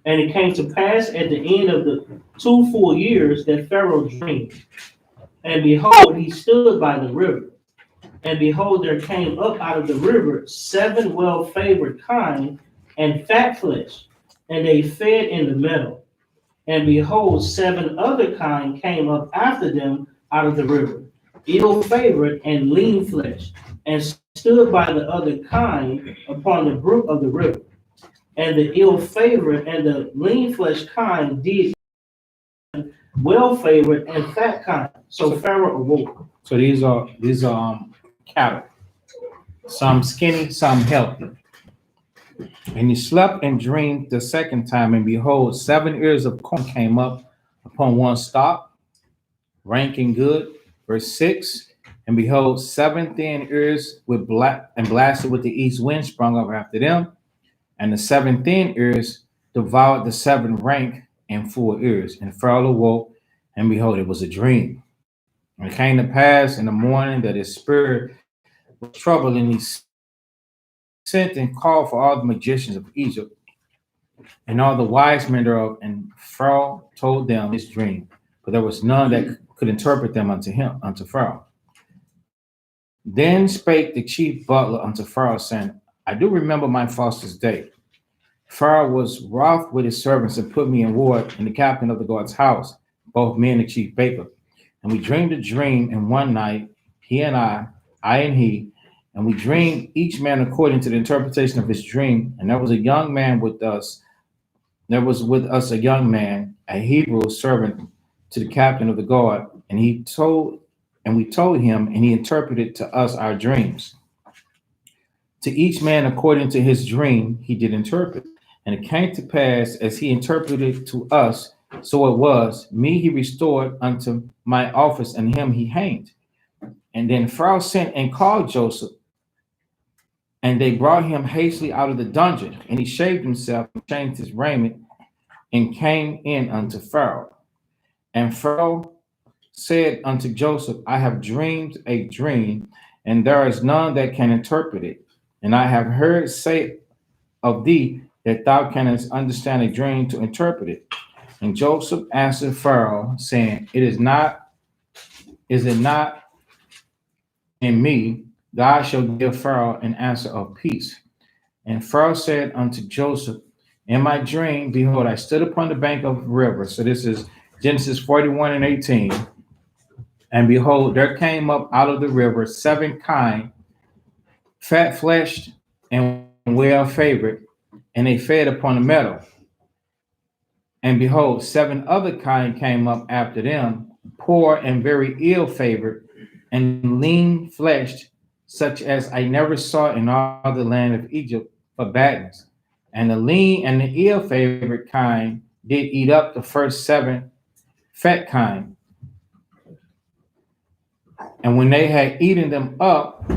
And it came to pass at the end of the 2 full years that Pharaoh dreamed. And behold, he stood by the river. And behold, there came up out of the river 7 well-favored kine and fat flesh, and they fed in the meadow. And behold, 7 other kine came up after them out of the river, ill-favored and lean flesh, and stood by the other kine upon the brook of the river. And the ill-favored and the lean flesh kine did well-favored and fat kine. So Pharaoh awoke. So these are cattle. Some skinny, some healthy. And he slept and dreamed the second time, and behold, 7 ears of corn came up upon one stalk, ranking good. Verse 6. And behold, 7 thin ears with black and blasted with the east wind sprung up after them. And the 7 thin ears devoured the 7 rank and full ears. And Pharaoh awoke, and behold, it was a dream. And it came to pass in the morning that his spirit was troubled, and he sent and called for all the magicians of Egypt and all the wise men thereof. And Pharaoh told them his dream, but there was none that could interpret them unto Pharaoh. Then spake the chief butler unto Pharaoh, saying, I do remember my foster's day. Pharaoh was wroth with his servants and put me in ward in the captain of the guard's house, both me and the chief baker. And we dreamed a dream in one night, he and I and he, and we dreamed each man according to the interpretation of his dream. And there was a young man with us. There was with us a young man, a Hebrew servant to the captain of the guard, and we told him, and he interpreted to us our dreams. To each man according to his dream he did interpret. And it came to pass as he interpreted to us, so it was. Me he restored unto my office, and him he hanged. And then Pharaoh sent and called Joseph, and they brought him hastily out of the dungeon. And he shaved himself, and changed his raiment, and came in unto Pharaoh. And Pharaoh said unto Joseph, I have dreamed a dream, and there is none that can interpret it. And I have heard say of thee that thou canst understand a dream to interpret it. And Joseph answered Pharaoh, saying, is it not in me? God shall give Pharaoh an answer of peace. And Pharaoh said unto Joseph, in my dream, behold, I stood upon the bank of the river. So this is Genesis 41 and 18. And behold, there came up out of the river 7 kine, fat-fleshed and well-favored, and they fed upon the meadow. And behold, 7 other kine came up after them, poor and very ill-favored, and lean-fleshed, such as I never saw in all the land of Egypt for badness. And the lean and the ill-favored kine did eat up the first 7 fat kine. And when they had eaten them up,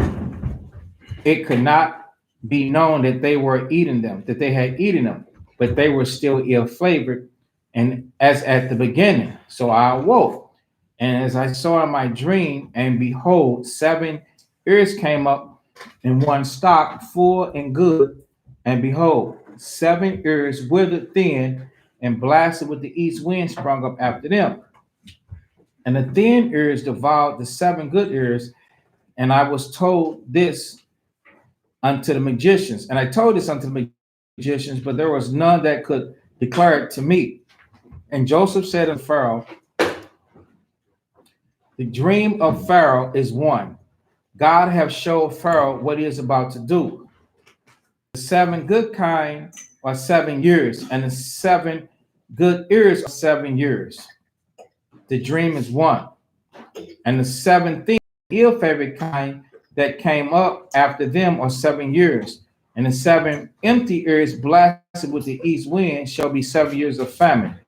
it could not be known that they were eating them, that they had eaten them, but they were still ill-flavored, and as at the beginning. So I awoke, and as I saw in my dream, and behold, 7 ears came up in one stock, full and good, and behold, 7 ears withered thin, and blasted with the east wind sprung up after them. And the thin ears devoured the 7 good ears, and I was told this unto the magicians. And I told this unto the magicians, but there was none that could declare it to me. And Joseph said unto Pharaoh, the dream of Pharaoh is one. God hath showed Pharaoh what he is about to do. The 7 good kine are 7 years, and the 7 good ears are 7 years. The dream is one. And the 7 ill-favored kine that came up after them are 7 years. And the 7 empty ears blasted with the east wind shall be 7 years of famine.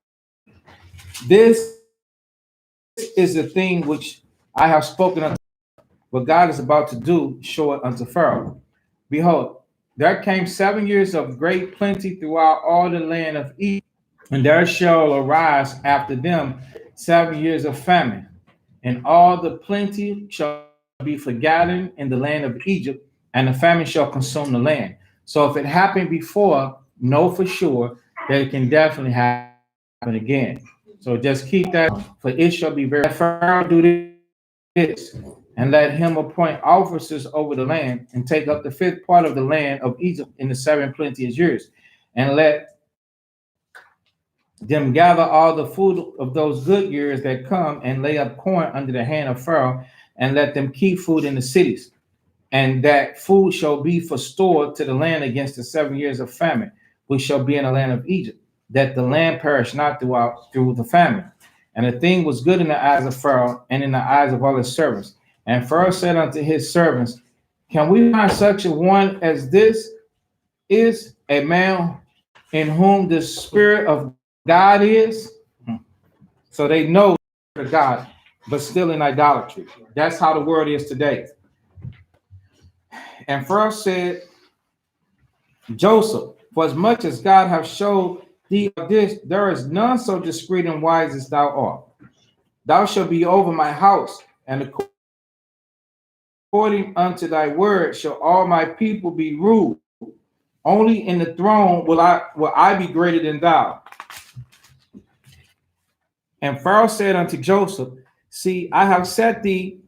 This is the thing which I have spoken of, what God is about to do, show it unto Pharaoh. Behold, there came 7 years of great plenty throughout all the land of Egypt, and there shall arise after them 7 years of famine, and all the plenty shall be forgotten in the land of Egypt, and the famine shall consume the land. So if it happened before, know for sure that it can definitely happen again. So just keep that. For it shall be very Pharaoh do this, and let him appoint officers over the land, and take up the fifth part of the land of Egypt in the 7 plenteous years, and let them gather all the food of those good years that come, and lay up corn under the hand of Pharaoh, and let them keep food in the cities, and that food shall be for store to the land against the 7 years of famine, which shall be in the land of Egypt, that the land perish not through the famine. And the thing was good in the eyes of Pharaoh and in the eyes of all his servants. And Pharaoh said unto his servants, can we find such a one as this is, a man in whom the Spirit of God is? So they know the God, but still in idolatry. That's how the world is today. And Pharaoh said, Joseph, for as much as God hath showed thee of this, there is none so discreet and wise as thou art. Thou shalt be over my house, and according unto thy word shall all my people be ruled. Only in the throne will I be greater than thou. And Pharaoh said unto Joseph, see, I have set thee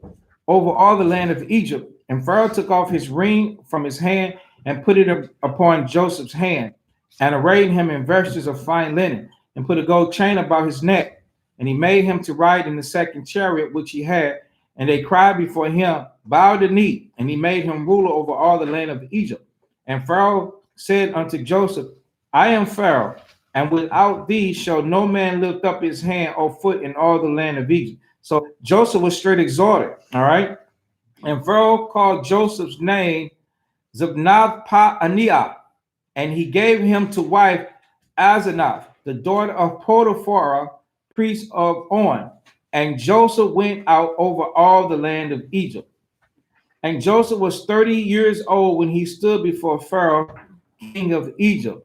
over all the land of Egypt. And Pharaoh took off his ring from his hand and put it upon Joseph's hand, and arrayed him in vesture of fine linen, and put a gold chain about his neck. And he made him to ride in the second chariot which he had. And they cried before him, bow the knee. And he made him ruler over all the land of Egypt. And Pharaoh said unto Joseph, I am Pharaoh, and without thee shall no man lift up his hand or foot in all the land of Egypt. So Joseph was straight exhorted, all right? And Pharaoh called Joseph's name Zebnath Pa'aniah, and he gave him to wife Asenath, the daughter of Potiphar, priest of On. And Joseph went out over all the land of Egypt. And Joseph was 30 years old when he stood before Pharaoh, king of Egypt.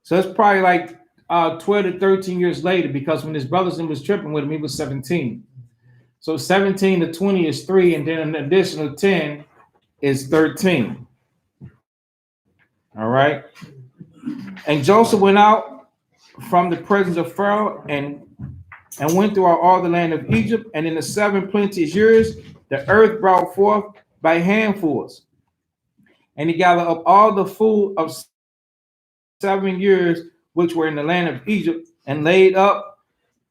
So it's probably like 12 to 13 years later, because when his brothers and was tripping with him, he was 17. So 17 to 20 is 3, and then an additional 10 is 13. All right. And Joseph went out from the presence of Pharaoh and went throughout all the land of Egypt. And in the 7 plenteous years, the earth brought forth by handfuls. And he gathered up all the food of 7 years which were in the land of Egypt, and laid up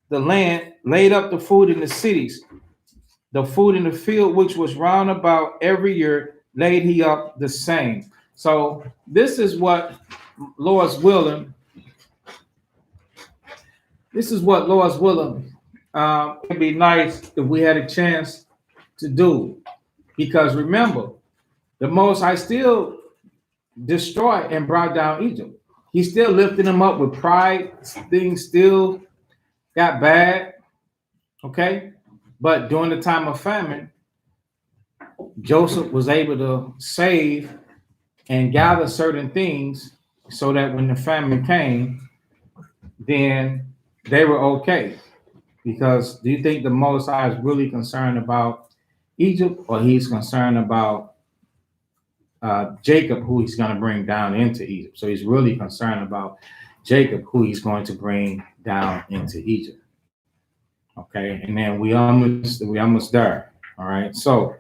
the food in the cities. The food in the field which was round about every year laid he up the same. So this is what Lord's willing. It'd be nice if we had a chance to do, because remember, the Most High still destroyed and brought down Egypt. He still lifted them up with pride. Things still got bad. Okay. But during the time of famine, Joseph was able to save and gather certain things so that when the famine came, then they were okay. Because do you think the Most High is really concerned about Egypt, or he's concerned about Jacob, who he's going to bring down into Egypt? So he's really concerned about Jacob, who he's going to bring down into Egypt. Okay, and then we almost there. All right, so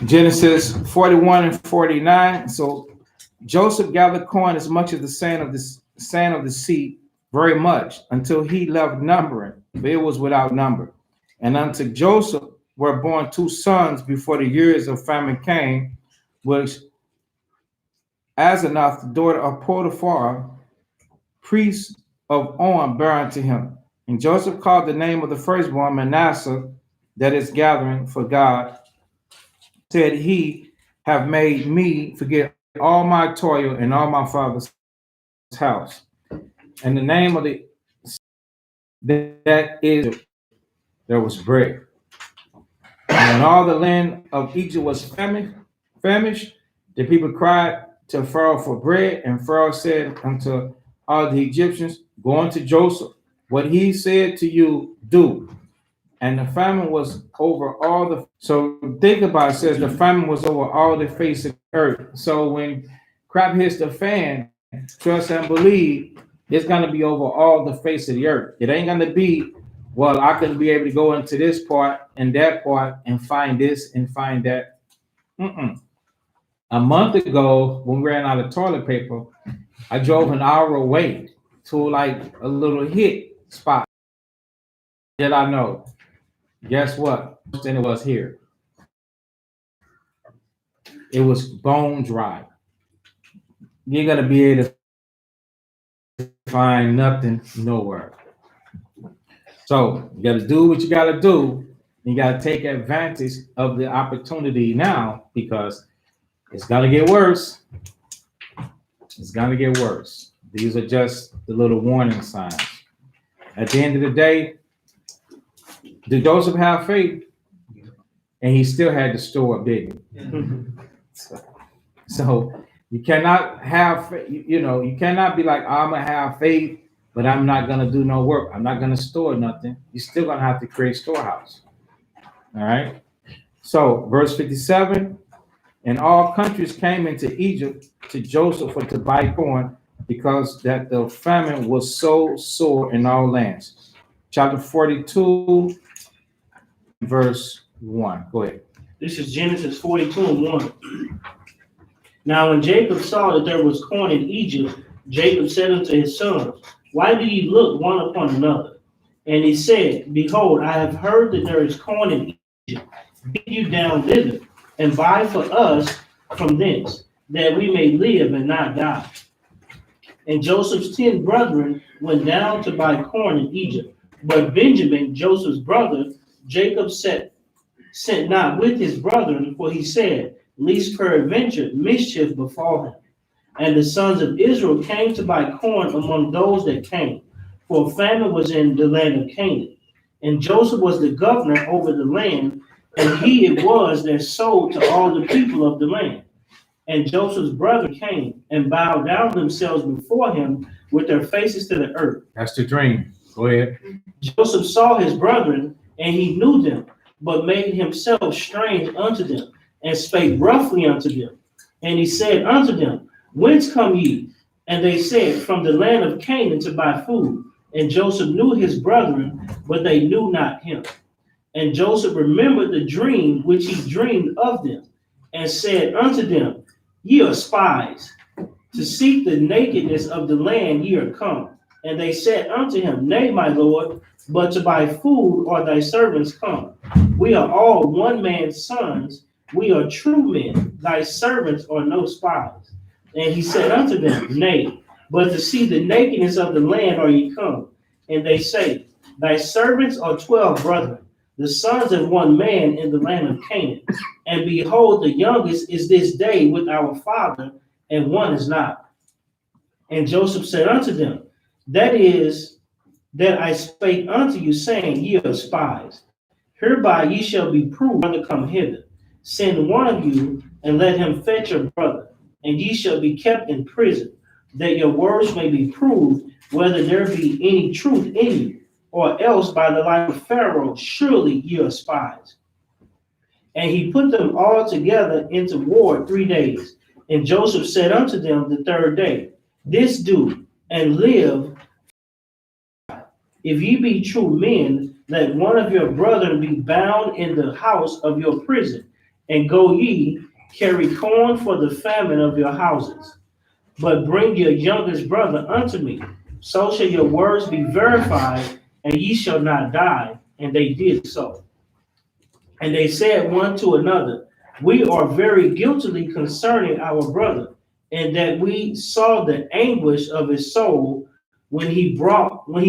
Genesis 41 and 49. So Joseph gathered corn as much as the sand of the sea, very much, until he left numbering, but it was without number. And unto Joseph were born 2 sons before the years of famine came, which Asenath, the daughter of Potiphar, priest of On, bare unto him. And Joseph called the name of the firstborn Manasseh, that is gathering for God. Said he have made me forget all my toil and all my father's house. And the name of that is, there was bread. And when all the land of Egypt was famished, the people cried to Pharaoh for bread. And Pharaoh said unto all the Egyptians, go unto Joseph what he said to you, do. And the famine was over all the, so think about it, says the famine was over all the face of the earth. So when crap hits the fan, trust and believe, it's gonna be over all the face of the earth. It ain't gonna be, well, I could be able to go into this part and that part and find this and find that. Mm-mm. A month ago, when we ran out of toilet paper, I drove an hour away to like a little hit spot that I know. Guess what? Then it was here. It was bone dry. You're gonna be able to find nothing nowhere. So you gotta do what you gotta do. You gotta take advantage of the opportunity now because it's gonna get worse. It's gonna get worse. These are just the little warning signs. At the end of the day, did Joseph have faith? And he still had to store up, didn't he? So you cannot have, you cannot be like, I'm gonna have faith, but I'm not gonna do no work. I'm not gonna store nothing. You're still gonna have to create storehouse. All right. So verse 57, and all countries came into Egypt to Joseph for to buy corn, because that the famine was so sore in all lands. Chapter 42, verse 1. Go ahead. This is Genesis 42 and 1. Now when Jacob saw that there was corn in Egypt, Jacob said unto his sons, why do ye look one upon another? And he said, behold, I have heard that there is corn in Egypt. Get you down thither, and buy for us from thence, that we may live and not die. And Joseph's 10 brethren went down to buy corn in Egypt. But Benjamin, Joseph's brother, Jacob sent not with his brethren, for he said, lest peradventure mischief befall him. And the sons of Israel came to buy corn among those that came, for famine was in the land of Canaan. And Joseph was the governor over the land, and he it was that sold to all the people of the land. And Joseph's brother came and bowed down themselves before him with their faces to the earth. That's the dream. Go ahead. Joseph saw his brethren, and he knew them, but made himself strange unto them, and spake roughly unto them. And he said unto them, whence come ye? And they said, from the land of Canaan to buy food. And Joseph knew his brethren, but they knew not him. And Joseph remembered the dream which he dreamed of them, and said unto them, ye are spies, to seek the nakedness of the land ye are come. And they said unto him, nay, my lord, but to buy food are thy servants come. We are all one man's sons, we are true men, thy servants are no spies. And he said unto them, nay, but to see the nakedness of the land are ye come. And they say, thy servants are 12 brethren, the sons of one man in the land of Canaan. And behold, the youngest is this day with our father, and one is not. And Joseph said unto them, that is that I spake unto you, saying, ye are spies. Hereby ye shall be proved to come hither. Send one of you, and let him fetch your brother, and ye shall be kept in prison, that your words may be proved, whether there be any truth in you, or else by the life of Pharaoh, surely ye are spies. And he put them all together into ward 3 days. And Joseph said unto them the third day, this do, and live. If ye be true men, let one of your brethren be bound in the house of your prison, and go ye, carry corn for the famine of your houses. But bring your youngest brother unto me, so shall your words be verified, and ye shall not die. And they did so. And they said one to another, we are very guiltily concerning our brother, and that we saw the anguish of his soul when he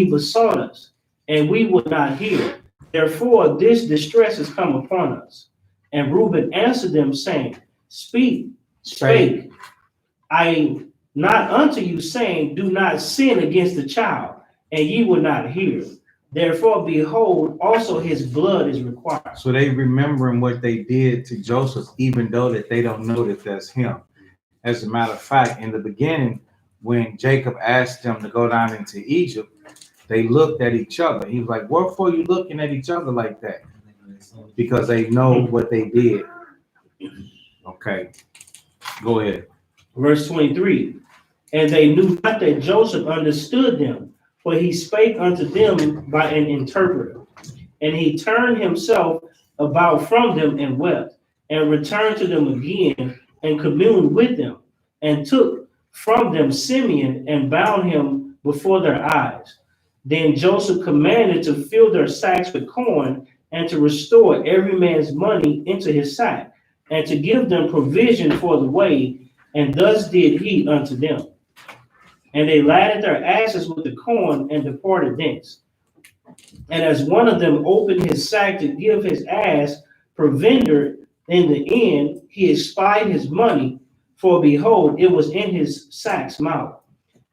besought us, and we would not hear. Therefore this distress has come upon us. And Reuben answered them, saying, spake I not unto you, saying, do not sin against the child, and ye would not hear. Therefore, behold, also his blood is required. So they remembering what they did to Joseph, even though that they don't know that that's him. As a matter of fact, in the beginning, when Jacob asked them to go down into Egypt, They looked at each other. He was like, "What for you looking at each other like that?" Because they know what they did. Okay, go ahead. Verse 23. And they knew not that Joseph understood them, for he spake unto them by an interpreter. And he turned himself about from them and wept, and returned to them again, and communed with them, and took from them Simeon, and bound him before their eyes. Then Joseph commanded to fill their sacks with corn, and to restore every man's money into his sack, and to give them provision for the way, and thus did he unto them. And they laden their asses with the corn, and departed thence. And as one of them opened his sack to give his ass provender in the end, he espied his money, for behold, it was in his sack's mouth.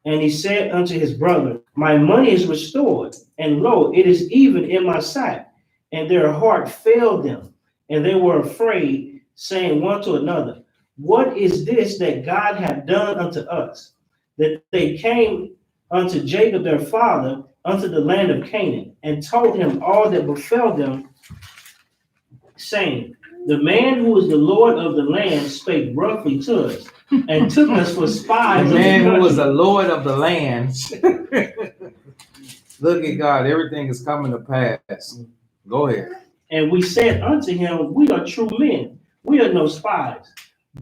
And he said unto his brother, My money is restored, and lo, it is even in my sack. And their heart failed them, and they were afraid, saying one to another, What is this that God hath done unto us? That they came unto Jacob their father, unto the land of Canaan, and told him all that befell them, saying, The man who is the Lord of the land spake roughly to us, and took us for spies. The of man the who was country. the Lord of the land. Look at God, everything is coming to pass. Go ahead. And we said unto him, We are true men, we are no spies.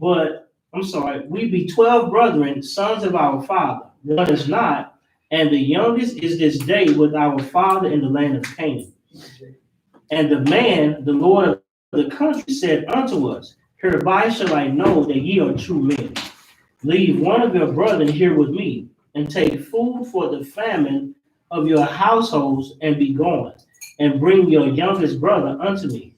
We be 12 brethren, sons of our father. One is not, and the youngest is this day with our father in the land of Canaan. And the man, the Lord of the country, said unto us, Hereby shall I know that ye are true men. Leave one of your brethren here with me, and take food for the famine of your households, and be gone, and bring your youngest brother unto me.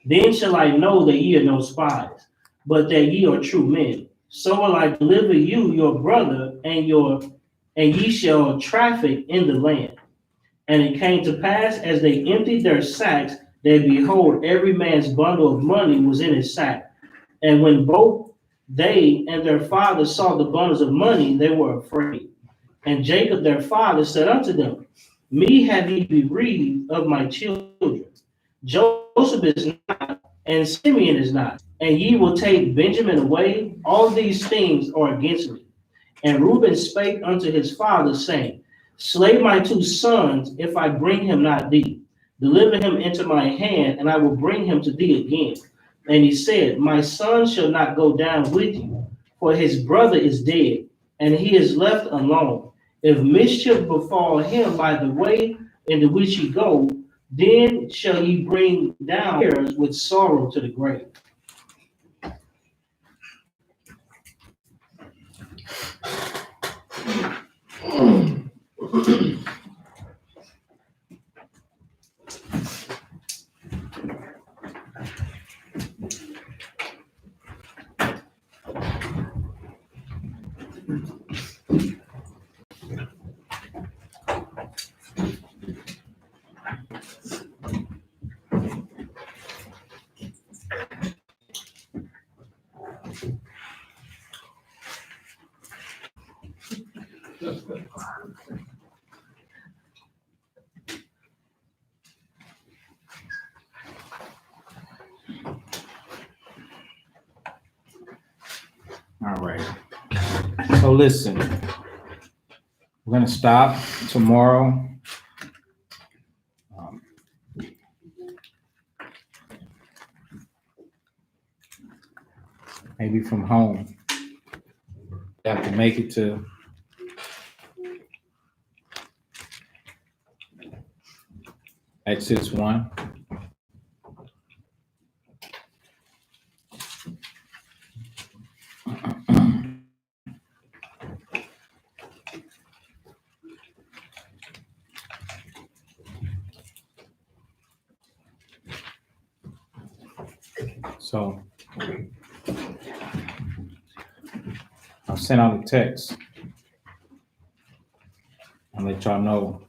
Then shall I know that ye are no spies, but that ye are true men. So will I deliver you your brother, and ye shall traffic in the land. And it came to pass, as they emptied their sacks, that behold, every man's bundle of money was in his sack. And when both they and their father saw the bundles of money, they were afraid. And Jacob their father said unto them, Me have ye bereaved of my children. Joseph is not, and Simeon is not, and ye will take Benjamin away. All these things are against me. And Reuben spake unto his father, saying, Slay my two sons, if I bring him not thee. Deliver him into my hand, and I will bring him to thee again. And he said, My son shall not go down with you, for his brother is dead, and he is left alone. If mischief befall him by the way into which he go, then shall ye bring down heirs with sorrow to the grave. All right. So listen, we're gonna stop tomorrow. Um, maybe from home. You have to make it to Exodus 1. So I'll send out a text and let y'all know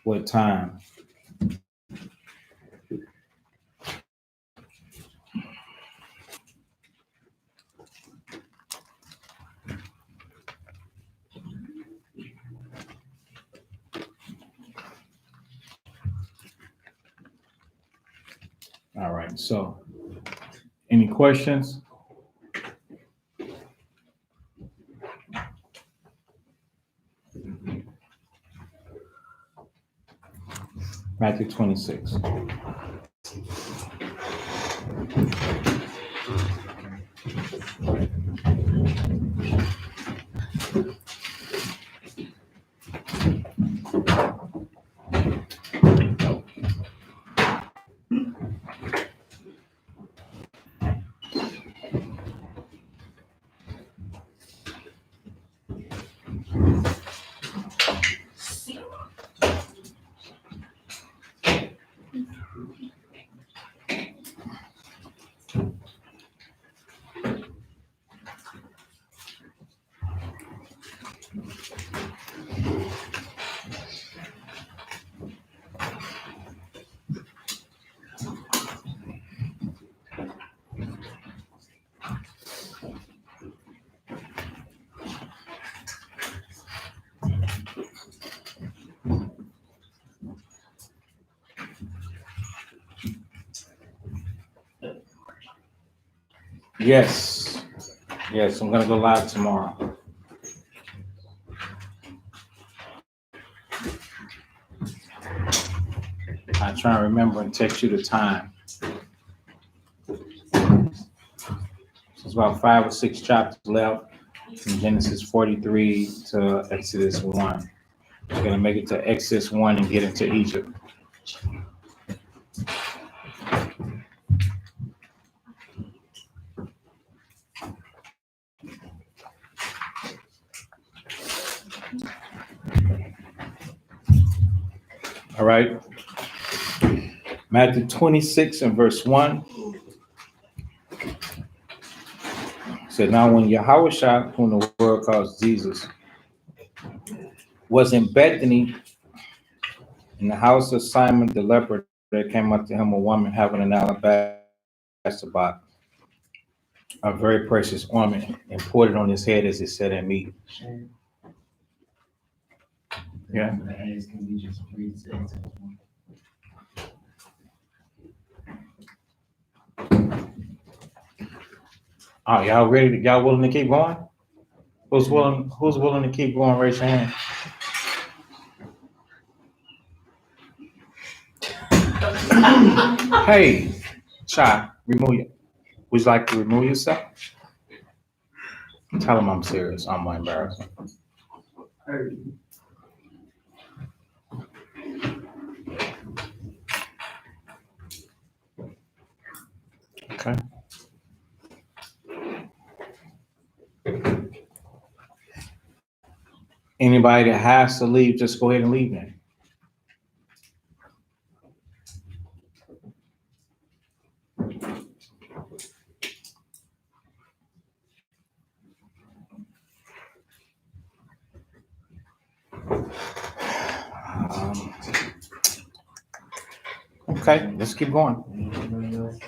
what time. All right, so any questions? Matthew 26. Yes. Yes, I'm gonna go live tomorrow. I try and remember and text you the time. There's about 5 or 6 chapters left from Genesis 43 to Exodus 1. We're gonna make it to Exodus 1 and get into Egypt. All right. Matthew 26 and verse 1 said, now when Yahushua, whom the world calls Jesus, was in Bethany in the house of Simon the leper, there came up to him a woman having an alabaster box, a very precious ornament, and poured it on his head as he sat at meat. Yeah. Can we just read Exodus 1? Oh, y'all ready? Y'all willing to keep going? Who's willing to keep going? Raise your hand. Hey, Chai, remove you. Would you like to remove yourself? Tell him I'm serious. I'm not embarrassed. Okay. Anybody that has to leave, just go ahead and leave then. Okay, let's keep going. Anybody else?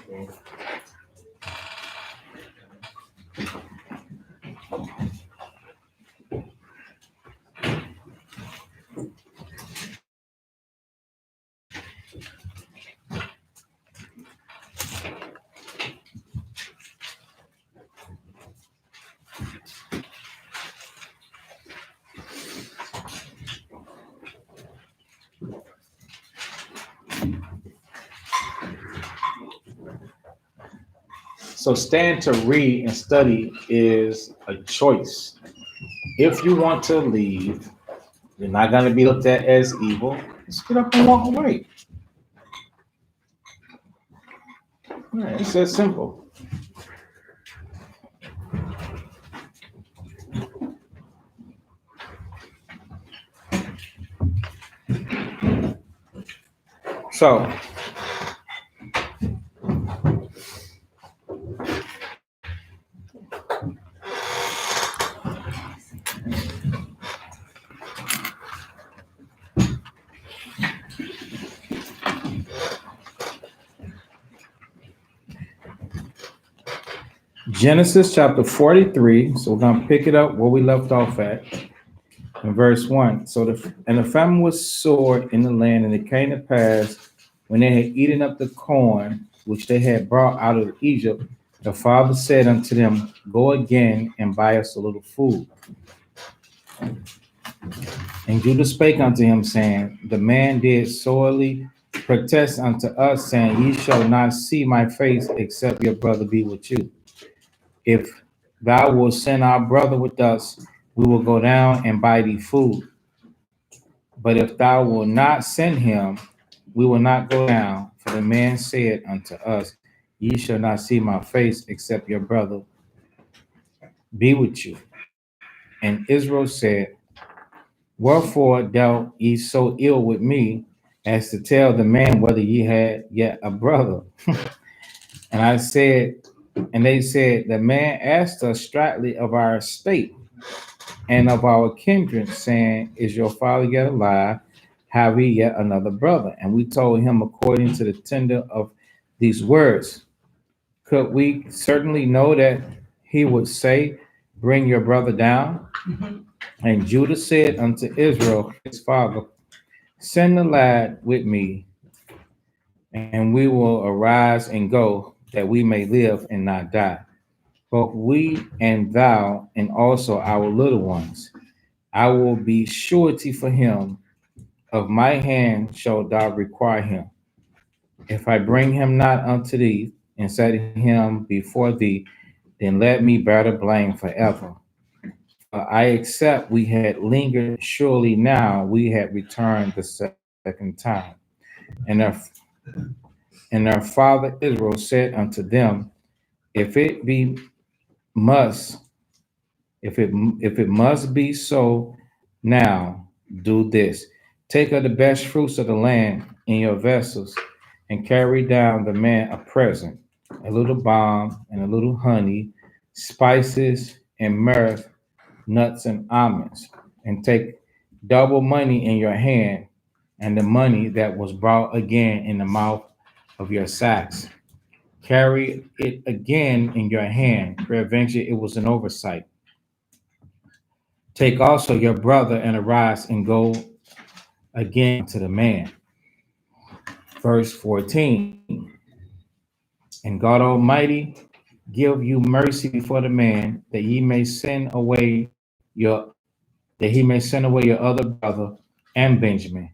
So stand to read and study is a choice. If you want to leave, you're not going to be looked at as evil. Just get up and walk away. Yeah, it's that simple. So, Genesis chapter 43. So we're going to pick it up where we left off at in verse 1. So the famine was sore in the land, and it came to pass when they had eaten up the corn which they had brought out of Egypt, the father said unto them, Go again and buy us a little food. And Judah spake unto him, saying, The man did sorely protest unto us, saying, Ye shall not see my face, except your brother be with you. If thou wilt send our brother with us, we will go down and buy thee food. But if thou wilt not send him, we will not go down. For the man said unto us, Ye shall not see my face, except your brother be with you. And Israel said, Wherefore dealt ye so ill with me, as to tell the man whether ye had yet a brother? And I said, and they said, The man asked us straitly of our estate and of our kindred, saying, Is your father yet alive? Have we yet another brother? And we told him according to the tender of these words. Could we certainly know that he would say, Bring your brother down? And Judah said unto Israel, his father, Send the lad with me, and we will arise and go, that we may live and not die. Both we and thou, and also our little ones. I will be surety for him. Of my hand shalt thou require him. If I bring him not unto thee, and set him before thee, then let me bear the blame forever. For I accept we had lingered, surely now we had returned the second time. And their, and their father Israel said unto them, If it be must, if it must be so now, do this. Take of the best fruits of the land in your vessels, and carry down the man a present, a little balm and a little honey, spices and myrrh, nuts and almonds, and take double money in your hand, and the money that was brought again in the mouth of your sacks. Carry it again in your hand. Peradventure it was an oversight. Take also your brother and arise and go again to the man. Verse 14. And God Almighty give you mercy before the man, that ye may send away your that he may send away your other brother and Benjamin.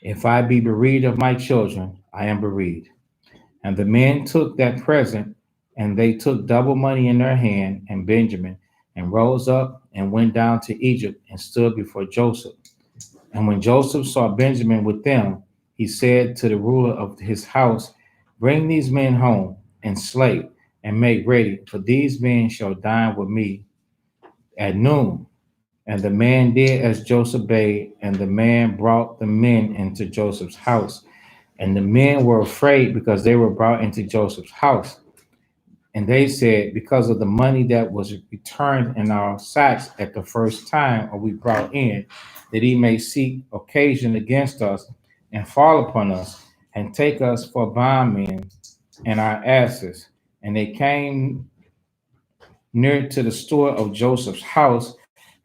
If I be bereaved of my children, I am bereaved. And the men took that present, and they took double money in their hand, and Benjamin, and rose up and went down to Egypt and stood before Joseph. And when Joseph saw Benjamin with them, he said to the ruler of his house, Bring these men home and slay and make ready, for these men shall dine with me at noon. And the man did as Joseph bade, and the man brought the men into Joseph's house. And the men were afraid because they were brought into Joseph's house. And they said, Because of the money that was returned in our sacks at the first time, or we brought in, that he may seek occasion against us and fall upon us and take us for bondmen and our asses. And they came near to the store of Joseph's house,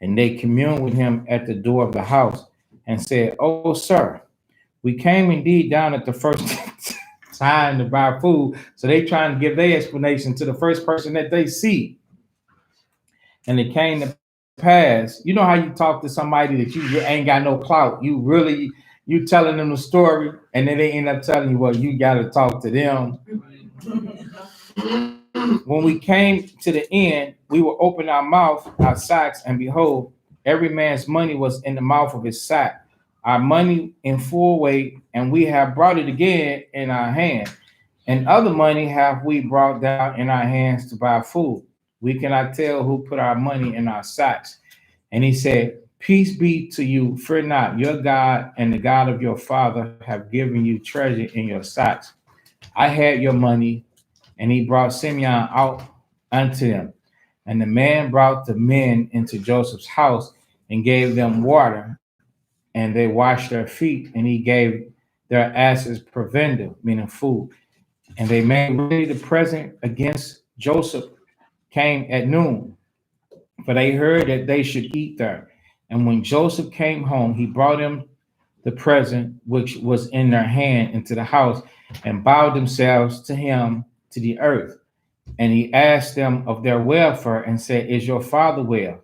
and they communed with him at the door of the house and said, Oh, sir, we came indeed down at the first time to buy food. So they trying to give their explanation to the first person that they see. And it came to pass. You know how you talk to somebody that you ain't got no clout. You telling them the story, and then they end up telling you, well, you got to talk to them. When we came to the end, we will open our mouth, our sacks, and behold, every man's money was in the mouth of his sack, our money in full weight, and we have brought it again in our hand. And other money have we brought down in our hands to buy food. We cannot tell who put our money in our sacks. And he said, Peace be to you, fear not, your God and the God of your father have given you treasure in your sacks. I had your money. And he brought Simeon out unto them. And the man brought the men into Joseph's house and gave them water, and they washed their feet, and he gave their asses provender, meaning food. And they made ready the present against Joseph came at noon, for they heard that they should eat there. And when Joseph came home, he brought him the present which was in their hand into the house, and bowed themselves to him to the earth. And he asked them of their welfare and said, Is your father well,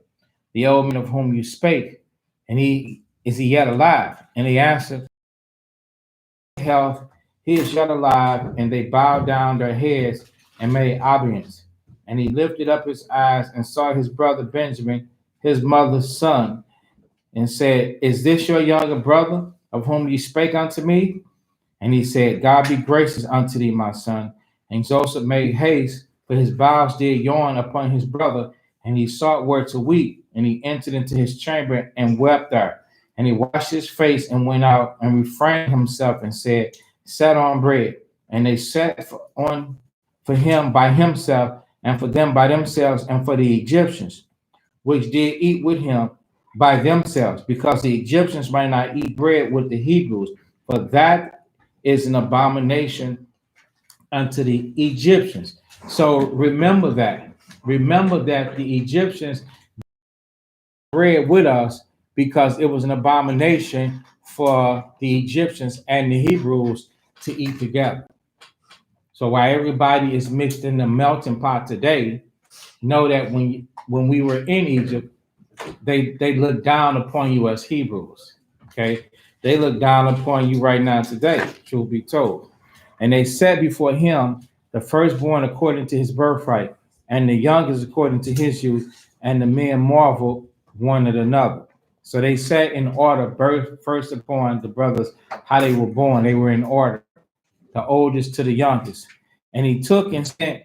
the old man of whom you spake? And he is he yet alive? And he answered, Health, he is yet alive. And they bowed down their heads and made obeisance. And he lifted up his eyes and saw his brother Benjamin, his mother's son, and said, Is this your younger brother of whom you spake unto me? And he said, God be gracious unto thee, my son. And Joseph made haste, for his bowels did yawn upon his brother, and he sought where to weep. And he entered into his chamber and wept there. And he washed his face and went out and refrained himself and said, Set on bread. And they set on for him by himself, and for them by themselves, and for the Egyptians, which did eat with him by themselves, because the Egyptians might not eat bread with the Hebrews, for that is an abomination unto the Egyptians. So remember that. Remember that the Egyptians bread with us because it was an abomination for the Egyptians and the Hebrews to eat together. So while everybody is mixed in the melting pot today, know that when we were in Egypt, they look down upon you as Hebrews. Okay, they look down upon you right now today, truth be told. And they set before him the firstborn according to his birthright, and the youngest according to his youth, and the men marveled one at another. So they set in order birth first upon the brothers, how they were born. They were in order, the oldest to the youngest. And he took and sent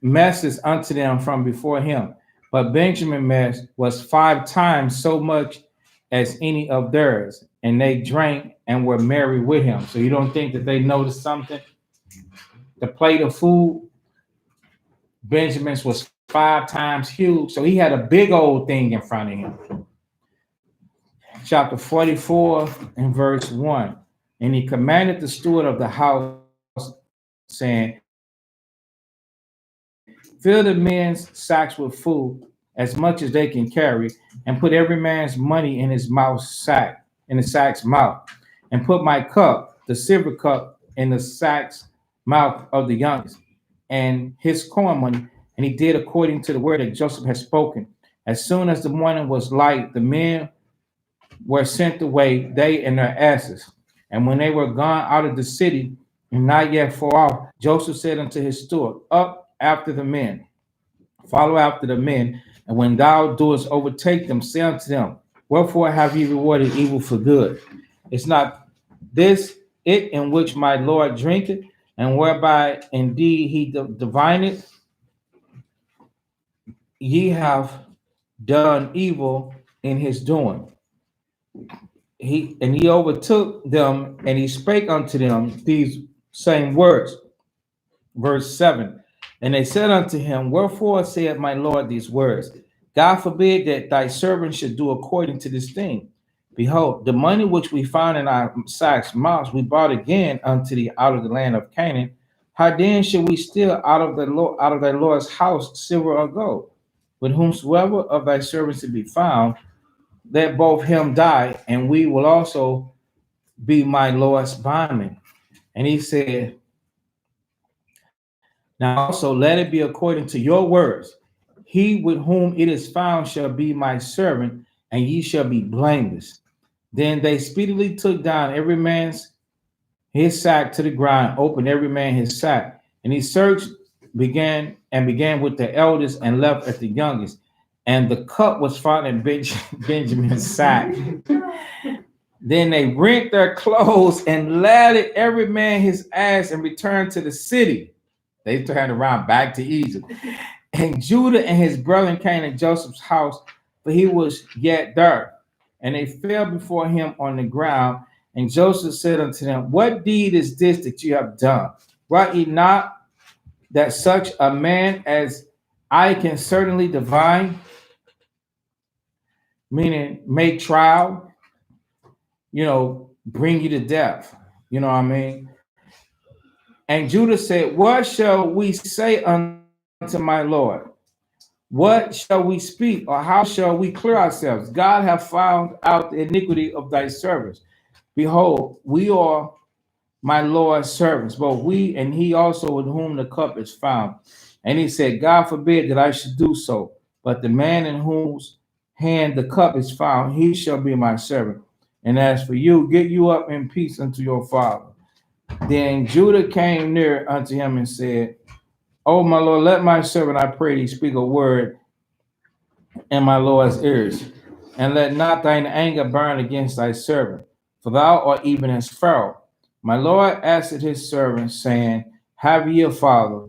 messes unto them from before him. But Benjamin's mess was 5 times so much as any of theirs, and they drank and were merry with him. So you don't think that they noticed something? The plate of food, Benjamin's was 5 times huge. So he had a big old thing in front of him. Chapter 44 and verse 1. And he commanded the steward of the house, saying, Fill the men's sacks with food as much as they can carry, and put every man's money in his in the sack's mouth, and put my cup, the silver cup, in the sack's mouth of the youngest, and his corn money. And he did according to the word that Joseph had spoken. As soon as the morning was light, the men were sent away, they and their asses. And when they were gone out of the city, and not yet far off, Joseph said unto his steward, Up after the men, follow after the men, and when thou doest overtake them, say unto them, Wherefore have ye rewarded evil for good? It's not this it in which my Lord drinketh, and whereby indeed he divineth? Ye have done evil in his doing. He overtook them, and he spake unto them these same words. Verse 7. And they said unto him, Wherefore saith my Lord these words? God forbid that thy servant should do according to this thing. Behold, the money which we found in our sacks' mouths we brought again unto thee out of the land of Canaan. How then should we steal out of thy Lord's house silver or gold? With whomsoever of thy servants to be found, let both him die, and we will also be my Lord's bondmen. And he said, Now also let it be according to your words. He with whom it is found shall be my servant, and ye shall be blameless. Then they speedily took down every man's his sack to the ground, opened every man his sack, and he searched, began with the eldest and left at the youngest. And the cup was found in Benjamin's sack. Then they rent their clothes and lathered every man his ass and returned to the city. They turned around back to Egypt. And Judah and his brethren came to Joseph's house, for he was yet there. And they fell before him on the ground. And Joseph said unto them, What deed is this that you have done? Wot ye not that such a man as I can certainly divine, meaning make trial, bring you to death? You know what I mean? And Judah said, What shall we say unto my Lord? What shall we speak, or how shall we clear ourselves? God hath found out the iniquity of thy servants. Behold, we are my Lord's servants, both we and he also with whom the cup is found. And he said, God forbid that I should do so, but the man in whose hand the cup is found, he shall be my servant. And as for you, get you up in peace unto your father. Then Judah came near unto him and said, O my Lord, let my servant, I pray thee, speak a word in my Lord's ears, and let not thine anger burn against thy servant, for thou art even as Pharaoh. My Lord answered his servant, saying, Have ye a father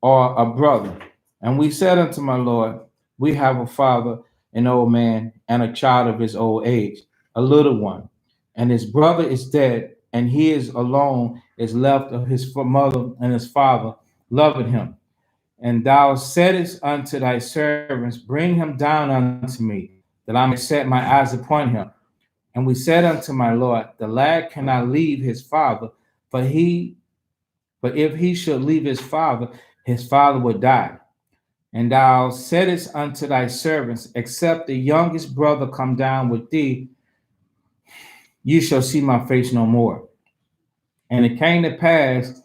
or a brother? And we said unto my Lord, We have a father, an old man, and a child of his old age, a little one. And his brother is dead, and he is alone, is left of his mother and his father, loving him. And thou saidest unto thy servants, Bring him down unto me, that I may set my eyes upon him. And we said unto my Lord, The lad cannot leave his father, but if he should leave his father would die. And thou saidest unto thy servants, Except the youngest brother come down with thee, you shall see my face no more. And it came to pass,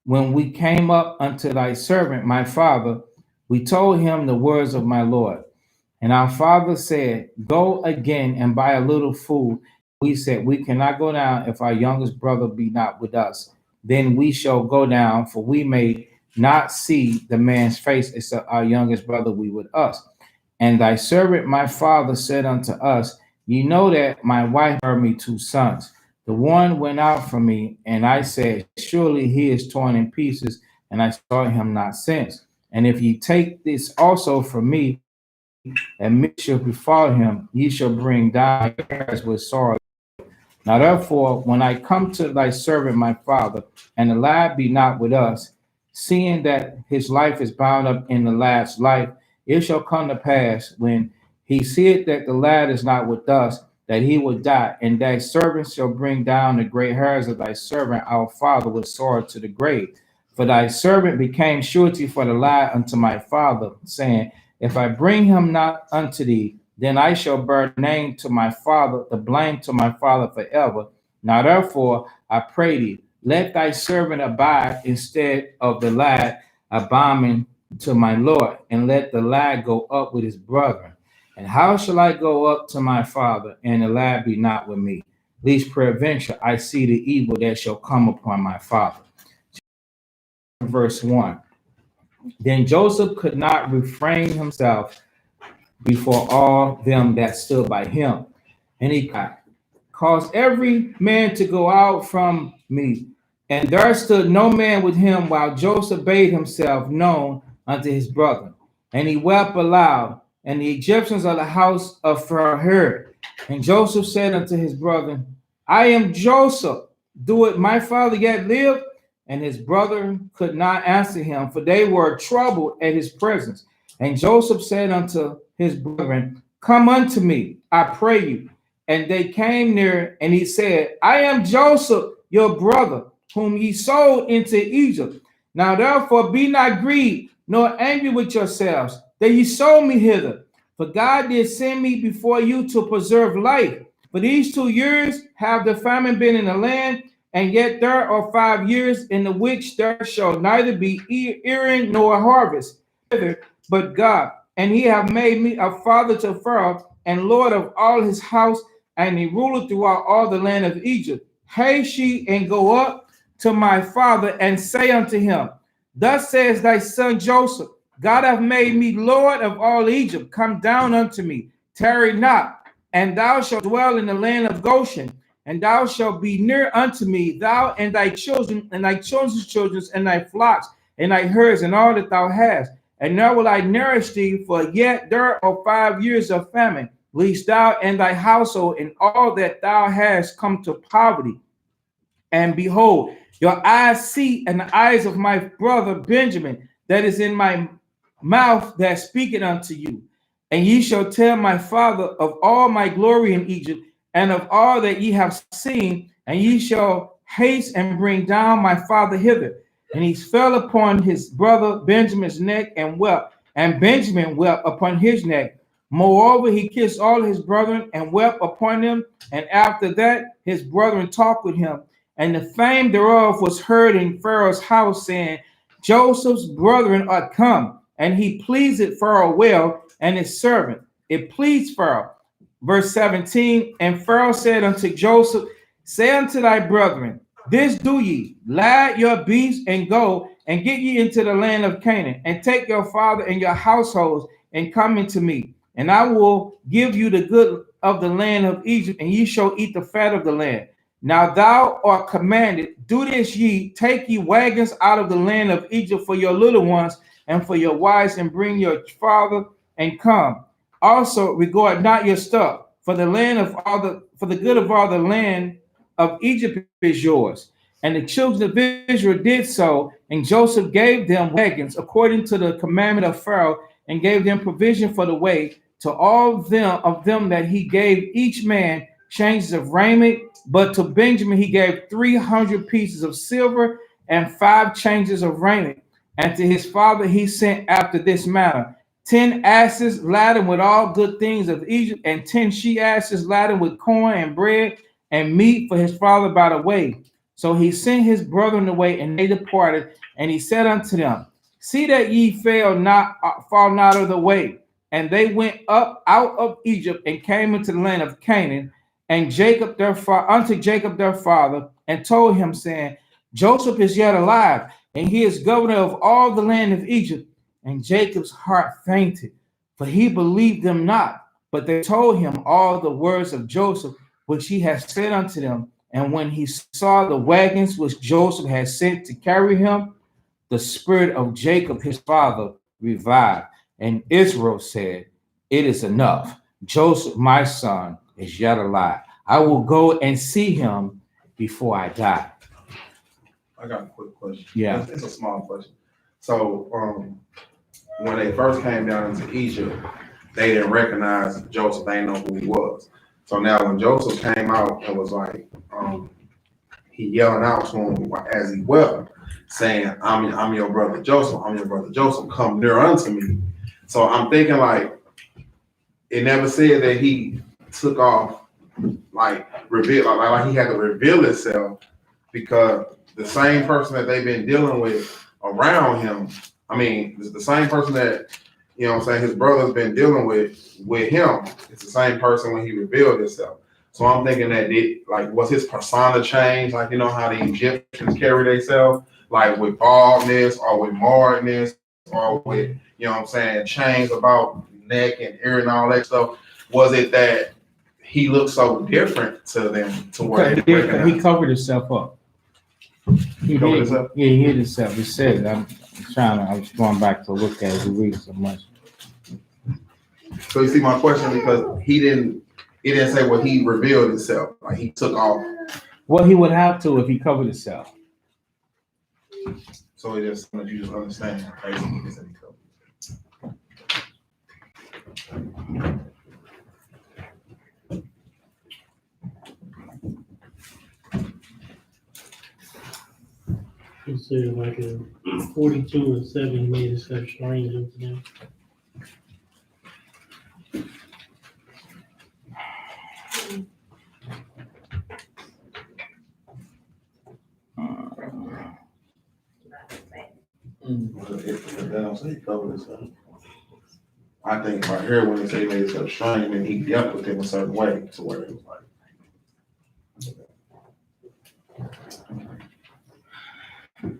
when we came up unto thy servant, my father, we told him the words of my Lord. And our father said, Go again and buy a little food. We said, We cannot go down if our youngest brother be not with us. Then we shall go down, for we may not see the man's face except our youngest brother be with us. And thy servant, my father, said unto us, Ye know that my wife bare me two sons. The one went out from me, and I said, Surely he is torn in pieces, and I saw him not since. And if ye take this also from me, and me shall befall him, ye shall bring down my hairs with sorrow. Now therefore, when I come to thy servant my father, and the lad be not with us, seeing that his life is bound up in the lad's life, it shall come to pass, when he seeth that the lad is not with us, that he will die, and thy servant shall bring down the gray hairs of thy servant our father with sorrow to the grave. For thy servant became surety for the lad unto my father, saying, If I bring him not unto thee, then I shall bear name to my father, the blame to my father forever. Now therefore, I pray thee, let thy servant abide instead of the lad, abomination to my Lord, and let the lad go up with his brethren. And how shall I go up to my father, and the lad be not with me? Least peradventure I see the evil that shall come upon my father. Verse 1. Then Joseph could not refrain himself before all them that stood by him. And he caused every man to go out from me. And there stood no man with him while Joseph made himself known unto his brother. And he wept aloud. And the Egyptians of the house of Pharaoh heard. And Joseph said unto his brother, I am Joseph. Do it my father yet live? And his brother could not answer him, for they were troubled at his presence. And Joseph said unto his brethren, Come unto me, I pray you. And they came near, and he said, I am Joseph, your brother, whom ye sold into Egypt. Now therefore be not grieved, nor angry with yourselves, that ye sold me hither. For God did send me before you to preserve life. For these 2 years have the famine been in the land, and yet there are 5 years in the which there shall neither be earing nor harvest, but God. And he have made me a father to Pharaoh, and Lord of all his house, and he ruleth throughout all the land of Egypt. Haste ye and go up to my father, and say unto him, Thus says thy son Joseph, God hath made me Lord of all Egypt. Come down unto me, tarry not, and thou shalt dwell in the land of Goshen, and thou shalt be near unto me, thou and thy children, and thy children's children, and thy flocks, and thy herds, and all that thou hast. And now will I nourish thee, for yet there are 5 years of famine, lest thou and thy household and all that thou hast come to poverty. And behold, your eyes see, and the eyes of my brother Benjamin, that is in my mouth, that speaketh unto you. And ye shall tell my father of all my glory in Egypt, and of all that ye have seen, and ye shall haste and bring down my father hither. And he fell upon his brother Benjamin's neck and wept. and Benjamin wept upon his neck. Moreover, he kissed all his brethren and wept upon them. And after that, his brethren talked with him. And the fame thereof was heard in Pharaoh's house, saying, Joseph's brethren are come. And he pleased Pharaoh well, and his servant. It pleased Pharaoh. Verse 17, and Pharaoh said unto Joseph, say unto thy brethren, this do ye, lad your beasts, and go, and get ye into the land of Canaan, and take your father and your households, and come into me. And I will give you the good of the land of Egypt, and ye shall eat the fat of the land. Now thou art commanded, do this ye, take ye wagons out of the land of Egypt for your little ones, and for your wives, and bring your father, and come. Also regard not your stuff, for the good of all the land of Egypt is yours. And the children of Israel did so, and Joseph gave them wagons according to the commandment of Pharaoh, and gave them provision for the way. To all of them that he gave each man changes of raiment, but to Benjamin he gave 300 pieces of silver and 5 changes of raiment. And to his father he sent after this manner: 10 asses laden with all good things of Egypt, and 10 she asses laden with corn and bread and meat for his father by the way. So he sent his brethren away, and they departed. And he said unto them, see that ye fall not of the way. And they went up out of Egypt, and came into the land of Canaan. And Jacob unto Jacob their father, and told him, saying, Joseph is yet alive, and he is governor of all the land of Egypt. And Jacob's heart fainted, for he believed them not. But they told him all the words of Joseph, which he had said unto them. And when he saw the wagons which Joseph had sent to carry him, the spirit of Jacob his father revived. And Israel said, it is enough. Joseph, my son, is yet alive. I will go and see him before I die. I got a quick question. Yeah. It's a small question. So, when they first came down into Egypt, they didn't recognize Joseph. They didn't know who he was. So now when Joseph came out, it was like, he yelling out to him as he wept, saying, I'm your brother Joseph. I'm your brother Joseph. Come near unto me. So I'm thinking like, it never said that he took off, like he had to reveal himself, because the same person that they've been dealing with around him, I mean, it's the same person that, you know what I'm saying, his brother's been dealing with him. It's the same person when he revealed himself. So I'm thinking that was his persona changed, like, you know how the Egyptians carry themselves, like with baldness or with marredness or with, you know what I'm saying, chains about neck and ear and all that stuff. Was it that he looked so different to them to where he covered himself up? He covered did. himself? Yeah, he hid himself. He said, I was going back to look at it. We read so much. So you see my question, because he didn't say what he revealed himself, like he took off. Well, he would have to if he covered himself. So it just, you just understand, basically, he said he covered. He said like in 42 and 7, he made himself strange unto them. If they don't say he covered himself, I think right here when they say he made himself strange, I mean he dealt with him a certain way to where it was like.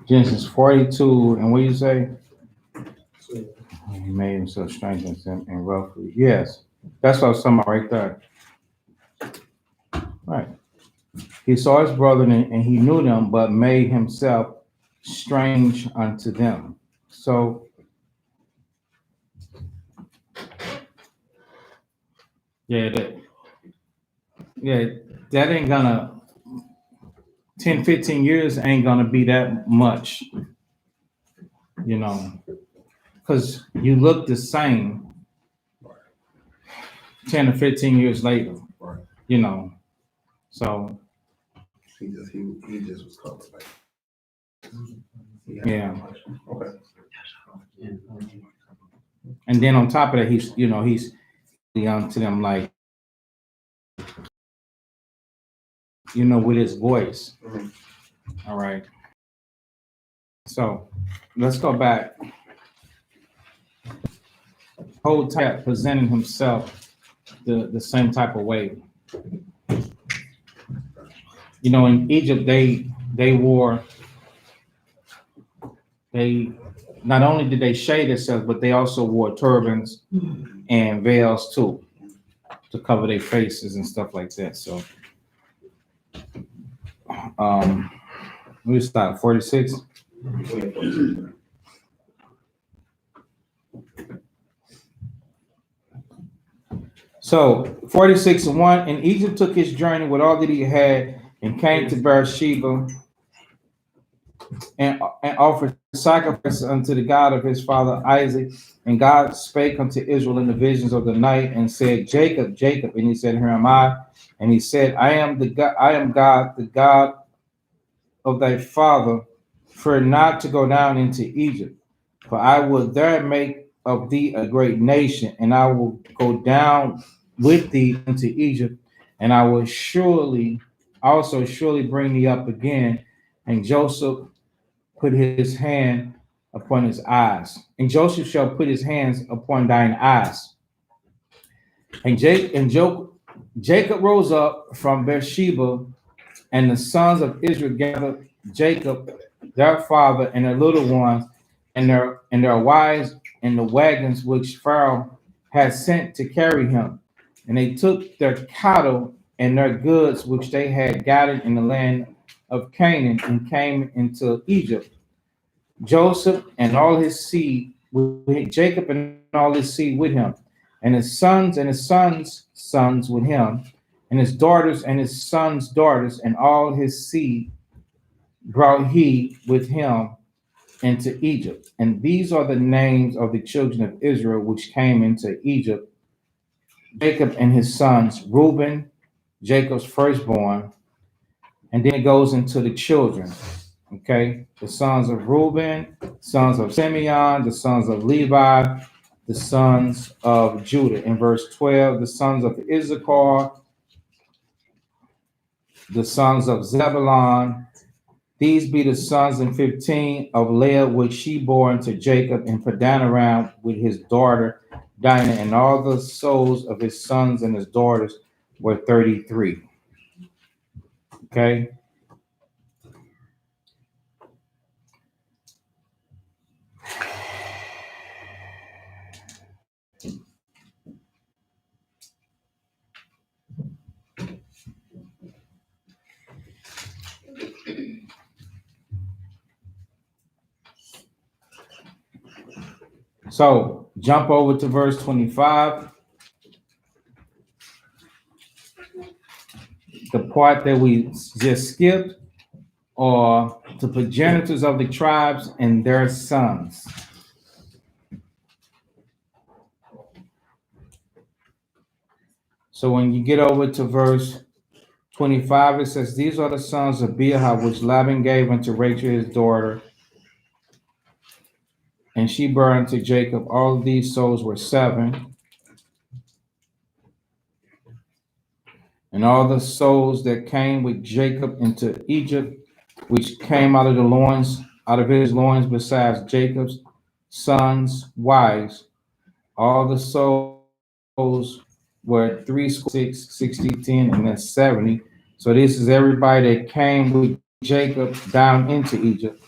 Genesis 42, and what do you say? He made himself strange and roughly. Yes, that's what I was talking about right there. Right. He saw his brethren and he knew them, but made himself strange unto them. So, that ain't gonna, 10, 15 years ain't gonna be that much, you know, because you look the same 10 or 15 years later, Right. you know, so. He just was covered. Like, Yeah. Okay. And then on top of that, he's young to them, like, with his voice. Mhm. All right. So let's go back. Whole type presenting himself the same type of way. In Egypt, they wore they not only did they shade themselves, but they also wore turbans and veils too to cover their faces and stuff like that. So um we start 46. So 46 and 1, and Egypt took his journey with all that he had and came to Beersheba and offered sacrifice unto the God of his father Isaac. And God spake unto Israel in the visions of the night and said, Jacob, Jacob. And he said, Here am I. And he said, I am the God, I am God, the God of thy father. Fear not to go down into Egypt, for I will there make of thee a great nation, and I will go down with thee into Egypt, and I will surely bring thee up again. And Joseph put his hand upon his eyes. And Joseph shall put his hands upon thine eyes. Jacob rose up from Beersheba, and the sons of Israel gathered Jacob, their father, and their little ones, and their wives, and the wagons which Pharaoh had sent to carry him. And they took their cattle and their goods which they had gathered in the land of Canaan, and came into Egypt. Joseph and all his seed, Jacob and all his seed with him, and his sons with him, and his daughters and his sons' daughters, and all his seed brought he with him into Egypt. And these are the names of the children of Israel which came into Egypt: Jacob and his sons, Reuben, Jacob's firstborn. And then it goes into the children. Okay, the sons of Reuben, sons of Simeon, the sons of Levi, the sons of Judah. In verse 12, the sons of Issachar, the sons of Zebulon. These be the sons in 15 of Leah, which she bore unto Jacob in Padanaram with his daughter Dinah, and all the souls of his sons and his daughters were 33. Okay. So jump over to verse 25, the part that we just skipped, or the progenitors of the tribes and their sons. So when you get over to verse 25, it says, These are the sons of Bilhah, which Laban gave unto Rachel his daughter, and she bare unto Jacob. All of these souls were 7. And all the souls that came with Jacob into Egypt, which came out of his loins, besides Jacob's sons' wives, all the souls were 10, and that's 70. So this is everybody that came with Jacob down into Egypt.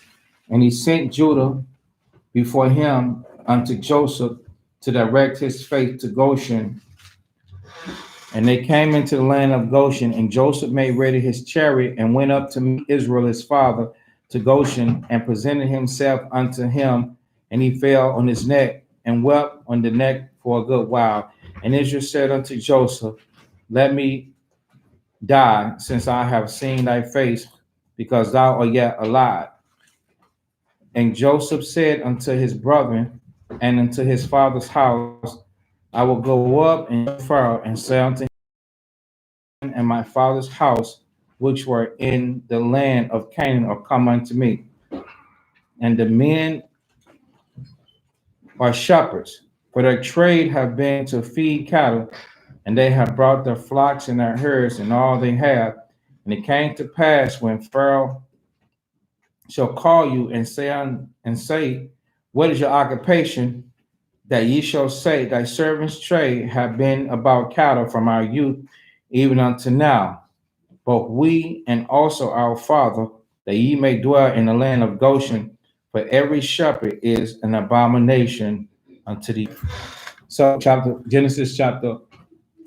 And he sent Judah before him unto Joseph to direct his face to Goshen. And they came into the land of Goshen, and Joseph made ready his chariot and went up to meet Israel his father to Goshen, and presented himself unto him, and he fell on his neck and wept on the neck for a good while. And Israel said unto Joseph, Let me die, since I have seen thy face, because thou art yet alive. And Joseph said unto his brethren and unto his father's house, I will go up and Pharaoh and say unto him and my father's house, which were in the land of Canaan, are come unto me. And the men are shepherds. For their trade have been to feed cattle, and they have brought their flocks and their herds and all they have. And it came to pass when Pharaoh shall call you and say, what is your occupation? That ye shall say, thy servants' trade have been about cattle from our youth even unto now, both we and also our father, that ye may dwell in the land of Goshen. For every shepherd is an abomination unto thee. So, Genesis chapter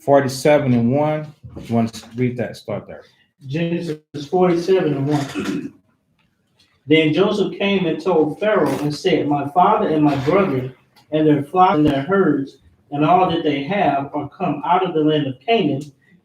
47 and 1. You want to read that? Start there. Genesis 47 and 1. Then Joseph came and told Pharaoh and said, my father and my brethren and their flocks and their herds and all that they have are come out of the land of Canaan,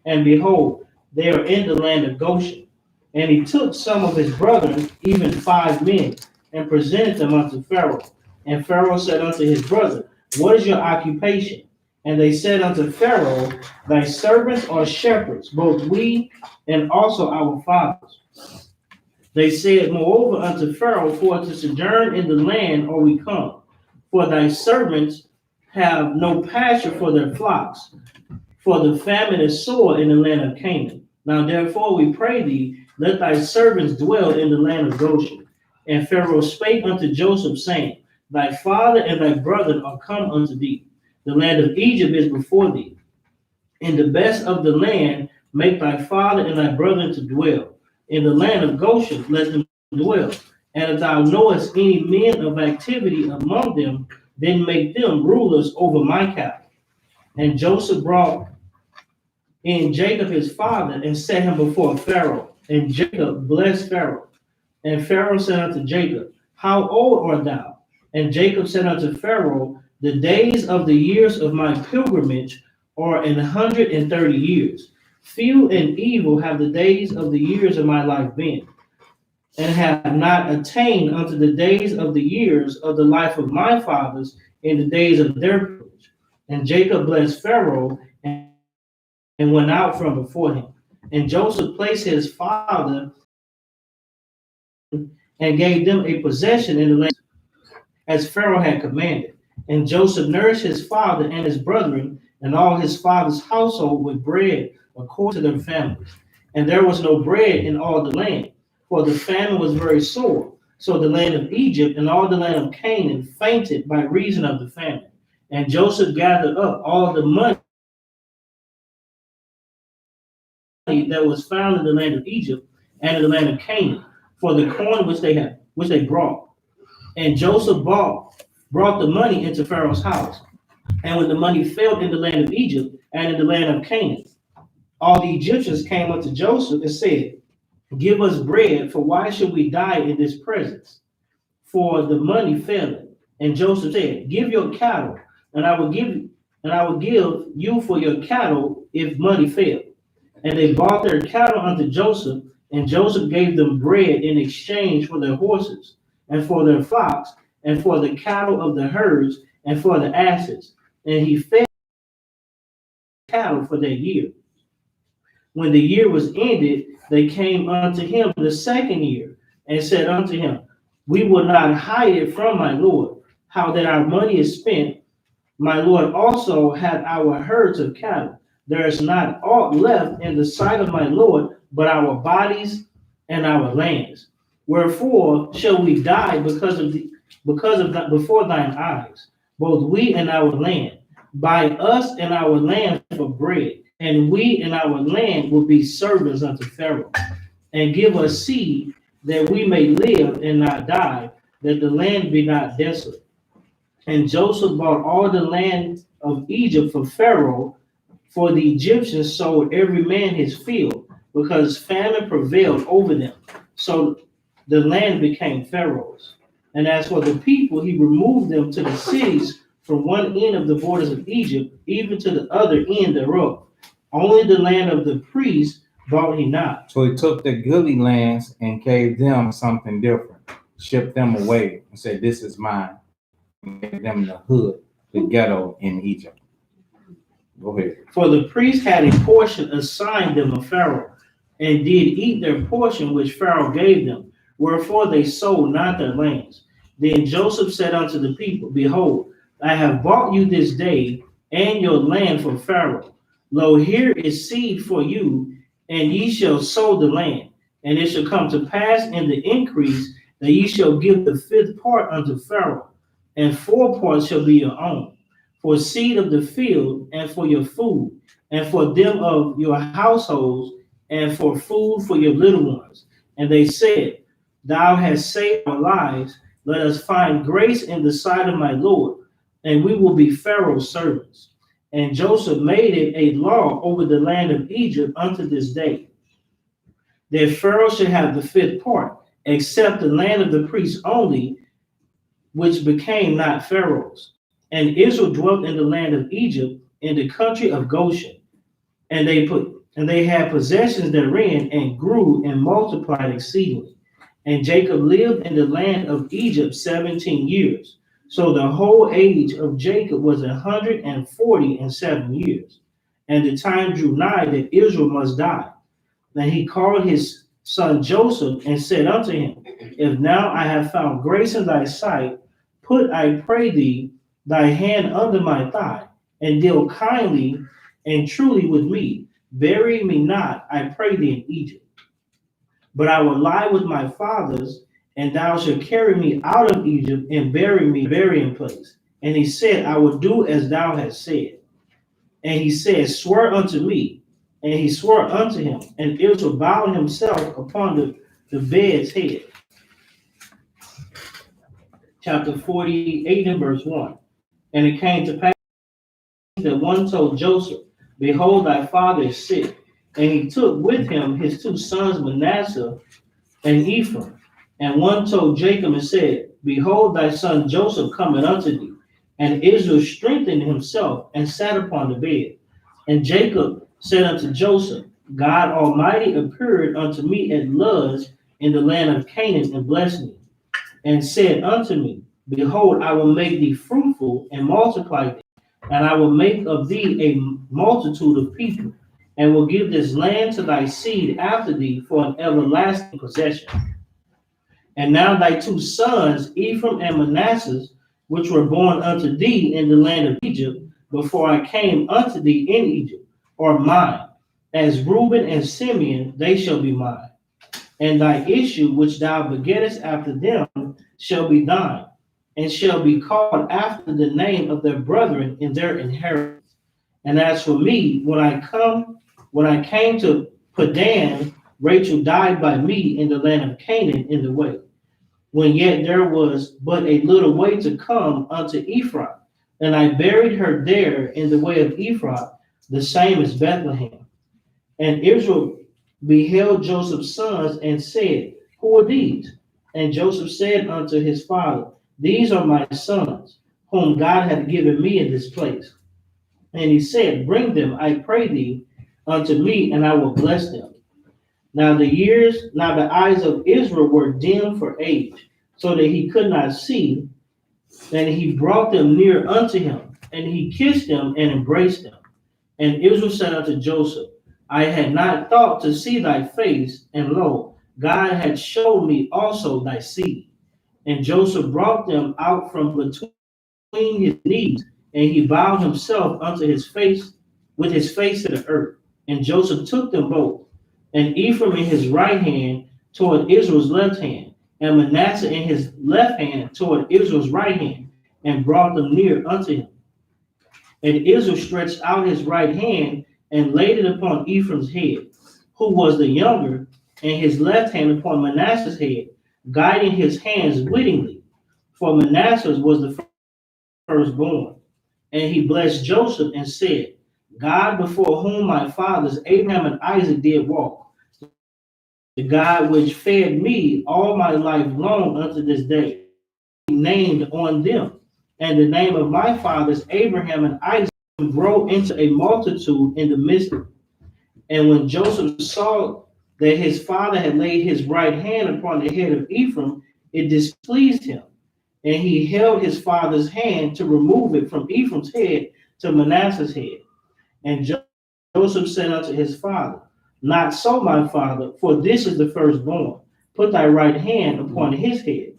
and behold, they are in the land of Goshen. And he took some of his brethren, even 5 men, and presented them unto Pharaoh. And Pharaoh said unto his brethren, what is your occupation? And they said unto Pharaoh, thy servants are shepherds, both we and also our fathers. They said, moreover, unto Pharaoh, for to sojourn in the land are we come. For thy servants have no pasture for their flocks, for the famine is sore in the land of Canaan. Now therefore we pray thee, let thy servants dwell in the land of Goshen. And Pharaoh spake unto Joseph, saying, thy father and thy brethren are come unto thee. The land of Egypt is before thee. In the best of the land make thy father and thy brethren to dwell. In the land of Goshen let them dwell. And if thou knowest any men of activity among them, then make them rulers over my cattle. And Joseph brought in Jacob his father and set him before Pharaoh. And Jacob blessed Pharaoh. And Pharaoh said unto Jacob, how old art thou? And Jacob said unto Pharaoh, the days of the years of my pilgrimage are 130 years. Few and evil have the days of the years of my life been, and have not attained unto the days of the years of the life of my fathers in the days of their pilgrimage. And Jacob blessed Pharaoh and went out from before him. And Joseph placed his father and gave them a possession in the land as Pharaoh had commanded. And Joseph nourished his father and his brethren and all his father's household with bread according to their families. And there was no bread in all the land, for the famine was very sore. So the land of Egypt and all the land of Canaan fainted by reason of the famine. And Joseph gathered up all the money that was found in the land of Egypt and in the land of Canaan for the corn which they brought. And Joseph brought the money into Pharaoh's house. And when the money failed in the land of Egypt and in the land of Canaan, all the Egyptians came unto Joseph and said, give us bread, for why should we die in this presence? For the money failed. And Joseph said, give your cattle, and I will give you for your cattle if money failed. And they bought their cattle unto Joseph, and Joseph gave them bread in exchange for their horses, and for their flocks, and for the cattle of the herds, and for the asses. And he fed cattle for that year. When the year was ended, they came unto him the second year, and said unto him, we will not hide it from my Lord, how that our money is spent. My Lord also had our herds of cattle. There is not aught left in the sight of my Lord, but our bodies and our lands. Wherefore shall we die before thine eyes, both we and our land? Buy us and our land for bread, and we and our land will be servants unto Pharaoh. And give us seed that we may live and not die, that the land be not desolate. And Joseph bought all the land of Egypt for Pharaoh, for the Egyptians sold every man his field, because famine prevailed over them. So the land became Pharaoh's. And as for the people, he removed them to the cities from one end of the borders of Egypt, even to the other end thereof. Only the land of the priests bought he not. So he took the goodly lands and gave them something different, shipped them away, and said, this is mine, and gave them the hood, the ghetto in Egypt. Go ahead. For the priest had a portion assigned them of Pharaoh, and did eat their portion which Pharaoh gave them, wherefore they sold not their lands. Then Joseph said unto the people, behold, I have bought you this day and your land from Pharaoh. Lo, here is seed for you, and ye shall sow the land. And it shall come to pass in the increase that ye shall give the fifth part unto Pharaoh, and four parts shall be your own, for seed of the field, and for your food, and for them of your households, and for food for your little ones. And they said, Thou hast saved our lives. Let us find grace in the sight of my Lord, and we will be Pharaoh's servants. And Joseph made it a law over the land of Egypt unto this day, that Pharaoh should have the fifth part, except the land of the priests only, which became not Pharaoh's. And Israel dwelt in the land of Egypt, in the country of Goshen, and they had possessions therein, and grew and multiplied exceedingly. And Jacob lived in the land of Egypt 17 years. So the whole age of Jacob was 147 years. And the time drew nigh that Israel must die. Then he called his son Joseph and said unto him, If now I have found grace in thy sight, put, I pray thee, thy hand under my thigh, and deal kindly and truly with me. Bury me not, I pray thee, in Egypt. But I will lie with my fathers, and thou shalt carry me out of Egypt and bury me in a burying place. And he said, I will do as thou hast said. And he said, Swear unto me. And he swore unto him, and Israel bowed himself upon the bed's head. Chapter 48 and verse 1. And it came to pass that one told Joseph, Behold, thy father is sick. And he took with him his two sons Manasseh and Ephraim. And one told Jacob and said, Behold, thy son Joseph cometh unto thee. And Israel strengthened himself and sat upon the bed. And Jacob said unto Joseph, God Almighty appeared unto me at Luz in the land of Canaan, and blessed me, and said unto me, Behold, I will make thee fruitful and multiply thee, and I will make of thee a multitude of people, and will give this land to thy seed after thee for an everlasting possession. And now thy two sons, Ephraim and Manasseh, which were born unto thee in the land of Egypt, before I came unto thee in Egypt, are mine. As Reuben and Simeon, they shall be mine. And thy issue, which thou begettest after them, shall be thine, and shall be called after the name of their brethren in their inheritance. And as for me, when I came to Padan, Rachel died by me in the land of Canaan in the way, when yet there was but a little way to come unto Ephraim. And I buried her there in the way of Ephraim, the same as Bethlehem. And Israel beheld Joseph's sons and said, Who are these? And Joseph said unto his father, These are my sons, whom God hath given me in this place. And he said, Bring them, I pray thee, unto me, and I will bless them. Now the eyes of Israel were dim for age, so that he could not see. And he brought them near unto him, and he kissed them and embraced them. And Israel said unto Joseph, I had not thought to see thy face, and lo, God had showed me also thy seed. And Joseph brought them out from between his knees, and he bowed himself unto his face, with his face to the earth. And Joseph took them both, and Ephraim in his right hand toward Israel's left hand, and Manasseh in his left hand toward Israel's right hand, and brought them near unto him. And Israel stretched out his right hand and laid it upon Ephraim's head, who was the younger, and his left hand upon Manasseh's head, guiding his hands wittingly, for Manasseh was the firstborn. And he blessed Joseph and said, God before whom my fathers Abraham and Isaac did walk, the God which fed me all my life long unto this day, named on them, and the name of my fathers Abraham and Isaac grow into a multitude in the midst of them. And when Joseph saw that his father had laid his right hand upon the head of Ephraim, it displeased him. And he held his father's hand to remove it from Ephraim's head to Manasseh's head. And Joseph said unto his father, Not so, my father, for this is the firstborn. Put thy right hand upon his head.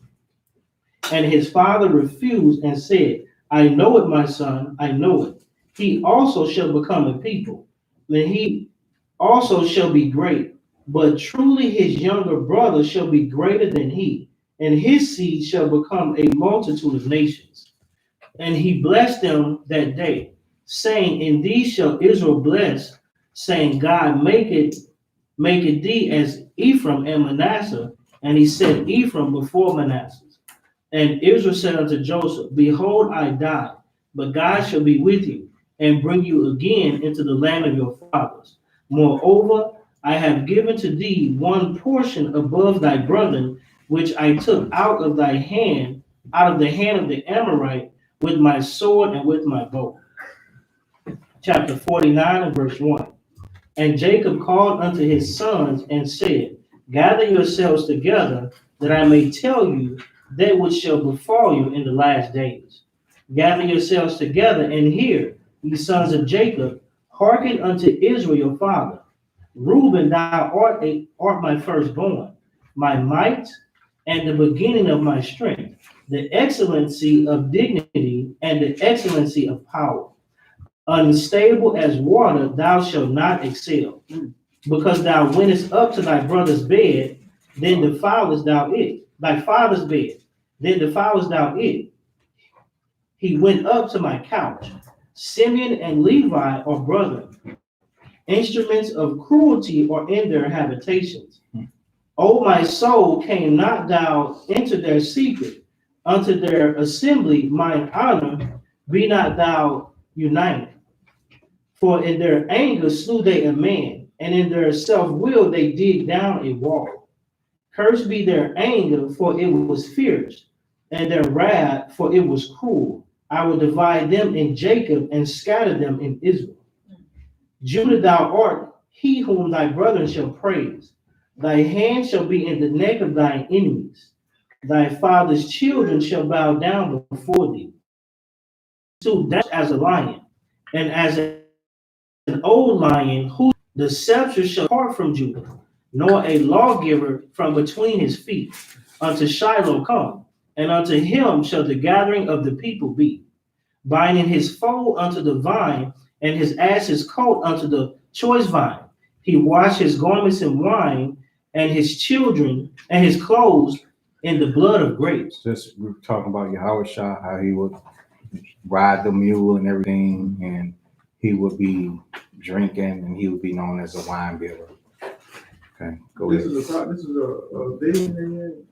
And his father refused and said, I know it, my son, I know it. He also shall become a people, and he also shall be great. But truly his younger brother shall be greater than he, and his seed shall become a multitude of nations. And he blessed them that day, saying, in these shall Israel bless, saying, God make it thee as Ephraim and Manasseh. And he set Ephraim before Manasseh. And Israel said unto Joseph, behold, I die, but God shall be with you, and bring you again into the land of your fathers. Moreover, I have given to thee one portion above thy brethren, which I took out of the hand of the Amorite, with my sword and with my bow. Chapter 49 and verse 1. And Jacob called unto his sons and said, gather yourselves together, that I may tell you that which shall befall you in the last days. Gather yourselves together and hear, ye sons of Jacob, hearken unto Israel your father. Reuben, thou art my firstborn, my might, and the beginning of my strength, the excellency of dignity, and the excellency of power. Unstable as water, thou shalt not excel, because thou wentest up to thy brother's bed, then defilest thou it. Thy father's bed, then defilest thou it. He went up to my couch. Simeon and Levi are brethren. Instruments of cruelty are in their habitations. O my soul, came not thou into their secret, unto their assembly mine honor, be not thou united. For in their anger slew they a man, and in their self-will they dig down a wall. Cursed be their anger, for it was fierce, and their wrath, for it was cruel. I will divide them in Jacob and scatter them in Israel. Judah, thou art he whom thy brethren shall praise. Thy hand shall be in the neck of thine enemies. Thy father's children shall bow down before thee. So that's as a lion, and as an old lion, who the scepter shall depart from Judah, nor a lawgiver from between his feet, unto Shiloh come, and unto him shall the gathering of the people be, binding his foal unto the vine, and his ass's coat unto the choice vine. He washed his garments in wine, and his children and his clothes in the blood of grapes. Just we were talking about Yahweh Shah, how he would ride the mule and everything, and he would be drinking, and he would be known as a wine bibber. Okay, go This ahead. is a vision.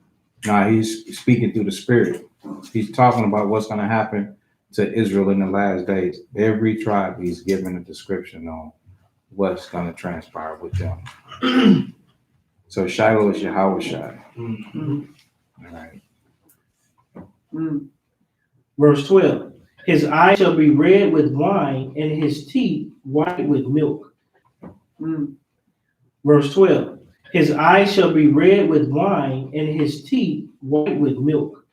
Now he's speaking through the Spirit. He's talking about what's going to happen to Israel in the last days. Every tribe, he's giving a description on what's going to transpire with them. So Shiloh is Yahweh Shah. All right. Verse 12. His eyes shall be red with wine, and his teeth white with milk. Verse 12. His eyes shall be red with wine, and his teeth white with milk.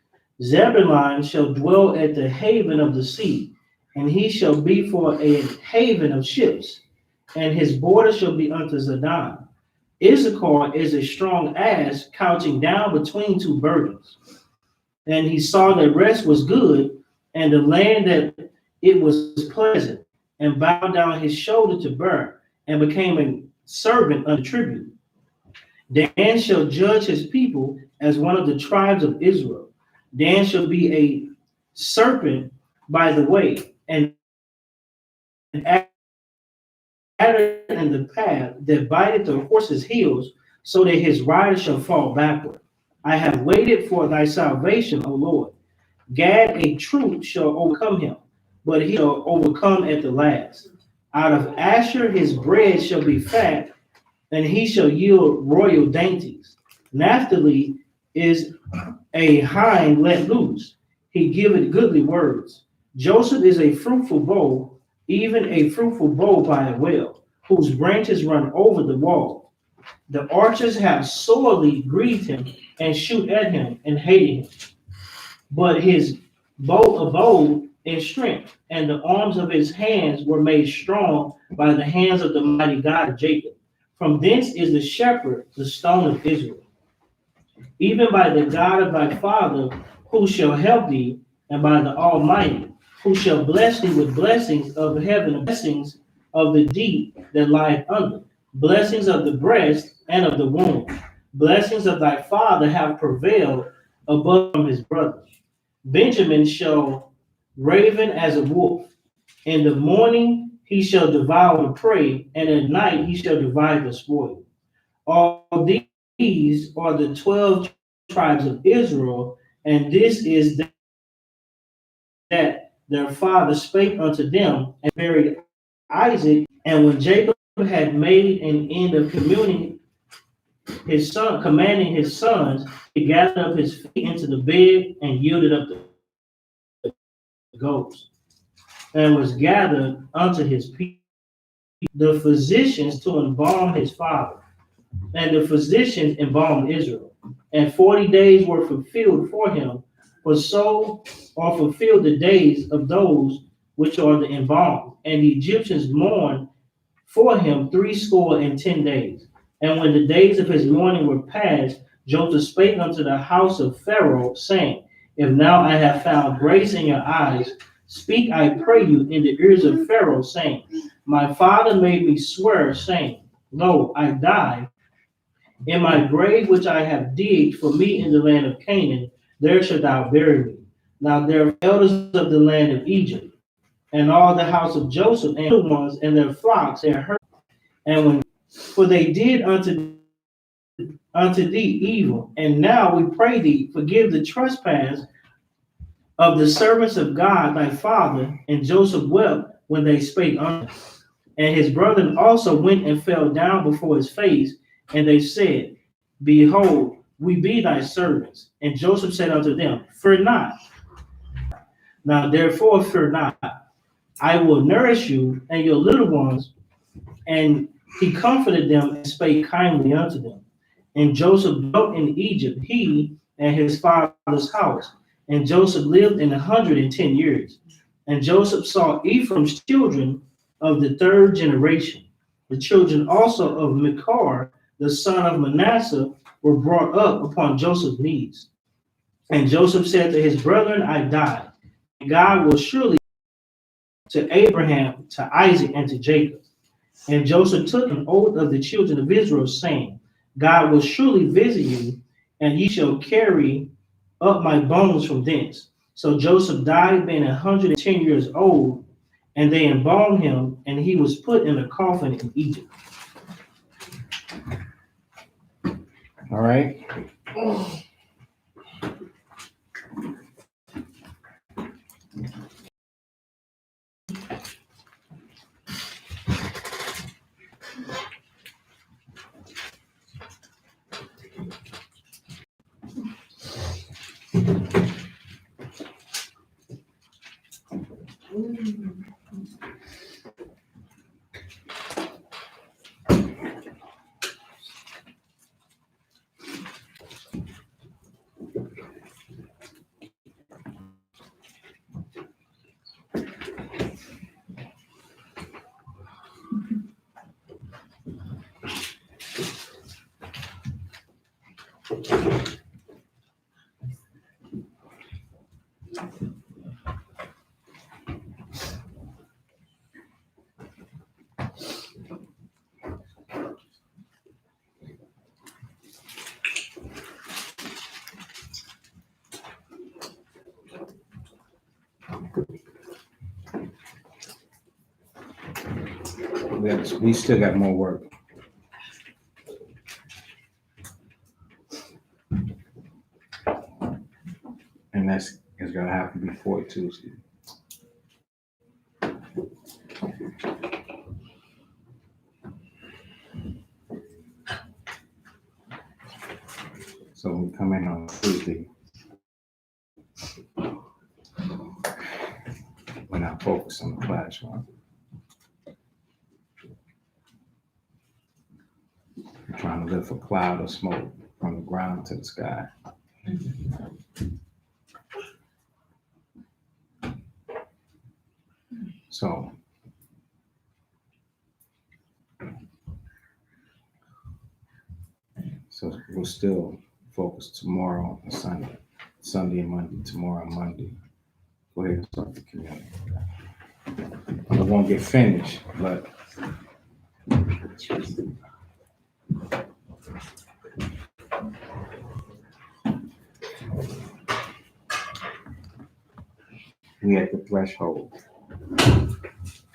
Zebulun shall dwell at the haven of the sea, and he shall be for a haven of ships, and his border shall be unto Zidon. Issachar is a strong ass couching down between two burdens. And he saw that rest was good, and the land that it was pleasant, and bowed down his shoulder to bear, and became a servant unto tribute. Dan shall judge his people as one of the tribes of Israel. Dan shall be a serpent by the way, and adder in the path that biteth the horse's heels, so that his rider shall fall backward. I have waited for thy salvation, O Lord. Gad, a troop shall overcome him, but he shall overcome at the last. Out of Asher his bread shall be fat, and he shall yield royal dainties. Naphtali is a hind let loose. He giveth goodly words. Joseph is a fruitful bow, even a fruitful bow by a well, whose branches run over the wall. The archers have sorely grieved him, and shoot at him, and hated him. But his bow abode in strength, and the arms of his hands were made strong by the hands of the mighty God of Jacob. From thence is the shepherd, the stone of Israel. Even by the God of thy father, who shall help thee, and by the Almighty, who shall bless thee with blessings of heaven, blessings of the deep that lieth under, blessings of the breast and of the womb. Blessings of thy father have prevailed above his brothers. Benjamin shall raven as a wolf. In the morning he shall devour the prey, and at night he shall divide the spoil. All these are the 12 tribes of Israel, and this is that their father spake unto them, and buried Isaac. And when Jacob had made an end of commanding his sons, he gathered up his feet into the bed and yielded up the goats, and was gathered unto his people, the physicians to embalm his father. And the physicians embalmed Israel. And 40 days were fulfilled for him, for so are fulfilled the days of those which are the embalmed. And the Egyptians mourned for him 60 days. And when the days of his mourning were past, Joseph spake unto the house of Pharaoh, saying, If now I have found grace in your eyes, speak, I pray you, in the ears of Pharaoh, saying, My father made me swear, saying, Lo, I die in my grave which I have digged for me in the land of Canaan, there shalt thou bury me. Now there are elders of the land of Egypt, and all the house of Joseph, and little ones, and their flocks, and herds. And when, for they did unto thee evil, and now we pray thee, forgive the trespass of the servants of God thy father. And Joseph wept when they spake unto him. And his brethren also went and fell down before his face, and they said, Behold, we be thy servants. And Joseph said unto them, Fear not. Now therefore fear not. I will nourish you and your little ones. And he comforted them and spake kindly unto them. And Joseph dwelt in Egypt, he and his father's house. And Joseph lived 110 years. And Joseph saw Ephraim's children of the third generation. The children also of Machir, the son of Manasseh, were brought up upon Joseph's knees. And Joseph said to his brethren, I died. And God will surely to Abraham, to Isaac, and to Jacob. And Joseph took an oath of the children of Israel, saying, God will surely visit you, and ye shall carry up my bones from thence. So Joseph died, being 110 years old, and they embalmed him, and he was put in a coffin in Egypt. All right. We still got more work. And that's it's gonna happen before Tuesday. So when we come in on Tuesday, we're not focused on the classroom. We're trying to lift a cloud of smoke from the ground to the sky. So we'll still focus tomorrow and Sunday and Monday, tomorrow and Monday. Go ahead and start the communion. It won't get finished, but we at the threshold.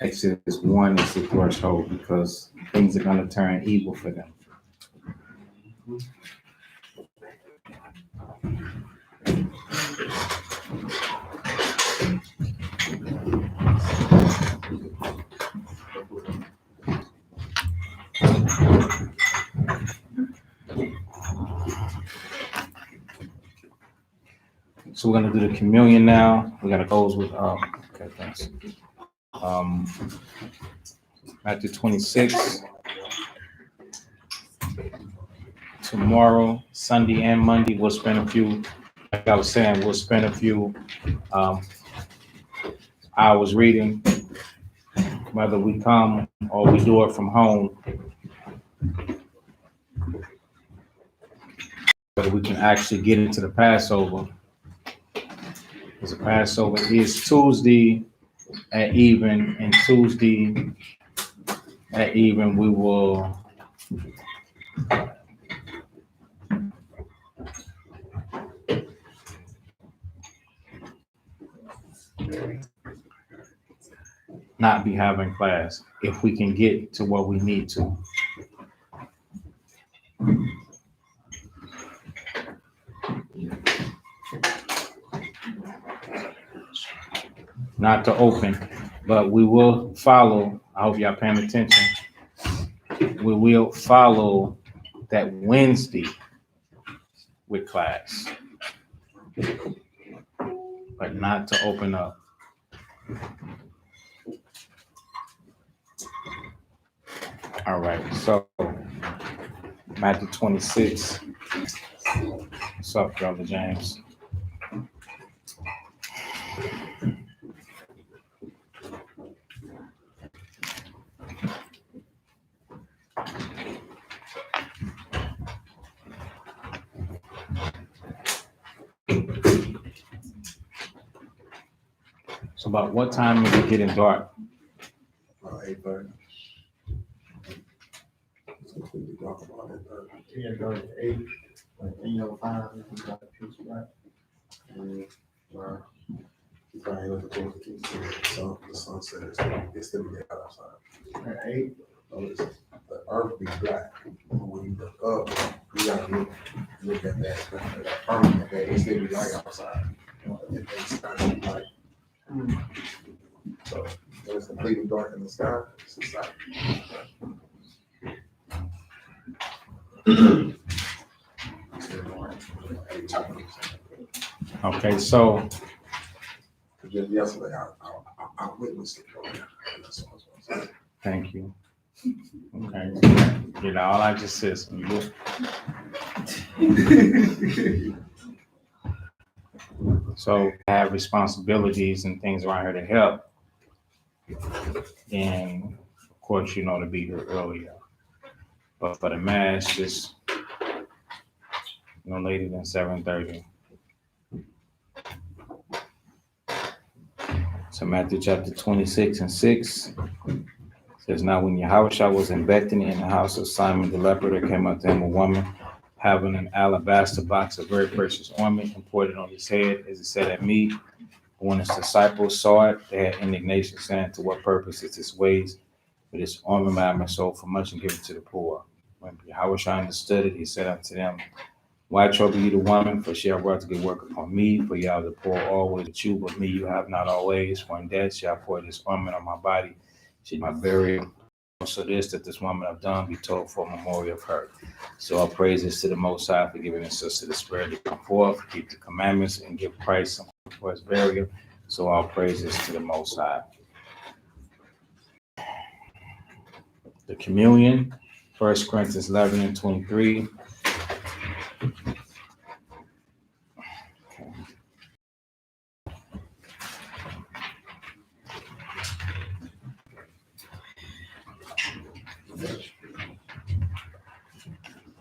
Exodus 1 is the threshold because things are going to turn evil for them. So we're going to do the communion now. We're going to close with, okay, thanks. Matthew 26. Tomorrow, Sunday and Monday, we'll spend a few, like I was saying, we'll spend a few hours reading, whether we come or we do it from home, whether we can actually get into the Passover. Because the Passover is Tuesday at even, and Tuesday at even we will not be having class if we can get to what we need to. Not to open, but we will follow. I hope y'all paying attention. We will follow that Wednesday with class, but not to open up. All right, so Matthew 26. What's up, Brother James? So about what time is it getting dark? 8:30. It's completely dark about 8:30. Yeah, go to 8, like 8:05, you got a piece, right? Wow. You probably look towards the east, the sunset it's still get out outside. At 8, Notice the earth be black. When you look up, you gotta look at that firmament that it still be light outside. It's kind of light. So when it's completely dark in the sky, it's just like Okay, so just yesterday I witnessed it. That's what I was gonna say. thank you. Okay, you know, all I just said, so so I have responsibilities and things around here to help. And of course, you know, to be here earlier. But for the mass, just no later than 7:30. So Matthew chapter 26 and 6 says, now when Yahushua was in Bethany in the house of Simon the leper, there came up to him a woman having an alabaster box of very precious ointment and poured it on his head, as he said at meat. When his disciples saw it, they had indignation, saying, to what purpose is this waste? But this ointment might have been sold for much and given to the poor. When Yahushua understood it, he said unto them, why trouble you the woman? For she have brought to good work upon me. For you have the poor always with you, but me you have not always. For in death shall I pour this ointment on my body. She my burial. So this that this woman have done be told for a memorial of her. So all praises to the Most High for giving us to the Spirit to come forth, keep the commandments, and give Christ for his burial. So all praises to the Most High. The communion, 1 Corinthians 11 and 23.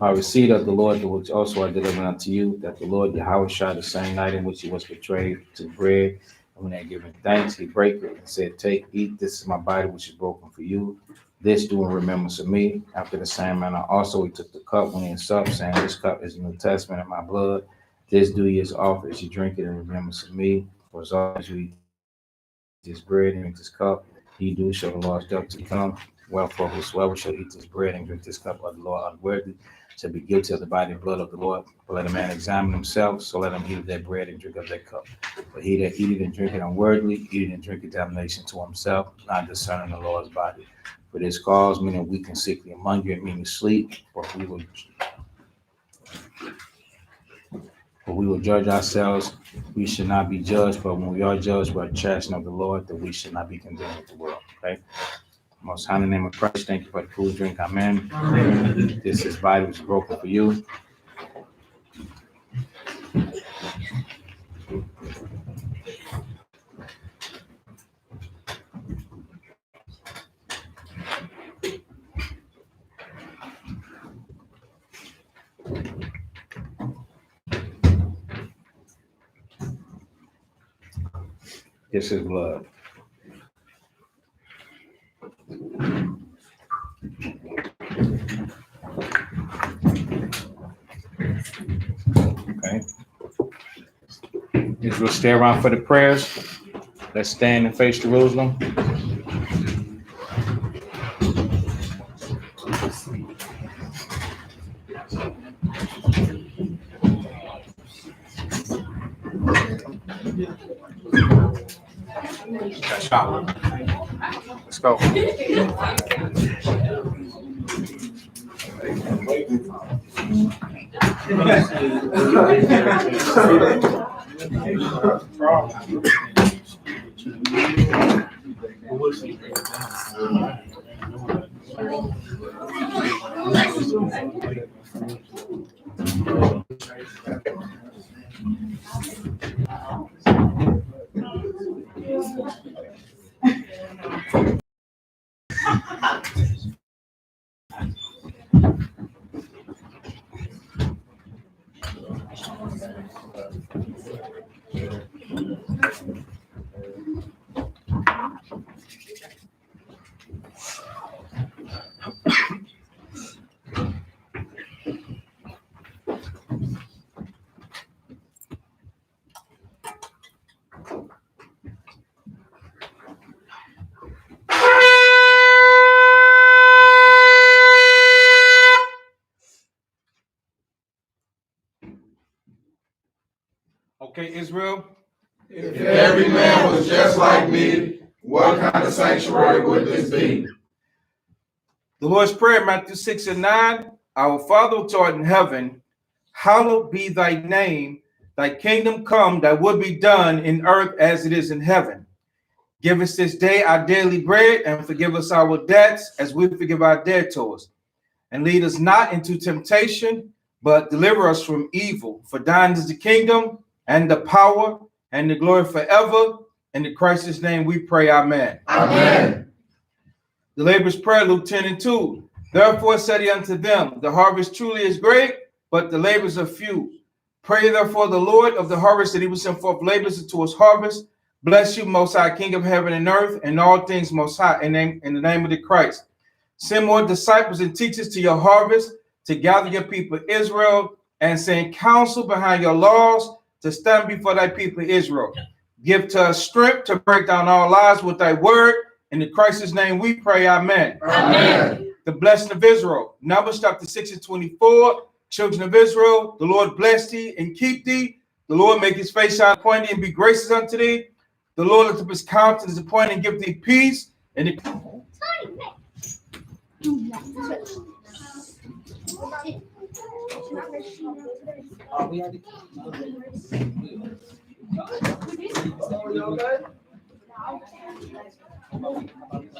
I received of the Lord, which also I delivered unto you, that the Lord Yahushua, the same night in which he was betrayed, took bread, and And when they're giving thanks, he brake it and said, Take, eat, this is my body which is broken for you. This do in remembrance of me. After the same manner also he took the cup when he had supped, saying, This cup is the New Testament in my blood. This do ye as often as you drink it in remembrance of me. For as often as you eat this bread and drink this cup, ye do show the Lord's death to come. Wherefore whosoever shall eat this bread and drink this cup of the Lord unworthy shall be guilty of the body and blood of the Lord. But let a man examine himself, so let him eat of that bread and drink of that cup. But he that eateth and drinketh unworthily, eateth and drinketh damnation to himself, not discerning the Lord's body. For this cause, many weak and sickly among you, and many sleep. For we will judge ourselves. We should not be judged, but when we are judged by the chastening of the Lord, that we should not be condemned with the world. Okay? Most high in the name of Christ, thank you for the food, drink. Amen. This is body which is broken for you. This is blood. Okay. Just we'll stay around for the prayers. Let's stand and face Jerusalem. Let's go. Okay, Israel. If every man was just like me, what kind of sanctuary would this be? The Lord's Prayer, Matthew 6:9. Our Father which art in heaven, hallowed be thy name. Thy kingdom come, thy will be done in earth as it is in heaven. Give us this day our daily bread, and forgive us our debts as we forgive our debtors. And lead us not into temptation, but deliver us from evil. For thine is the kingdom, and the power, and the glory forever. In Christ's name we pray, amen. Amen. The laborer's prayer, Luke 10:2. Therefore said he unto them, the harvest truly is great, but the labors are few. Pray therefore the Lord of the harvest that he will send forth laborers into his harvest. Bless you, Most High, King of heaven and earth, and all things Most High, in the name of the Christ. Send more disciples and teachers to your harvest, to gather your people Israel, and send counsel behind your laws, to stand before thy people Israel. Give to us strength to break down all lies with thy word. In Christ's name we pray, amen. Amen. The blessing of Israel. Numbers chapter 6:24. Children of Israel, the Lord bless thee and keep thee. The Lord make his face shine upon thee and be gracious unto thee. The Lord lift up his countenance upon thee and give thee peace. And